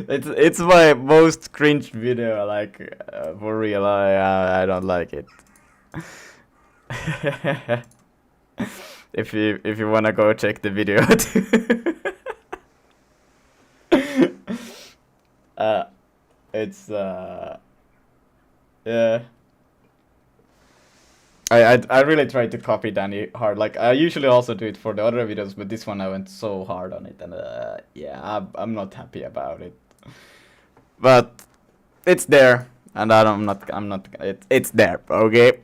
It's my most cringe video. Like for real. I don't like it. If you wanna go check the video too. It's yeah. I really tried to copy Danny hard. Like I usually also do it for the other videos, but this one I went so hard on it, and yeah, I'm not happy about it. But it's there, and I'm not. It's there. Okay.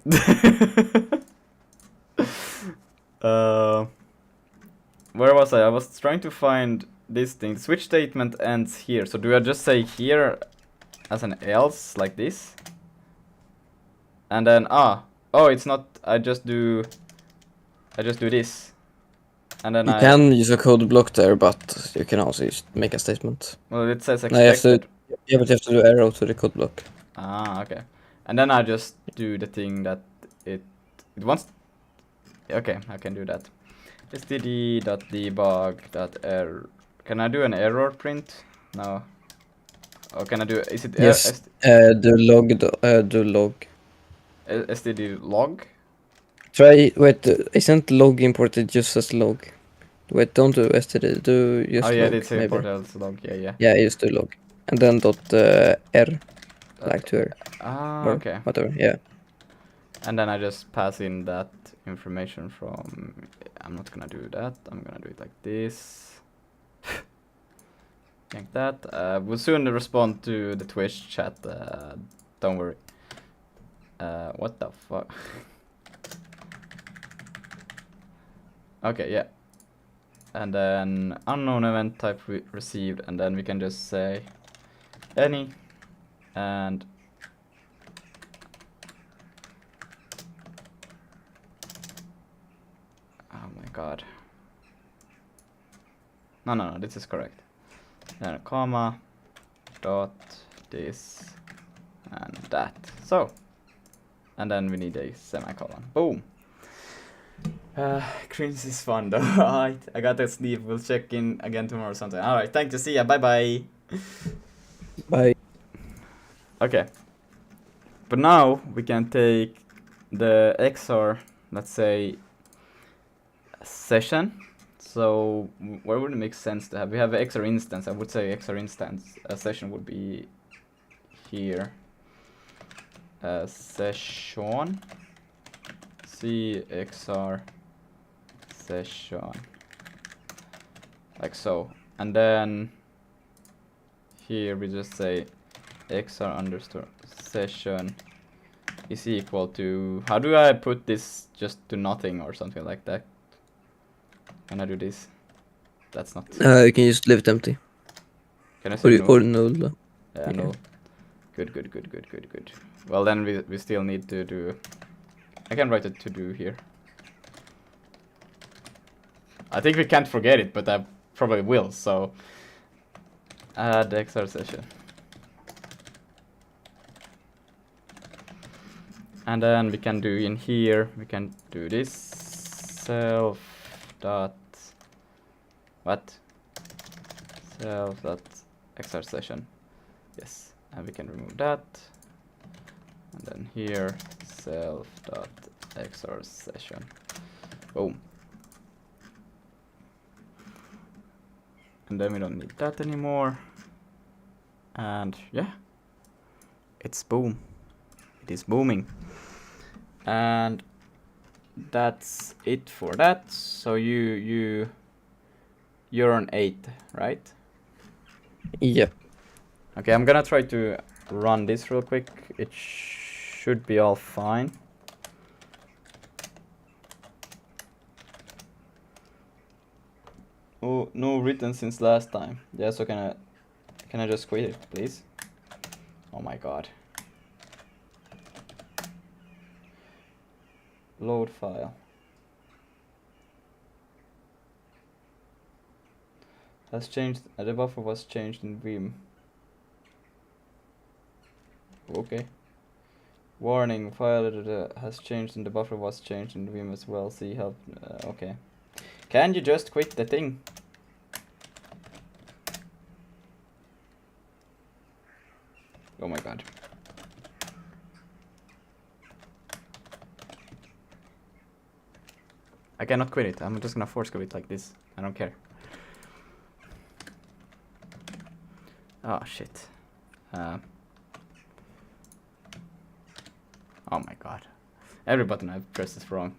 Where was I? I was trying to find this thing. Switch statement ends here. So do I just say here as an else like this? And then oh, it's not. I just do this, and then You can use a code block there, but you can also make a statement. Well, it says No, you have expected. to, yeah, but you have to do arrow to the code block. Okay. And then I just do the thing that it wants. Okay, I can do that. std.debug.error. Can I do an error print? No. Or can I do? Is it Yes. Do log. std log? Try wait. Isn't log imported just as log? Wait, don't do std. Do just Oh yeah, log. it's Maybe. imported as log. Yeah. Yeah, just do log, and then dot r, like to r. Or Okay. whatever. Yeah. And then I just pass in that information from. I'm not gonna do that. I'm gonna do it like this. Like that. We'll soon respond to the Twitch chat. Don't worry. What the fuck? Okay, yeah. And then unknown event type received, and then we can just say any, and oh my god. No, this is correct. Then a comma, dot, this, and that. So, and then we need a semicolon. Boom. Cringe is fun though. Alright, I gotta sleep. We'll check in again tomorrow sometime. Alright, thank you. See ya. Bye bye. Bye. Okay. But now we can take the XR, let's say, session. So where would it make sense to have? We have an XR instance. I would say XR instance. A session would be here. Session. CXR session. Like so. And then here we just say XR underscore session is equal to... How do I put this just to nothing or something like that? Can I do this? That's not... You can just leave it empty. Can I say no? Or null. Yeah, yeah. no. Good. Well, then we still need to do... I can write a to-do here. I think we can't forget it, but I probably will, so... Add XR session. And then we can do in here, we can do this self dot... What? Self dot XR session. Yes, and we can remove that. And then here, self dot XR session. Boom. And then we don't need that anymore. And yeah, it's boom. It is booming. And that's it for that. So you're on 8, right? Yep. Okay, I'm gonna try to run this real quick. It should be all fine. Oh, no written since last time. Yeah, so can I just quit it, please? Oh my god. Load file. Has changed. The buffer was changed in Vim. Okay. Warning, file has changed and the buffer was changed in Vim as well. See help. Okay. Can you just quit the thing? Oh my god. I cannot quit it. I'm just gonna force quit it like this. I don't care. Oh shit. Oh my god. Every button I've pressed is wrong.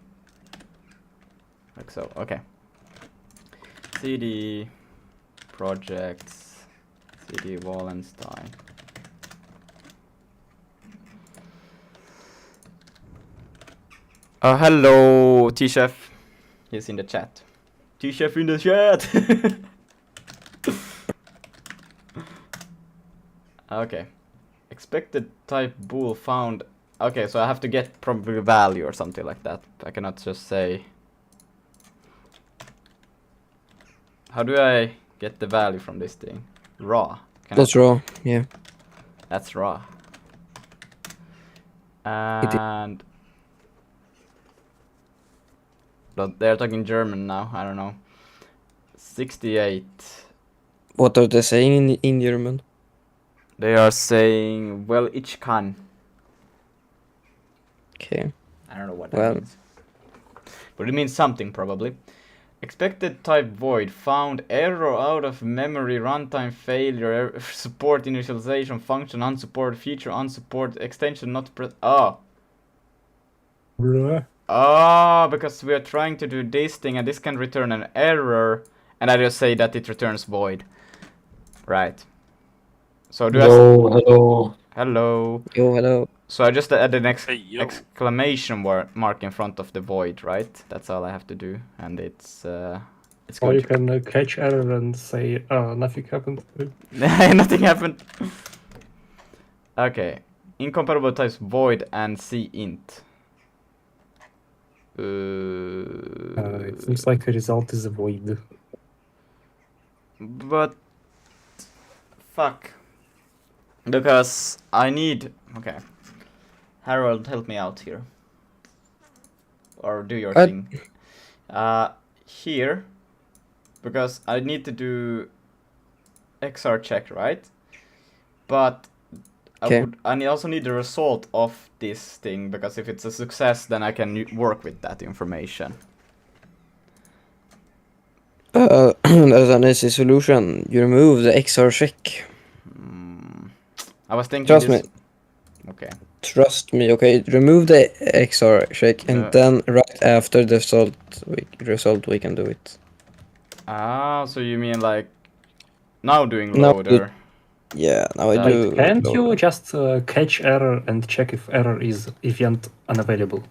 Like so. Okay. CD projects. CD Wallenstein. Oh, hello, T-Chef. He's in the chat. T-Chef in the chat! Okay. Expected type bool found. Okay, so I have to get probably value or something like that. I cannot just say. How do I get the value from this thing? Raw. That's raw, yeah. That's raw. And... But they're talking German now, I don't know. 68. What are they saying in German? They are saying, well, ich kann. Okay. I don't know what that means. But it means something, probably. Expected type void. Found error out of memory, runtime failure, support initialization function, unsupported feature, unsupported extension not Oh. Bruh. Oh, because we are trying to do this thing and this can return an error. And I just say that it returns void. Right. So do Hello. Hello. Yo, hello. So I just add an Hey, yo. exclamation mark in front of the void, right? That's all I have to do, and it's Or good. you can catch error and say, nothing happened. Nothing happened. Okay. Incompatible types void and cint. It seems like the result is a void. But fuck. Because I need... Okay. Harold, help me out here. Or do your thing. Here. Because I need to do XR check, right? But Okay. I also need the result of this thing, because if it's a success, then I can work with that information. As an easy solution, you remove the XR check. I was thinking Trust this... me. Okay. Trust me, okay? Remove the XR check and then right after the result we can do it. Ah, so you mean like now doing Now loader? Yeah, now I Wait, do. Can't you loader. just catch error and check if error is event unavailable?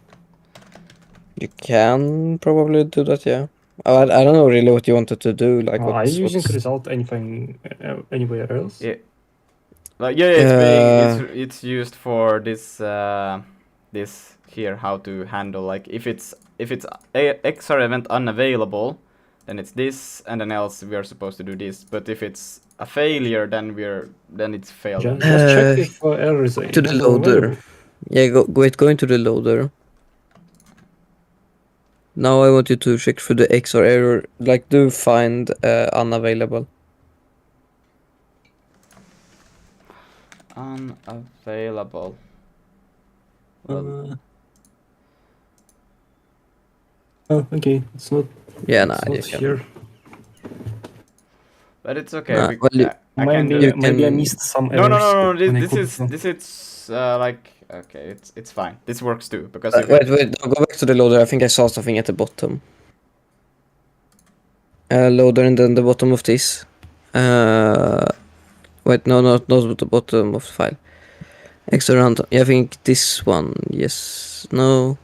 You can probably do that, yeah. I don't know really what you wanted to do. Like, Are you using what's result anything anywhere else? yeah. Like yeah, it's being it's used for this this here how to handle like if it's a XR event unavailable, then it's this, and then else we are supposed to do this. But if it's a failure, then it's failed. Just check if error is to the not loader. available. Yeah, go into the loader. Now I want you to check for the XR error. Like, do find unavailable. Unavailable. Well, Oh, okay, it's not. Yeah, It's you not can. here. but it's okay. Nah, well, I can do Maybe it. maybe I can- missed some No, no, errors. no, no. when I This could is do. this is like okay. It's fine. This works too because you wait, I'll go back to the loader. I think I saw something at the bottom. Loader and then the bottom of this. Wait, no, not the bottom of the file. Extra random. Yeah, I think this one. Yes. No.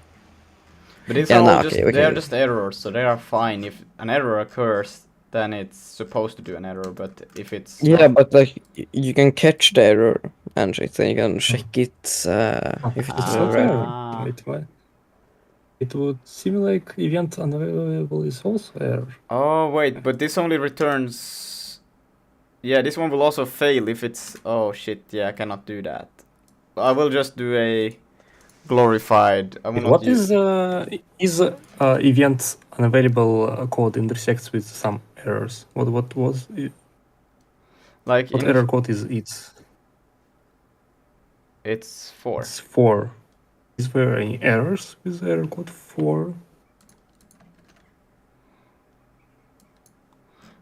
But these Yeah, are all nah, just okay, we they are can- just errors, so they are fine. If an error occurs, then it's supposed to do an error. But if it's Yeah, not, but like you can catch the error and shit, then you can check it if it's It's not right. error. Wait, what? It would seem like event unavailable is also error. oh wait, but this only returns. Yeah, this one will also fail if it's. Oh shit! Yeah, I cannot do that. I will just do a glorified. I will not What use. is event unavailable code intersects with some errors? What was it? Like What in error code is it? it's 4. It's 4. Is there any errors with error code 4?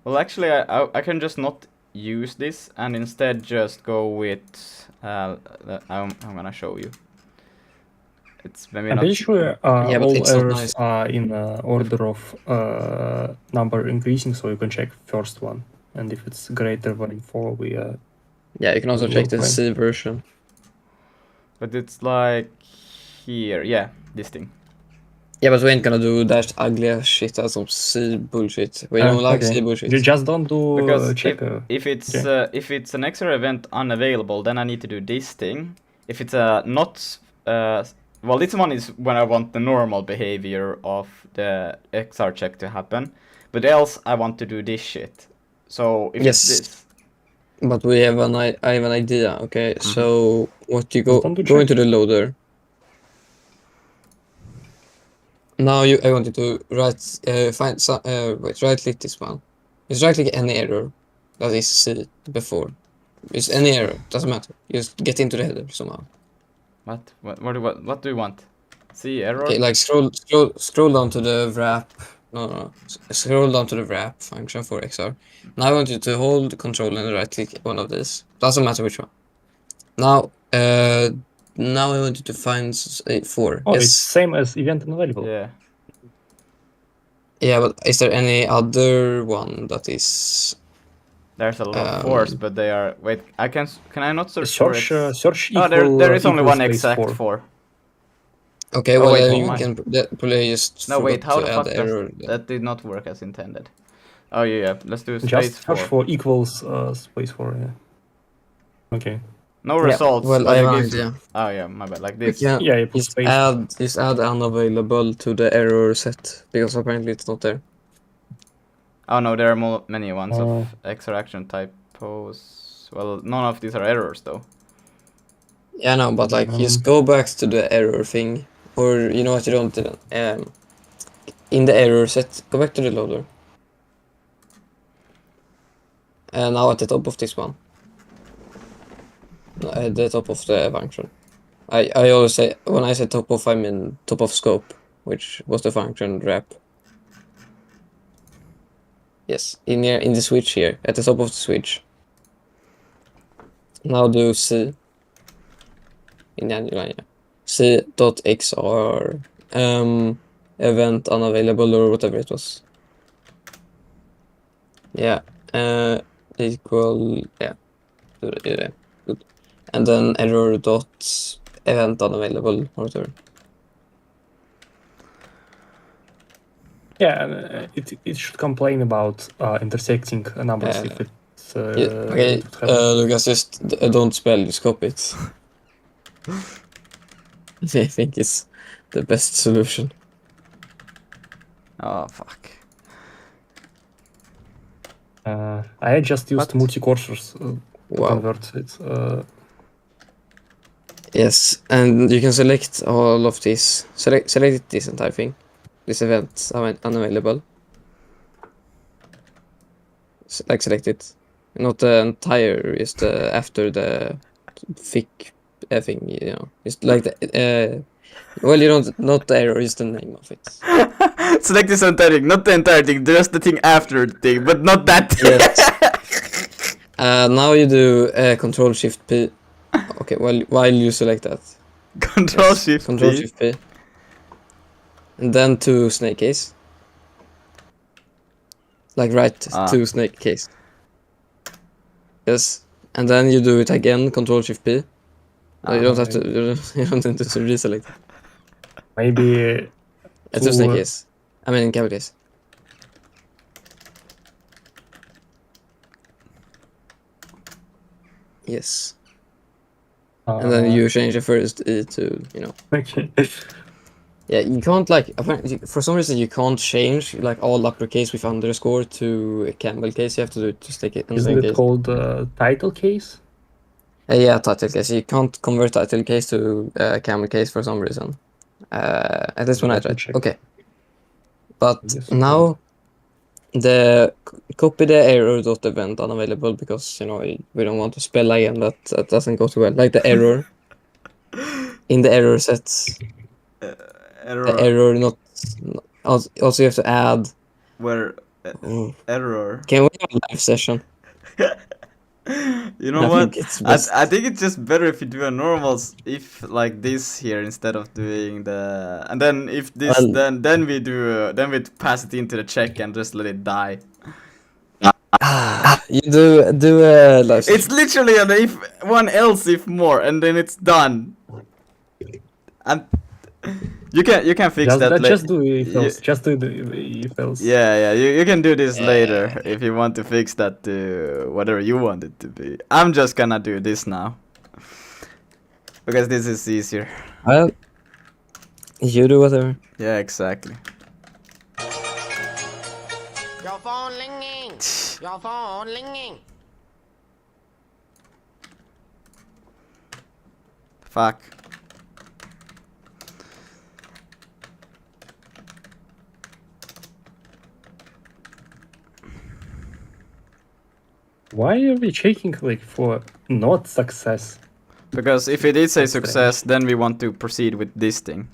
Well, actually, I can just not use this and instead just go with. I'm gonna show you. It's maybe I'm not. pretty sure Yeah, but all it's not errors nice. are in order of number increasing, so you can check first one. And if it's greater than 4, we Yeah, you can also Well, check the fine. C version. But it's like here, yeah, this thing. Yeah, but we ain't gonna do that ugly ass shit as some C bullshit. We don't like C bullshit. You just don't do Because check. if it's okay. if it's an XR event unavailable, then I need to do this thing. If it's not well, this one is when I want the normal behavior of the XR check to happen, but else I want to do this shit. So if Yes. it's this, But we have I have an idea. Okay, so what you Just don't do go check. into the loader. Now I want you to find some wait, right click this one. Just right click any error that is C before. It's any error, doesn't matter. Just get into the header somehow. what do you want? See error? Okay, like scroll down to the wrap. No. Scroll down to the wrap function for XR. Now I want you to hold control and right click one of these. Doesn't matter which one. Now I want you to find 4. Oh, yes. it's same as event unavailable. Yeah. Yeah, but is there any other one that is? There's a lot of fours, but they are. Wait, can I not search for Search X? search Oh, equal. there is only equal one space exact 4. 4. Okay, Oh, well wait, then oh you my. can probably just No, wait, forgot how to the add fuck error. that did not work as intended? Oh yeah, let's do space Just 4. search for equals space 4. Yeah. Okay. No results, Well, but I it have an gives. idea. Oh yeah, my bad. Like We this. can Yeah, you put space. just add unavailable to the error set because apparently it's not there. Oh no, there are many ones Oh. of XR action typos. Well, none of these are errors though. Yeah, no, but like just go back to the error thing, or you know what, you don't in the error set, go back to the loader. And now at the top of this one. At the top of the function. I always say, when I say top of, I mean top of scope, which was the function wrap. Yes, in the switch here, at the top of the switch. Now do C. In the end line, yeah. C.xr event unavailable or whatever it was. Yeah. Equal, yeah. Good. And then error dot event unavailable or whatever. Yeah, it should complain about intersecting numbers if it's Okay, it would happen. Lucas, just don't spell, just copy it. I think it's the best solution. Oh fuck. I just used What? multi-cursors to Wow. convert it. Yes, and you can select all of these. Select this entire thing. This event unavailable. Like select it. Not the entire, just after the thick thing, you know. It's like the well, you don't, not the error, is the name of it. Select this entire thing, not the entire thing, just the thing after the thing, but not that thing. Yes. Now you do Control Shift P. Okay, well, while you select that. Control Yes, Shift Control P. Shift P. And then to snake case. Like right to snake case. Yes. And then you do it again, Control Shift P. No, you don't have to. You don't need to reselect. Maybe It's a snake case. I mean, in camel case. Yes. And then you change the first E to, you know. Okay. Yeah, you can't like, apparently, for some reason you can't change like all uppercase with underscore to a camel case. You have to do it to stick it in Isn't the it case. called title case? Yeah, title case. You can't convert title case to camel case for some reason. At least when I Let me tried. check. Okay. But Yes, now the copy the error dot event unavailable because, you know, we don't want to spell again. That doesn't go too well. Like the error in the error sets. Error. The error not also you have to add. Where error. Can we have a live session? You know I what? think it's best. I think it's just better if you do a normal if like this here instead of doing the and then if this Well, then we do then we pass it into the check and just let it die. you do a live session. It's literally an if one else if more and then it's done. And you can fix that later. Just do if else. Just do the if else. Yeah, you can do this later if you want to fix that to whatever you want it to be. I'm just gonna do this now. Because this is easier. Well, you do whatever. Yeah, exactly. Your phone ringing. Your phone ringing. Fuck. Why are we checking like for not success? Because if it is a That's success, then we want to proceed with this thing.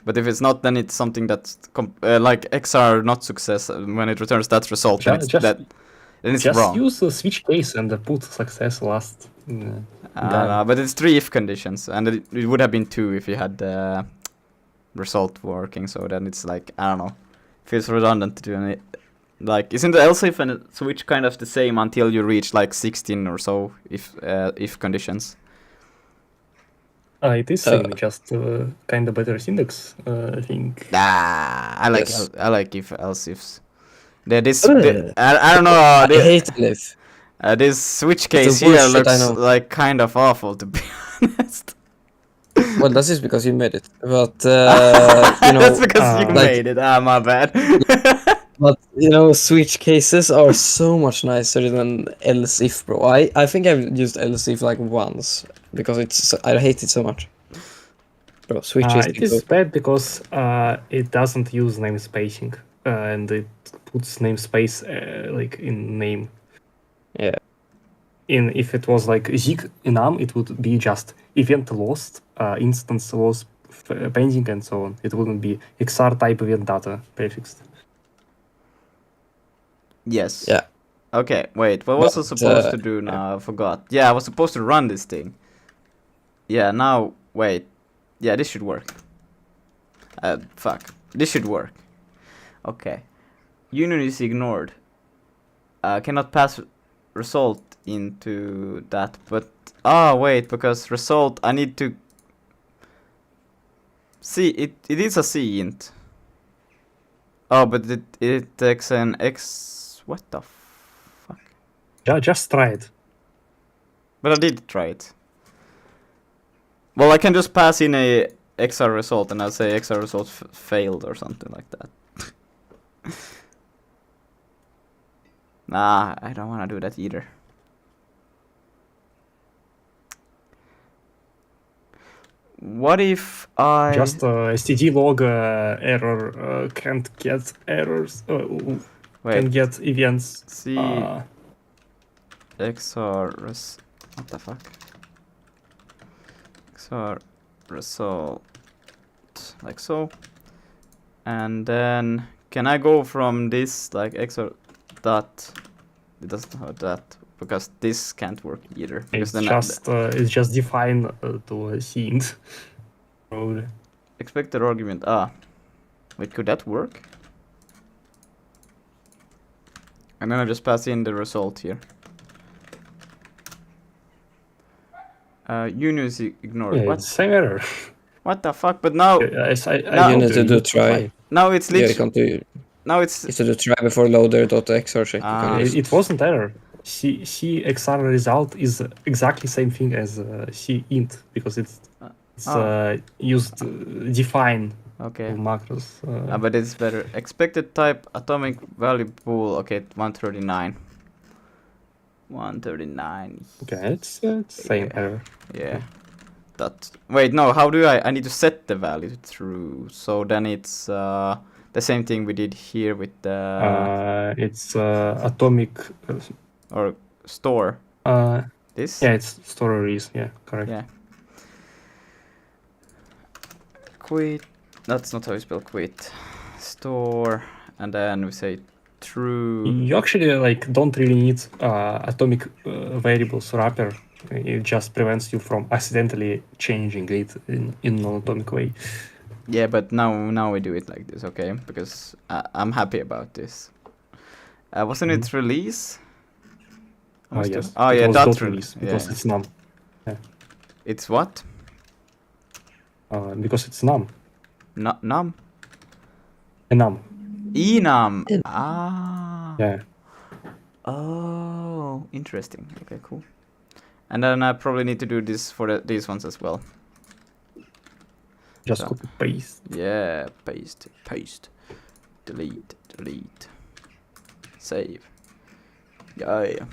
But if it's not, then it's something that's like XR not success. When it returns that result, then it's then it's just wrong. use the switch case and put success last. Done. No, but it's 3 if conditions, and it would have been 2 if you had the result working. So then it's like I don't know, feels redundant to do any. Like, isn't the else if and switch kind of the same until you reach like 16 or so if conditions? It is same, just kind of better syntax, I think. Nah, I like Yes. I like if else ifs. I don't know. I hate if. This switch It's case the here worst shit I looks know. like kind of awful to be honest. Well, that's just because you made it. But you know, That's because you like- made it. Ah, my bad. but you know, switch cases are so much nicer than else if, bro. I think I've used else if like once because I hate it so much. Bro, switch It is bad because it doesn't use namespacing and it puts namespace like in name. Yeah. If it was like zig enum, it would be just event lost, instance was pending, and so on. It wouldn't be XR type event data prefixed. Yes. Yeah. Okay, wait. What was I But, supposed to do now? I forgot. Yeah, I was supposed to run this thing. Yeah, now, wait. Yeah, this should work. Fuck. This should work. Okay. Union is ignored. Cannot pass result into that, but wait, because result I need to see it is a C int. Oh, but it takes an X. What the fuck? Just try it. But I did try it. Well, I can just pass in a XR result and I'll say XR result failed or something like that. Nah, I don't want to do that either. What if I Just std log error can't get errors. Can wait? get events. C XR what the fuck? XR result like so, and then can I go from this like XR dot? It doesn't have that because this can't work either. Because It's just defined to a scene. Probably. Expected argument. Wait, could that work? And then I just pass in the result here. Union is ignored. Yeah, What? it's same error. What the fuck? But now, I You need to do try. now it's Yeah, you literally. can't do. Now it's. It's to do try before loader.xr check. You can use It wasn't error. CXR result is exactly same thing as C int because it's used define Okay. macros. But it's better. Expected type atomic value pool. Okay, 139. 139. Okay, it's same error. Yeah. That. Wait, no. How do I need to set the value to true? So then it's the same thing we did here with the It's atomic. or store. This. Yeah, it's stories. Yeah, correct. Yeah. Quit. That's not how you spell quit. Store, and then we say true. You actually like don't really need atomic variables wrapper. It just prevents you from accidentally changing it in non-atomic way. Yeah, but now we do it like this, okay? Because I'm happy about this. Wasn't it release? Yes. Oh it yeah, was dot dot release. because Yeah. it's num. It's what? Because it's num. Num. Enum. Enum. Ah. Yeah. Oh, interesting. Okay, cool. And then I probably need to do this for these ones as well. Just So. copy paste. Yeah, paste, delete, save. Yeah.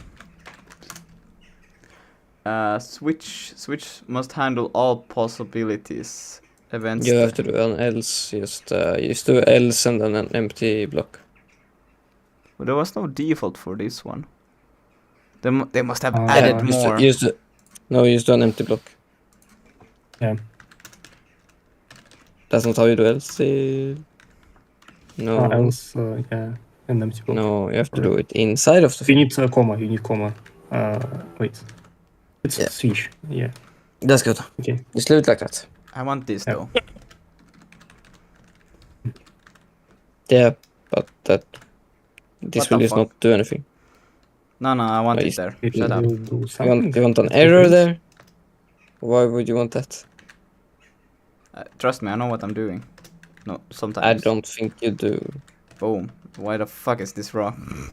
Switch must handle all possibilities. Events. You have to do an else. Just do else and then an empty block. But there was no default for this one. They must have Yeah, added Just more. use an empty block. Yeah. That's not how you do else. No. Else, yeah, and empty block. No, you have to do it inside of the. You need a comma. You need comma. Wait. It's Yeah. switch. Yeah. That's good. Okay. Just leave it like that. I want this Yeah. though. Yeah, but that. This What the will just fuck? not do anything. No, I want it Nice. there. It Shut up. will do You something. want an It error depends. there? Why would you want that? Trust me, I know what I'm doing. No, sometimes. I don't think you do. Boom. Why the fuck is this wrong?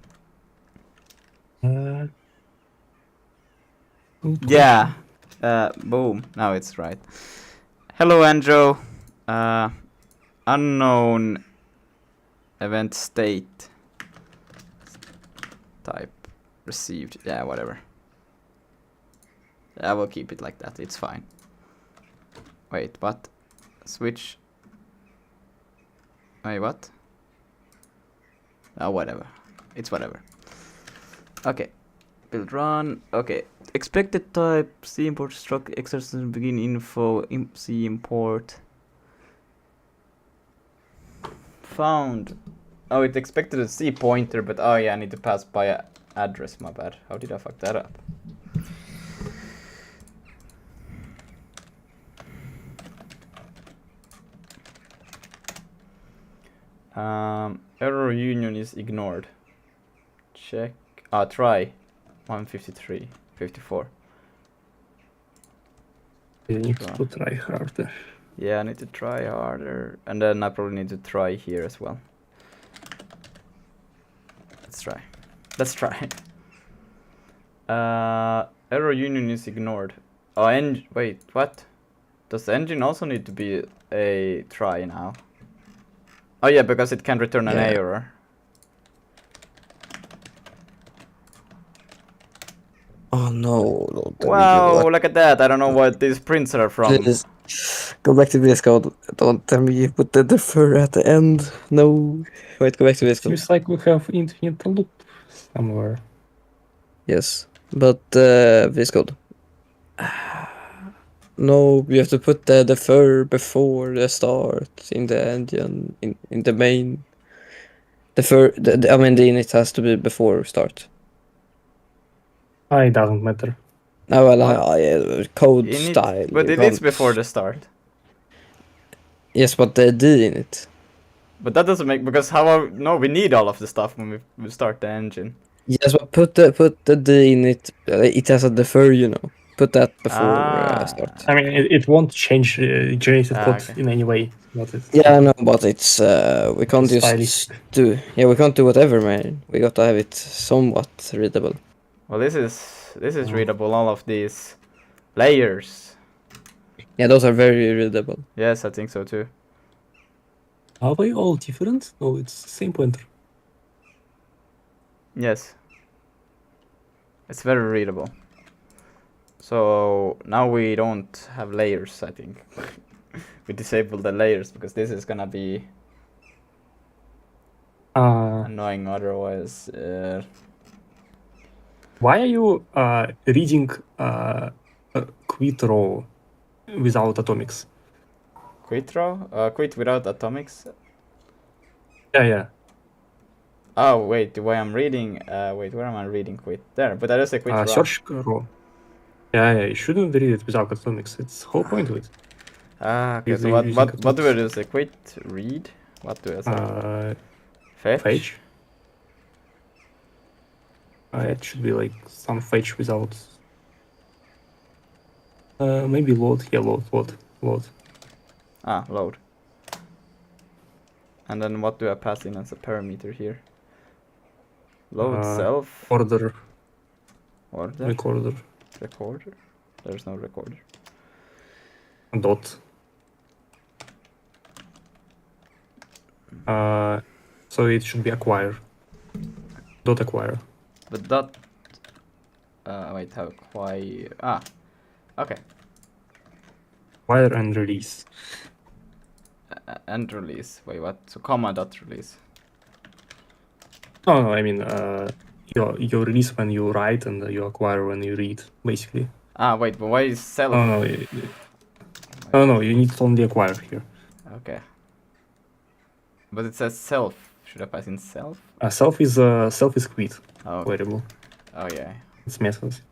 Yeah. Boom. Now it's right. Hello, Andrew. Unknown event state type received. Yeah, whatever. I will keep it like that. It's fine. Wait, what? Switch. Wait, what? Oh, whatever. It's whatever. Okay. Build run. Okay. Expected type C import struct exercise begin info C import. Found. Oh, it expected a C pointer, but oh yeah, I need to pass by a address. My bad. How did I fuck that up? Error union is ignored. Check. Try. 153, 54. You need Sure. to try harder. Yeah, I need to try harder, and then I probably need to try here as well. Let's try. Let's try. Error union is ignored. Oh, wait, what? Does the engine also need to be a try now? Oh yeah, because it can return an Yeah. error. Oh no, don't tell me Wow, you look at that! I don't know what these prints are from. Please go back to VS Code. Don't tell me you put the defer at the end. No. Wait, go back to VS Code. Seems like we have infinite loop somewhere. Yes, but VS Code. No, you have to put the defer before the start in the engine, in the main. Defer, I mean the init has to be before start. It doesn't matter. No, well, What? code Init, style. but you it is can't- before the start. Yes, but the D in it. But that doesn't make, because how are, no, we need all of the stuff when we start the engine. Yes, but put the D in it. It has a defer, you know. Put that before start. I mean, it won't change generated code Okay. in any way. But it's Yeah, I know, but it's we can't just stylistic. do. Yeah, we can't do whatever, man. We got to have it somewhat readable. Well, this is readable. All of these layers. Yeah, those are very readable. Yes, I think so too. Are they all different? No, it's the same pointer. Yes. It's very readable. So now we don't have layers, I think. We disable the layers because this is gonna be annoying otherwise. Why are you reading quit row without atomics? Quit row? Quit without atomics? Yeah. Oh, wait, the way I'm reading, wait, where am I reading quit? There, but that is a quit row. Search row. Yeah, you shouldn't read it without atomics. It's the whole point of it. Okay, Is so it what using do I atomics? do? Say quit, read? What do I say? Fetch? Fetch. It should be like some fetch without. Maybe load. Yeah, load. Ah, load. And then what do I pass in as a parameter here? Load self. Order. Order. Recorder. Recorder. There's no recorder. Dot. So it should be acquire. Dot acquire. But dot. Wait, how acquire? Ah, okay. Acquire and release. And release. Wait, what? So comma dot release. No, I mean you release when you write and you acquire when you read, basically. Ah, wait, but why is self? No, you need to only acquire here. Okay. But it says self. Should I pass in self? Self is quit Oh. variable. Oh yeah. It's methods.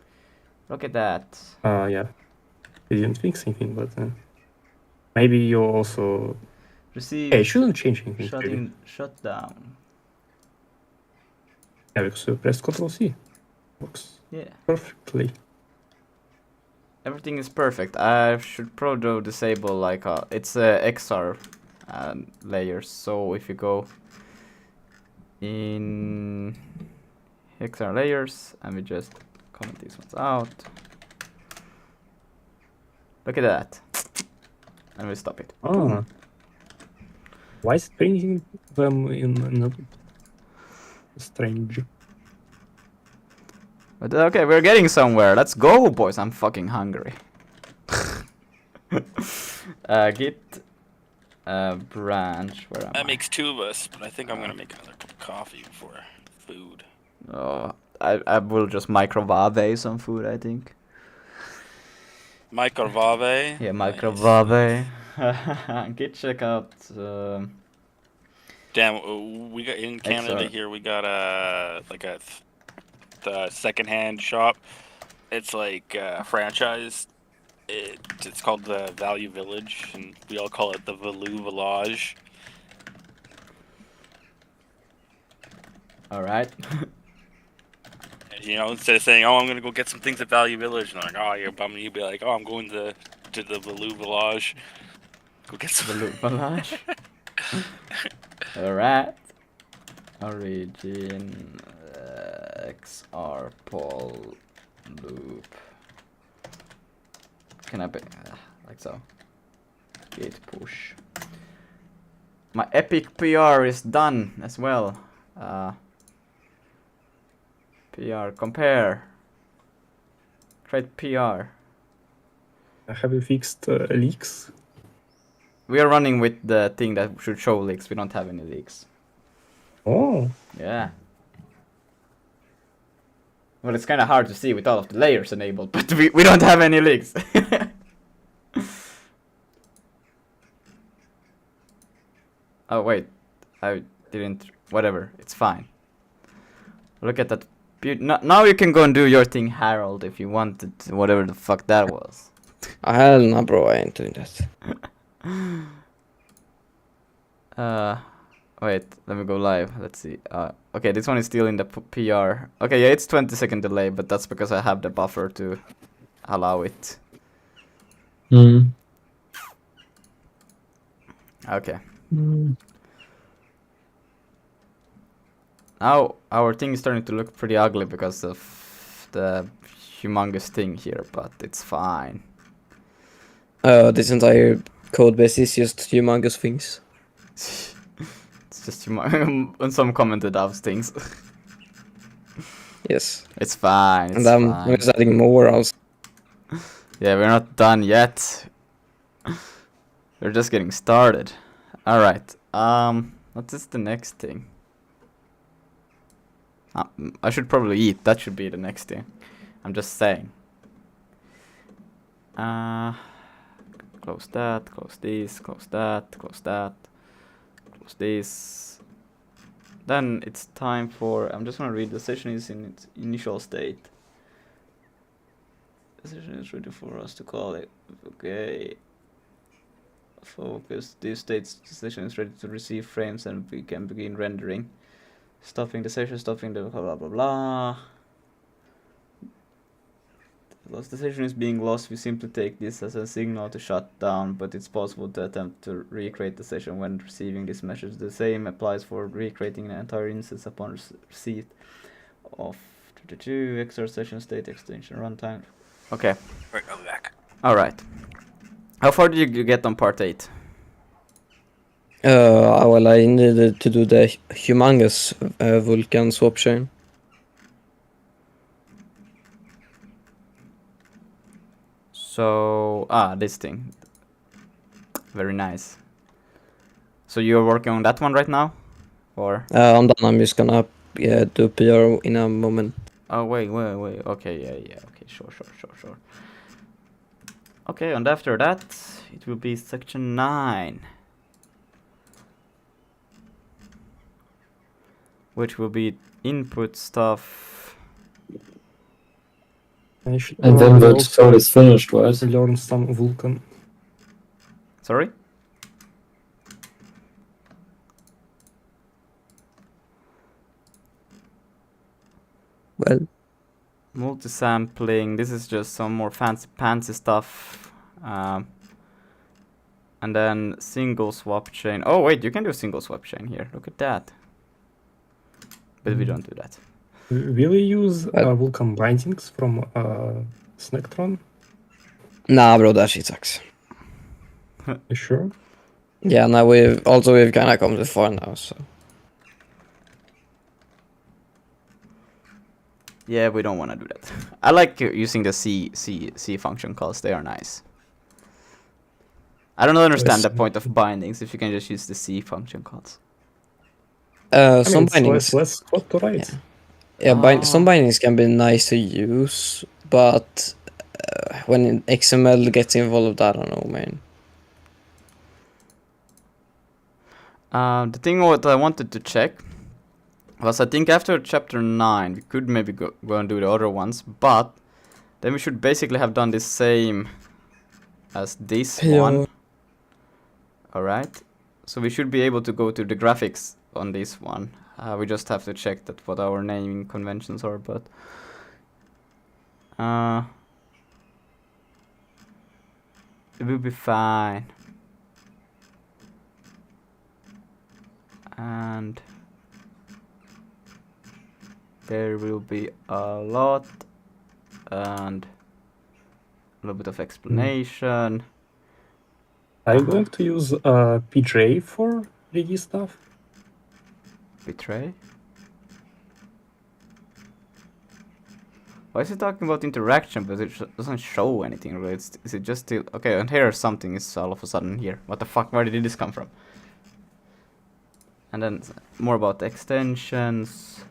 Look at that. Yeah. You didn't fix anything, but maybe you also. Receive. Hey, it shouldn't change anything. Really. Shut down. Yeah, because you pressed Ctrl C. Works Yeah. perfectly. Everything is perfect. I should probably disable like it's XR layers. So if you go in XR layers and we just comment these ones out. Look at that. And we stop it. Ah. Why is it printing them in a strange? But okay, we're getting somewhere. Let's go, boys. I'm fucking hungry. Git branch. Where am I? That makes two of us, but I think I'm gonna make another cup of coffee before food. Oh, I will just microwave some food, I think. Microwave. Yeah, Nice. microwave. Git checkout. Damn, we got in Canada XR. here. We got the secondhand shop. It's like franchise. It's called the Value Village, and we all call it the Value Village. All right. And You know, instead of saying, "Oh, I'm gonna go get some things at Value Village," and like, "Oh, you're bumming," you'd be like, "Oh, I'm going to the Value Village. Go get some." Blue Village. Alright. Origin XR Paul loop. Can I be like so? Git push. My epic PR is done as well. PR compare. Create PR. Have you fixed leaks? We are running with the thing that should show leaks. We don't have any leaks. Oh, Yeah. Well, it's kind of hard to see with all of the layers enabled, but we don't have any leaks. Oh wait, I didn't. Whatever, it's fine. Look at that. Now you can go and do your thing, Harold, if you wanted. Whatever the fuck that was. Hell no, bro, I ain't doing that. Wait, let me go live. Let's see. Okay, this one is still in the PR. Okay, yeah, it's 20-second delay, but that's because I have the buffer to allow it. Okay. Now our thing is starting to look pretty ugly because of the humongous thing here, but it's fine. This entire code base is just humongous things. It's just and some commented out things. Yes. It's fine. It's And I'm fine. just adding more also. Yeah, we're not done yet. We're just getting started. All right. What is the next thing? I should probably eat. That should be the next thing. I'm just saying. Close that. Close this. Close that. Close that. Close this. Then it's time for. I'm just gonna read. The session is in its initial state. The session is ready for us to call it. Okay. Focus. This states the session is ready to receive frames and we can begin rendering. Stopping the session, stopping the blah blah blah. Once the session is being lost, we simply take this as a signal to shut down, but it's possible to attempt to recreate the session when receiving this message. The same applies for recreating an entire instance upon receipt of XR session state extension runtime. Okay. Right, I'll be back. Alright. How far did you get on part 8? Well, I needed to do the humongous Vulkan swap chain. So, this thing. Very nice. So you're working on that one right now? Or? I'm done. I'm just gonna do PR in a moment. Oh, wait. Okay, yeah. Okay, sure. Okay, and after that, it will be section 9. Which will be input stuff. And then the code is finished, right? Learn some Vulkan. Sorry? Well, Multi-sampling. This is just some more fancy stuff. And then single swap chain. Oh, wait, you can do single swap chain here. Look at that. But we don't do that. Will you use Vulkan bindings from Snectron? nah, bro, that shit sucks. You sure? Yeah, now we've kind of come too far now, so. Yeah, we don't want to do that. I like using the C function calls. They are nice. I don't understand the point of bindings if you can just use the C function calls. Some bindings. Less code to write. Yeah, some bindings can be nice to use, but when XML gets involved, I don't know, man. The thing what I wanted to check was, I think after chapter 9 we could maybe go and do the other ones, but then we should basically have done the same as this one. Alright, so we should be able to go to the graphics on this one. We just have to check that what our naming conventions are, but It will be fine. And there will be a lot and a little bit of explanation. Are you going to use PJ for ready stuff? Betray? Why is it talking about interaction but it doesn't show anything really? Is it just still... Okay, and here something is all of a sudden here. What the fuck? Where did this come from? And then more about extensions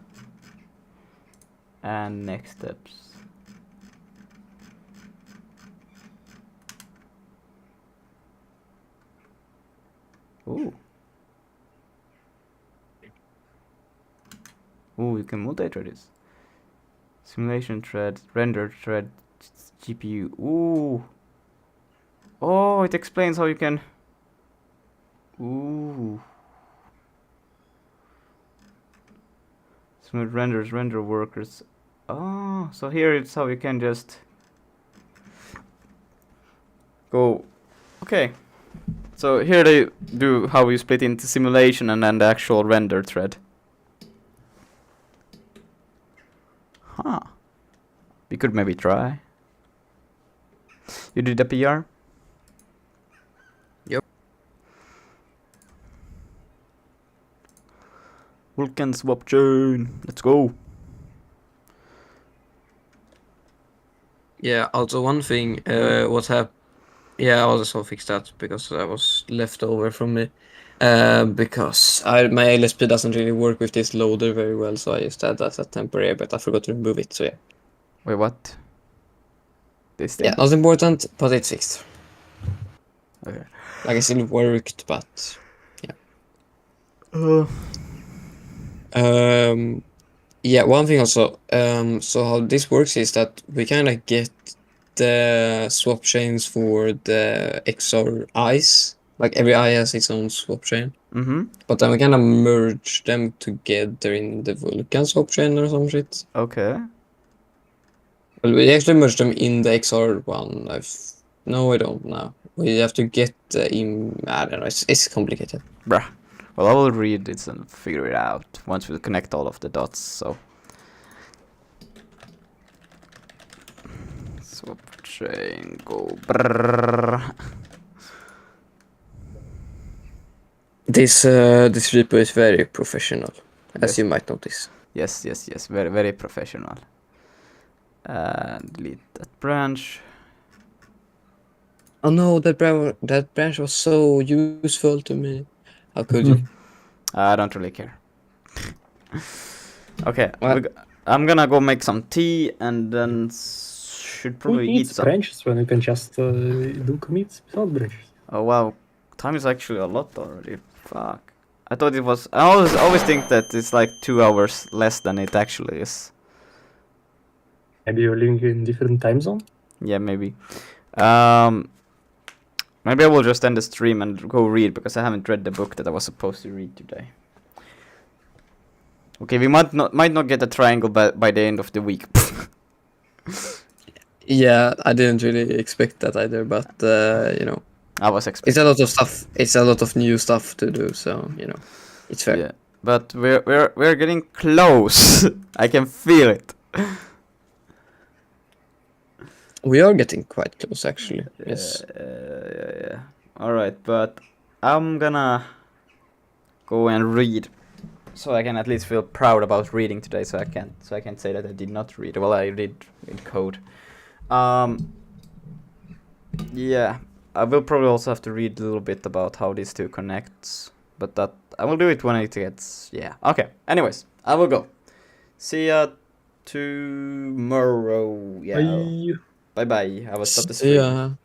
and next steps. Ooh. Ooh, you can multi-thread this. Simulation thread, render thread, GPU. Ooh. Oh, it explains how you can... Ooh. Smooth renders, render workers. Oh, so here it's how you can just go. Okay. So here they do how you split into simulation and then the actual render thread. Huh. We could maybe try. You did a PR? Yep. Vulkan swap chain. Let's go. Yeah, also one thing, what happened, yeah, I also fixed that because that was left over from me. Because my LSP doesn't really work with this loader very well, so I just had that as temporary, but I forgot to remove it, so yeah. Wait, what? This thing? Yeah, not important, but it's fixed. Okay. Like, it still worked, but yeah, one thing also, so how this works is that we kind of get the swap chains for the XR eyes. Like, every eye has its own swap chain. Mm-hmm. But then we kind of merge them together in the Vulkan swap chain or some shit. Okay. Well, we actually merged them in the XR one. No, I don't know. We have to get I don't know, it's complicated. Bruh. Well, I will read it and figure it out once we connect all of the dots, so. Swap chain, go brrrr. This repo is very professional, as Yes. you might notice. Yes, yes, yes, very, very professional. Delete that branch. Oh no, that branch was so useful to me. How could you? I don't really care. Okay, What? I'm gonna go make some tea and then should Who probably eat needs some. branches when you can just do commits without branches? Oh wow, time is actually a lot already. Fuck. I thought it was. I always think that it's like 2 hours less than it actually is. Maybe you're living in different time zone? Yeah, maybe. Maybe I will just end the stream and go read because I haven't read the book that I was supposed to read today. Okay, we might not get a triangle by the end of the week. Yeah, I didn't really expect that either, but you know, I was expecting. it's a lot of stuff. It's a lot of new stuff to do, so you know, it's fair. Yeah, but we're getting close. I can feel it. We are getting quite close, actually. Yes. Yeah. All right, but I'm gonna go and read, so I can at least feel proud about reading today. So I can say that I did not read. Well, I did in code. Yeah, I will probably also have to read a little bit about how these two connects, but that I will do it when it gets. Yeah. Okay. Anyways, I will go. See ya tomorrow. Yeah. Bye. Bye bye. I will stop the See stream. ya.